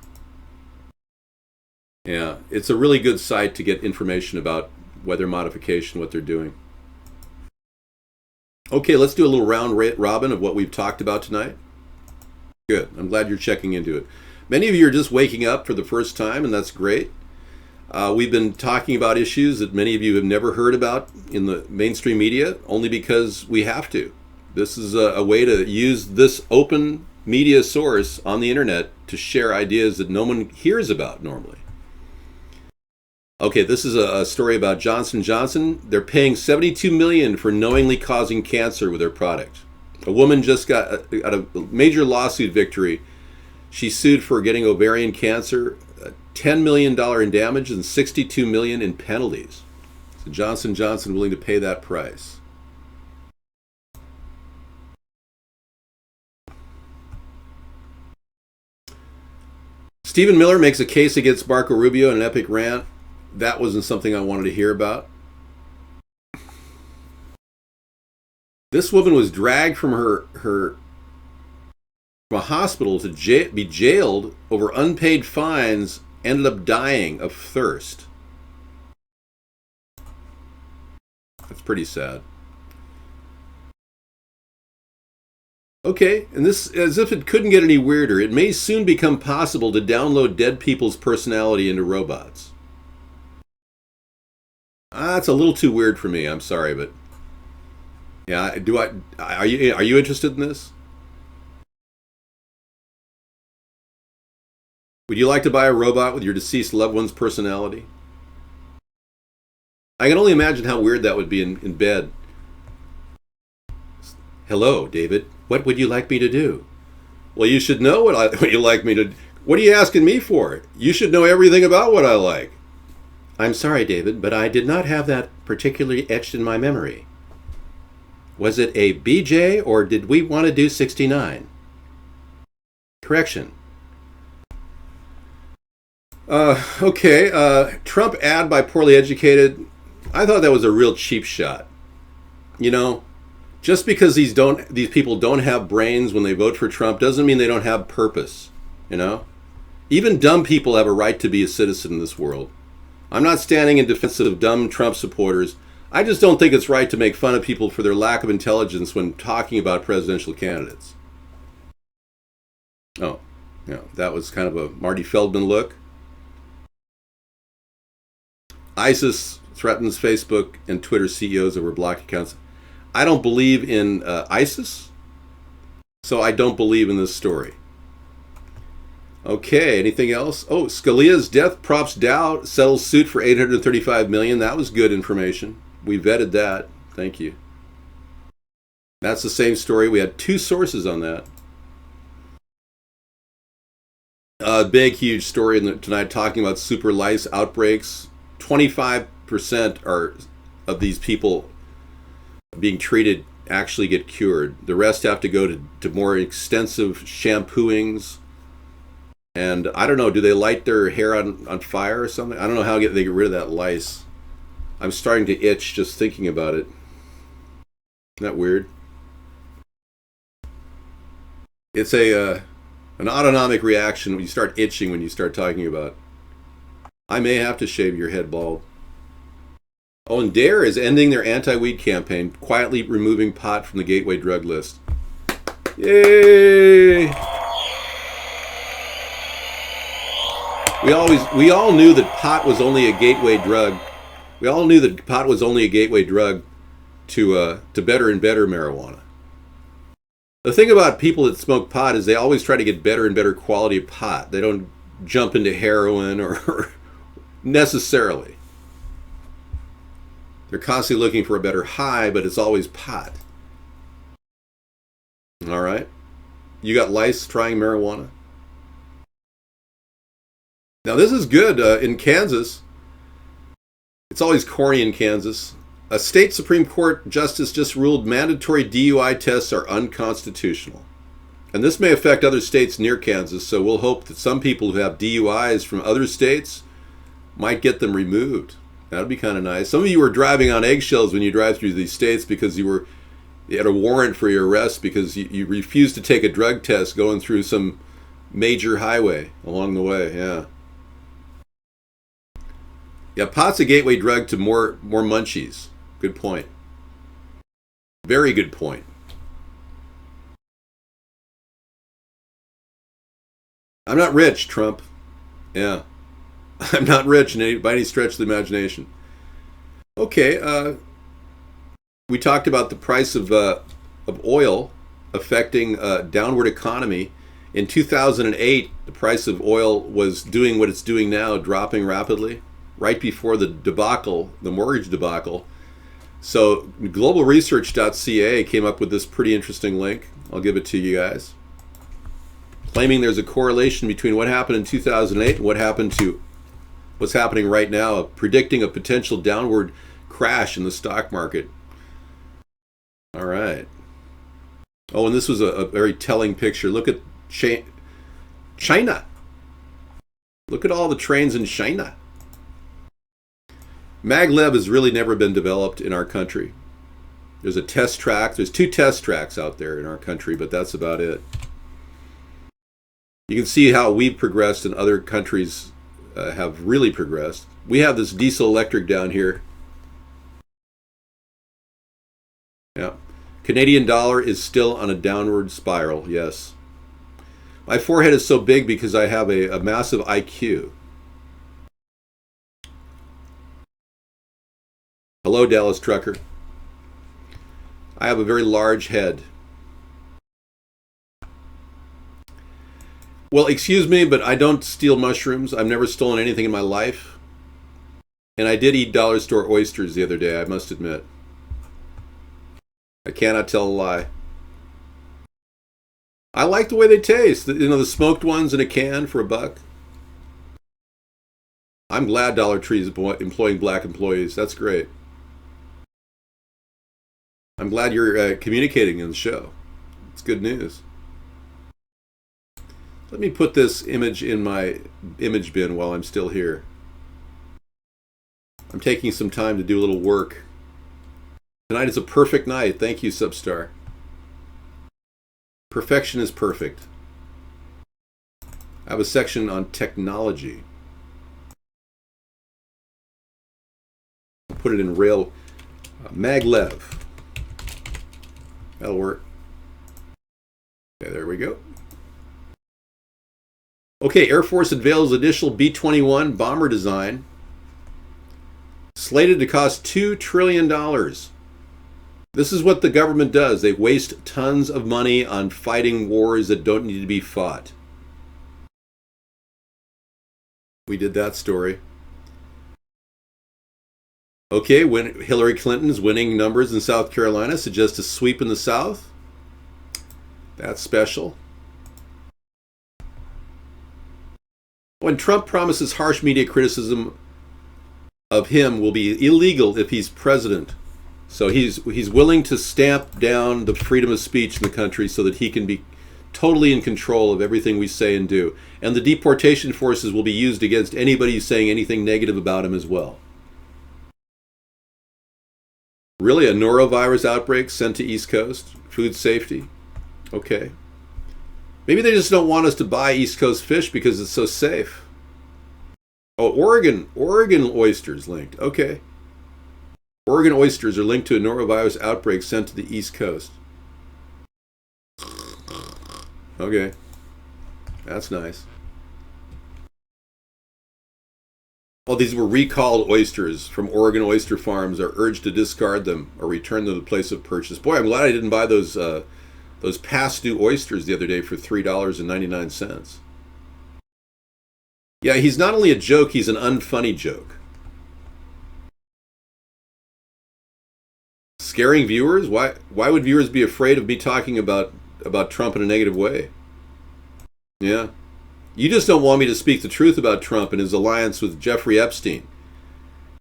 Yeah, it's a really good site to get information about weather modification, what they're doing. Okay, let's do a little round robin of what we've talked about tonight. Good. I'm glad you're checking into it. Many of you are just waking up for the first time, and that's great. We've been talking about issues that many of you have never heard about in the mainstream media, only because we have to. This is a way to use this open media source on the internet to share ideas that no one hears about normally. Okay, this is a story about Johnson & Johnson. They're paying $72 million for knowingly causing cancer with their product. A woman just got a major lawsuit victory. She sued for getting ovarian cancer, $10 million in damage and $62 million in penalties. So Johnson & Johnson willing to pay that price. Stephen Miller makes a case against Marco Rubio in an epic rant. That wasn't something I wanted to hear about. This woman was dragged from from a hospital to be jailed over unpaid fines, ended up dying of thirst. That's pretty sad. Okay, and this, as if it couldn't get any weirder, it may soon become possible to download dead people's personality into robots. That's a little too weird for me. I'm sorry, but yeah, are you interested in this? Would you like to buy a robot with your deceased loved one's personality? I can only imagine how weird that would be in bed. Hello, David. What would you like me to do? Well, you should know what you like me to. What are you asking me for? You should know everything about what I like. I'm sorry, David, but I did not have that particularly etched in my memory. Was it a BJ or did we want to do 69? Correction. Okay, Trump ad by poorly educated. I thought that was a real cheap shot. Just because these people don't have brains when they vote for Trump doesn't mean they don't have purpose, you know? Even dumb people have a right to be a citizen in this world. I'm not standing in defense of dumb Trump supporters. I just don't think it's right to make fun of people for their lack of intelligence when talking about presidential candidates. Oh, yeah, that was kind of a Marty Feldman look. ISIS threatens Facebook and Twitter CEOs over blocked accounts. I don't believe in ISIS, so I don't believe in this story. Okay, anything else? Oh, Scalia's death prompts Dow settles suit for $835 million. That was good information. We vetted that. Thank you. That's the same story. We had two sources on that. Big, huge story tonight talking about super lice outbreaks. 25% of these people being treated actually get cured. The rest have to go to more extensive shampooings. And I don't know, do they light their hair on fire or something? I don't know how they get rid of that lice. I'm starting to itch just thinking about it. Isn't that weird? It's an autonomic reaction when you start itching when you start talking about. I may have to shave your head bald. Oh, and DARE is ending their anti-weed campaign, quietly removing pot from the gateway drug list. Yay! We all knew that pot was only a gateway drug. We all knew that pot was only a gateway drug to better and better marijuana. The thing about people that smoke pot is they always try to get better and better quality of pot. They don't jump into heroin or necessarily. They're constantly looking for a better high, but it's always pot. All right. You got lice trying marijuana? Now this is good. In Kansas, it's always corny in Kansas. A state Supreme Court justice just ruled mandatory DUI tests are unconstitutional. And this may affect other states near Kansas, so we'll hope that some people who have DUIs from other states might get them removed. That'd be kind of nice. Some of you were driving on eggshells when you drive through these states because you had a warrant for your arrest because you refused to take a drug test going through some major highway along the way. Yeah. Yeah, pot's a gateway drug to more munchies. Good point. Very good point. I'm not rich, Trump. Yeah. I'm not rich by any stretch of the imagination. Okay, we talked about the price of oil affecting downward economy. In 2008, the price of oil was doing what it's doing now, dropping rapidly, right before the debacle, the mortgage debacle. So globalresearch.ca came up with this pretty interesting link. I'll give it to you guys. Claiming there's a correlation between what happened in 2008 and what's happening right now, predicting a potential downward crash in the stock market. All right. Oh, and this was a very telling picture. Look at China. Look at all the trains in China. Maglev has really never been developed in our country. There's a test track. There's 2 test tracks out there in our country, but that's about it. You can see how we've progressed and other countries have really progressed. We have this diesel electric down here. Yeah. Canadian dollar is still on a downward spiral, yes. My forehead is so big because I have a massive IQ. Hello, Dallas Trucker. I have a very large head. Well, excuse me, but I don't steal mushrooms. I've never stolen anything in my life. And I did eat dollar store oysters the other day, I must admit. I cannot tell a lie. I like the way they taste. The smoked ones in a can for $1. I'm glad Dollar Tree is employing black employees. That's great. I'm glad you're communicating in the show. It's good news. Let me put this image in my image bin while I'm still here. I'm taking some time to do a little work. Tonight is a perfect night. Thank you, Substar. Perfection is perfect. I have a section on technology. I'll put it in rail maglev. That'll work. Okay, there we go. Okay, Air Force unveils initial B-21 bomber design. Slated to cost $2 trillion. This is what the government does. They waste tons of money on fighting wars that don't need to be fought. We did that story. Okay, when Hillary Clinton's winning numbers in South Carolina suggest a sweep in the South. That's special. When Trump promises harsh media criticism of him will be illegal if he's president. So he's willing to stamp down the freedom of speech in the country so that he can be totally in control of everything we say and do. And the deportation forces will be used against anybody who's saying anything negative about him as well. Really, a norovirus outbreak sent to East Coast? Food safety? Okay. Maybe they just don't want us to buy East Coast fish because it's so safe. Oh, Oregon oysters linked. Okay. Oregon oysters are linked to a norovirus outbreak sent to the East Coast. Okay. That's nice. Well, these were recalled oysters from Oregon oyster farms are urged to discard them or return them to the place of purchase. Boy, I'm glad I didn't buy those past due oysters the other day for $3.99. Yeah, he's not only a joke, he's an unfunny joke. Scaring viewers? Why would viewers be afraid of me talking about Trump in a negative way? Yeah. You just don't want me to speak the truth about Trump and his alliance with Jeffrey Epstein,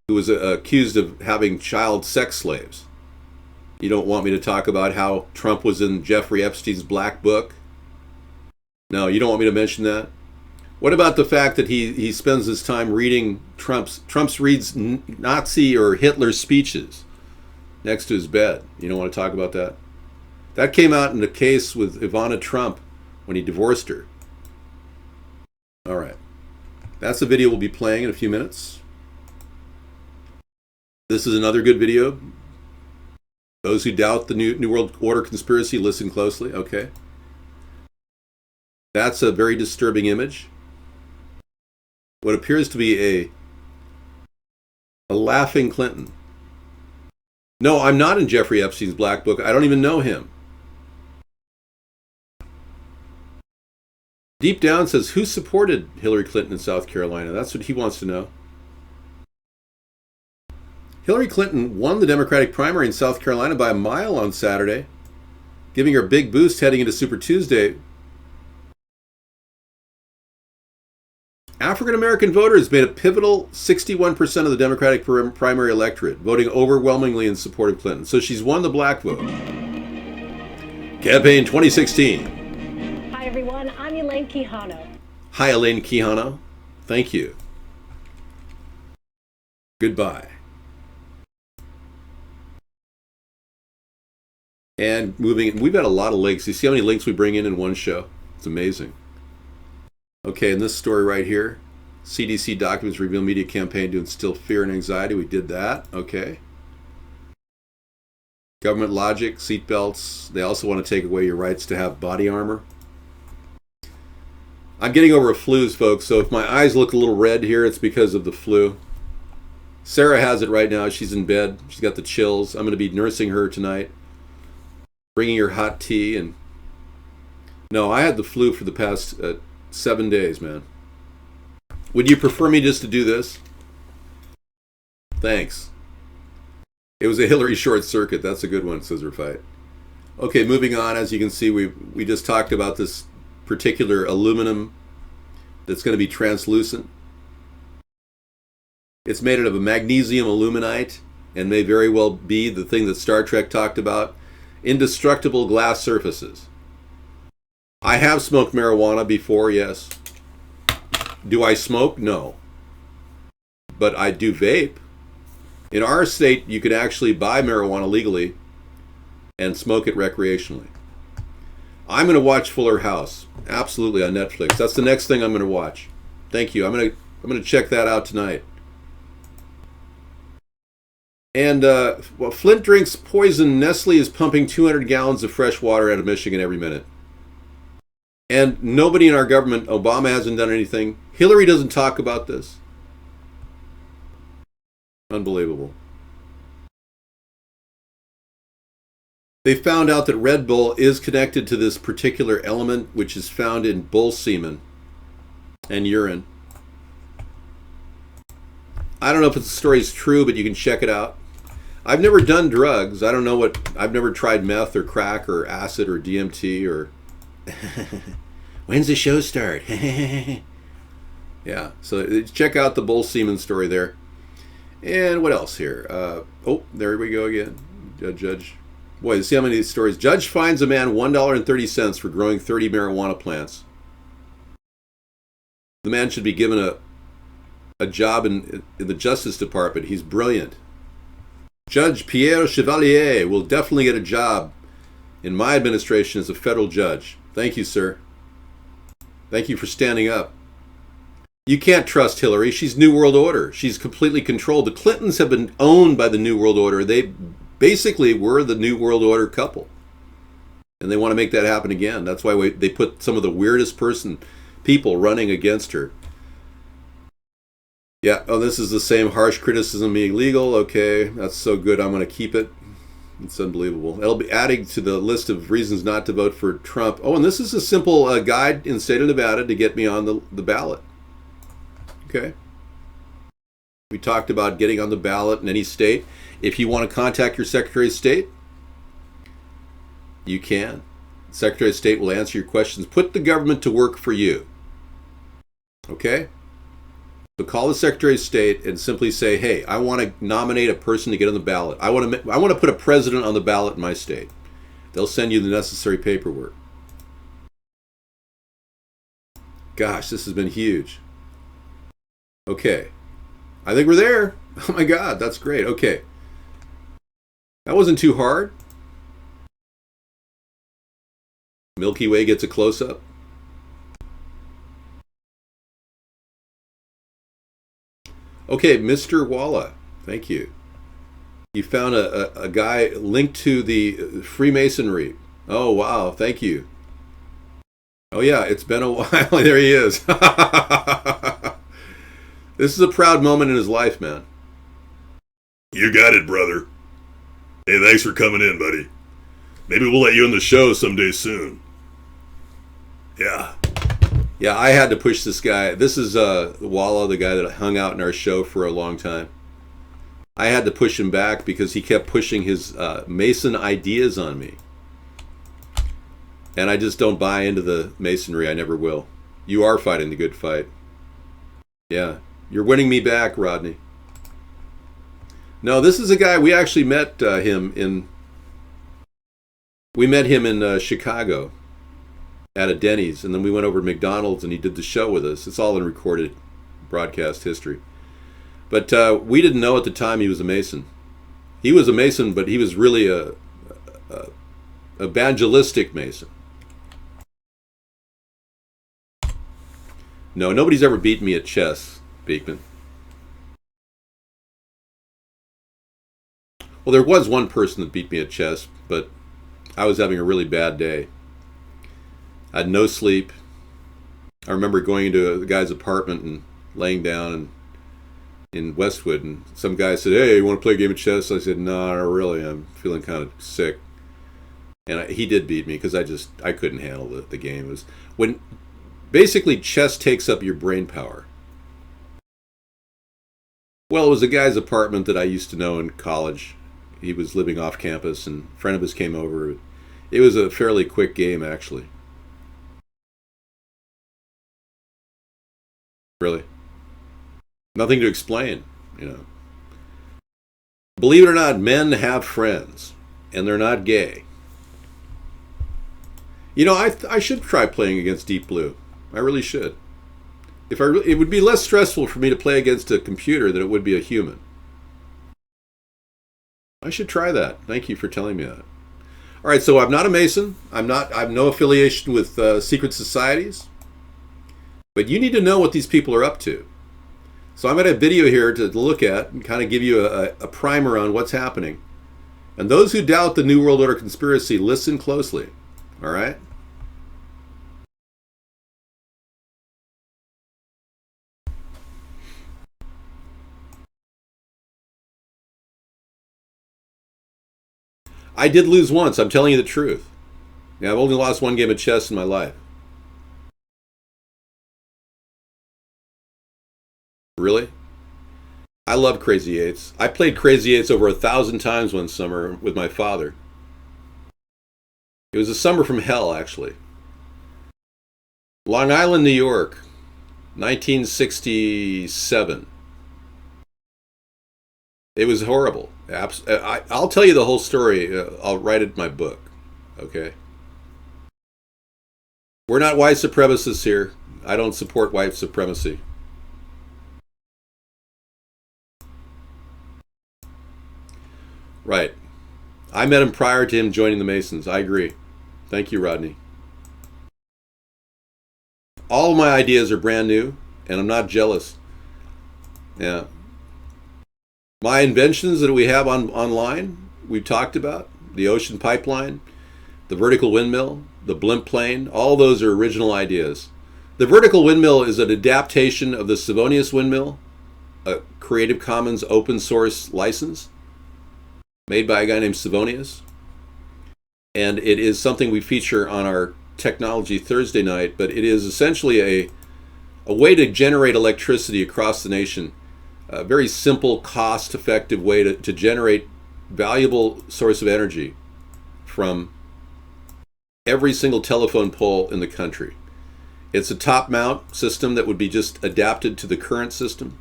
who was accused of having child sex slaves. You don't want me to talk about how Trump was in Jeffrey Epstein's black book? No, you don't want me to mention that? What about the fact that he spends his time reading Trump's reads Nazi or Hitler speeches next to his bed? You don't want to talk about that? That came out in the case with Ivana Trump when he divorced her. All right. That's the video we'll be playing in a few minutes. This is another good video. Those who doubt the New World Order conspiracy, listen closely. Okay. That's a very disturbing image. What appears to be a laughing Clinton. No, I'm not in Jeffrey Epstein's black book. I don't even know him. Deep Down says, who supported Hillary Clinton in South Carolina? That's what he wants to know. Hillary Clinton won the Democratic primary in South Carolina by a mile on Saturday, giving her a big boost heading into Super Tuesday. African-American voters made a pivotal 61% of the Democratic primary electorate, voting overwhelmingly in support of Clinton. So she's won the black vote. Campaign 2016. Hi, everyone. I'm Elaine Quijano. Hi, Elaine Quijano. Thank you. Goodbye. And moving, we've got a lot of links. You see how many links we bring in one show? It's amazing. Okay, in this story right here, CDC documents reveal media campaign to instill fear and anxiety. We did that. Okay. Government logic, seatbelts. They also want to take away your rights to have body armor. I'm getting over a flu, folks, so if my eyes look a little red here, it's because of the flu. Sarah has it right now. She's in bed. She's got the chills. I'm going to be nursing her tonight, bringing her hot tea. And no, I had the flu for the past 7 days, man. Would you prefer me just to do this? Thanks. It was a Hillary short circuit. That's a good one, Scissor Fight. Okay, moving on. As you can see, we just talked about this particular aluminum that's going to be translucent. It's made out of a magnesium aluminite and may very well be the thing that Star Trek talked about, indestructible glass surfaces. I have smoked marijuana before, yes. Do I smoke? No. But I do vape. In our state, you can actually buy marijuana legally and smoke it recreationally. I'm going to watch Fuller House, absolutely, on Netflix. That's the next thing I'm going to watch. Thank you. I'm going to check that out tonight. And well, Flint drinks poison. Nestle is pumping 200 gallons of fresh water out of Michigan every minute. And nobody in our government, Obama hasn't done anything. Hillary doesn't talk about this. Unbelievable. They found out that Red Bull is connected to this particular element, which is found in bull semen and urine. I don't know if the story is true, but you can check it out. I've never done drugs. I don't know I've never tried meth or crack or acid or DMT or... When's the show start? Yeah, so check out the bull semen story there. And what else here? Oh, there we go again. Judge. Boy, see how many of these stories. Judge finds a man $1.30 for growing 30 marijuana plants. The man should be given a job in the Justice Department. He's brilliant. Judge Pierre Chevalier will definitely get a job in my administration as a federal judge. Thank you, sir. Thank you for standing up. You can't trust Hillary. She's New World Order. She's completely controlled. The Clintons have been owned by the New World Order. They basically were the New World Order couple. And they want to make that happen again. That's why they put some of the weirdest people running against her. Yeah, oh, this is the same harsh criticism being illegal. Okay, that's so good. I'm going to keep it. It's unbelievable. It'll be adding to the list of reasons not to vote for Trump. Oh, and this is a simple guide in the state of Nevada to get me on the ballot. Okay. We talked about getting on the ballot in any state. If you want to contact your Secretary of State, you can. The Secretary of State will answer your questions. Put the government to work for you. Okay? So call the Secretary of State and simply say, hey, I want to nominate a person to get on the ballot. I want to put a president on the ballot in my state. They'll send you the necessary paperwork. Gosh, this has been huge. Okay. I think we're there. Oh my God, that's great. Okay. That wasn't too hard. Milky Way gets a close-up. Okay, Mr. Walla, thank you. You found a guy linked to the Freemasonry. Oh, wow, thank you. Oh, yeah, it's been a while. There he is. This is a proud moment in his life, man. You got it, brother. Hey, thanks for coming in, buddy. Maybe we'll let you on the show someday soon. Yeah. Yeah, I had to push this guy. This is Walla, the guy that hung out in our show for a long time. I had to push him back because he kept pushing his Mason ideas on me. And I just don't buy into the Masonry. I never will. You are fighting the good fight. Yeah, you're winning me back, Rodney. No, this is a guy, we actually met him in Chicago at a Denny's, and then we went over to McDonald's and he did the show with us. It's all in recorded broadcast history. But we didn't know at the time he was a Mason. He was a Mason, but he was really a evangelistic Mason. No, nobody's ever beaten me at chess, Beekman. Well, there was one person that beat me at chess, but I was having a really bad day. I had no sleep. I remember going into the guy's apartment and laying down in Westwood, and some guy said, "Hey, you want to play a game of chess?" I said, "No, not really. I'm feeling kind of sick." And he did beat me because I couldn't handle the game. It was when basically chess takes up your brain power. Well, it was a guy's apartment that I used to know in college. He was living off campus, and a friend of his came over. It was a fairly quick game, actually. Really. Nothing to explain, you know. Believe it or not, men have friends, and they're not gay. You know, I should try playing against Deep Blue. I really should. It would be less stressful for me to play against a computer than it would be a human. I should try that. Thank you for telling me that. All right, so I'm not a Mason. I have no affiliation with secret societies. But you need to know what these people are up to. So I'm going to have a video here to look at and kind of give you a primer on what's happening. And those who doubt the New World Order conspiracy, listen closely. All right? I did lose once. I'm telling you the truth. Yeah, I've only lost one game of chess in my life. Really? I love Crazy Eights. I played Crazy Eights over 1,000 times one summer with my father. It was a summer from hell, actually. Long Island, New York, 1967. It was horrible. I'll tell you the whole story. I'll write it in my book. Okay? We're not white supremacists here. I don't support white supremacy. Right. I met him prior to him joining the Masons. I agree. Thank you, Rodney. All of my ideas are brand new, and I'm not jealous. Yeah. My inventions that we have online, we've talked about, the ocean pipeline, the vertical windmill, the blimp plane, all those are original ideas. The vertical windmill is an adaptation of the Savonius windmill, a Creative Commons open source license made by a guy named Savonius. And it is something we feature on our Technology Thursday night, but it is essentially a way to generate electricity across the nation. A very simple, cost-effective way to generate valuable source of energy from every single telephone pole in the country. It's a top-mount system that would be just adapted to the current system,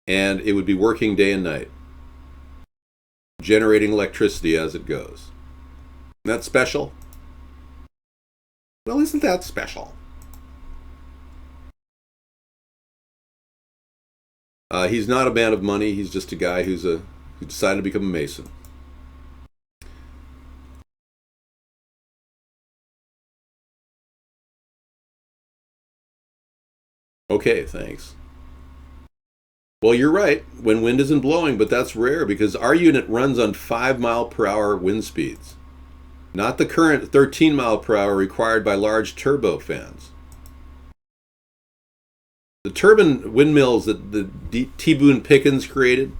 and it would be working day and night, generating electricity as it goes. Isn't that special? Well, isn't that special? He's not a man of money. He's just a guy who decided to become a Mason. Okay, thanks. Well, you're right. When wind isn't blowing, but that's rare because our unit runs on 5-mile-per-hour wind speeds, not the current 13-mile-per-hour required by large turbofans. The turbine windmills that the T. Boone Pickens created,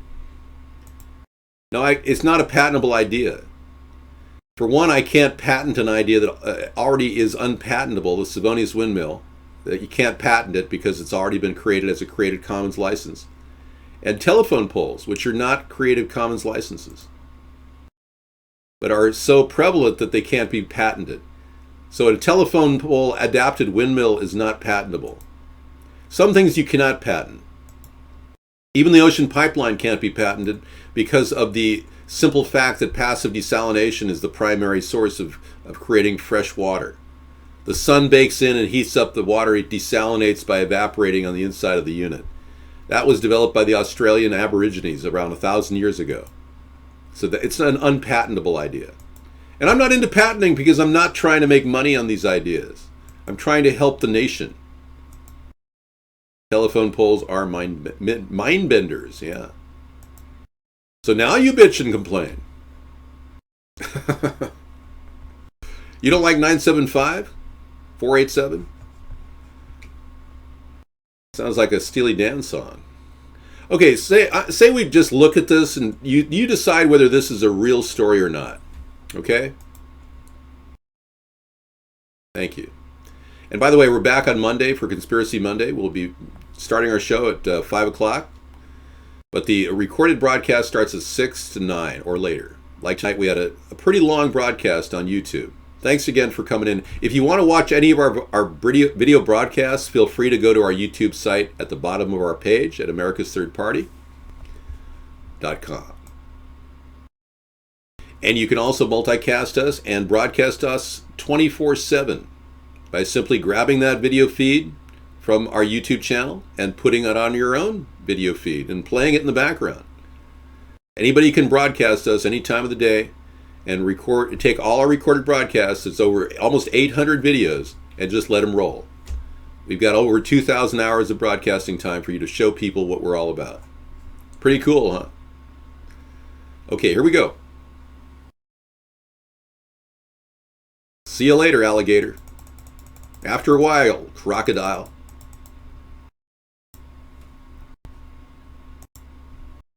no, it's not a patentable idea. For one, I can't patent an idea that already is unpatentable, the Savonius windmill. That you can't patent it because it's already been created as a Creative Commons license. And telephone poles, which are not Creative Commons licenses, but are so prevalent that they can't be patented. So a telephone pole adapted windmill is not patentable. Some things you cannot patent. Even the ocean pipeline can't be patented because of the simple fact that passive desalination is the primary source of creating fresh water. The sun bakes in and heats up the water. It desalinates by evaporating on the inside of the unit. That was developed by the Australian Aborigines around 1,000 years ago. So it's an unpatentable idea. And I'm not into patenting because I'm not trying to make money on these ideas. I'm trying to help the nation. Telephone poles are mind benders, yeah. So now you bitch and complain. You don't like 975? 487? Sounds like a Steely Dan song. Okay, say we just look at this and you decide whether this is a real story or not. Okay? Thank you. And by the way, we're back on Monday for Conspiracy Monday. We'll be starting our show at 5 o'clock. But the recorded broadcast starts at 6 to 9 or later. Like tonight, we had a pretty long broadcast on YouTube. Thanks again for coming in. If you want to watch any of our video broadcasts, feel free to go to our YouTube site at the bottom of our page at AmericasThirdParty.com. And you can also multicast us and broadcast us 24/7 by simply grabbing that video feed from our YouTube channel and putting it on your own video feed and playing it in the background. Anybody can broadcast us any time of the day and take all our recorded broadcasts. It's over almost 800 videos and just let them roll. We've got over 2,000 hours of broadcasting time for you to show people what we're all about. Pretty cool, huh? Okay, here we go. See you later, alligator. After a while, crocodile.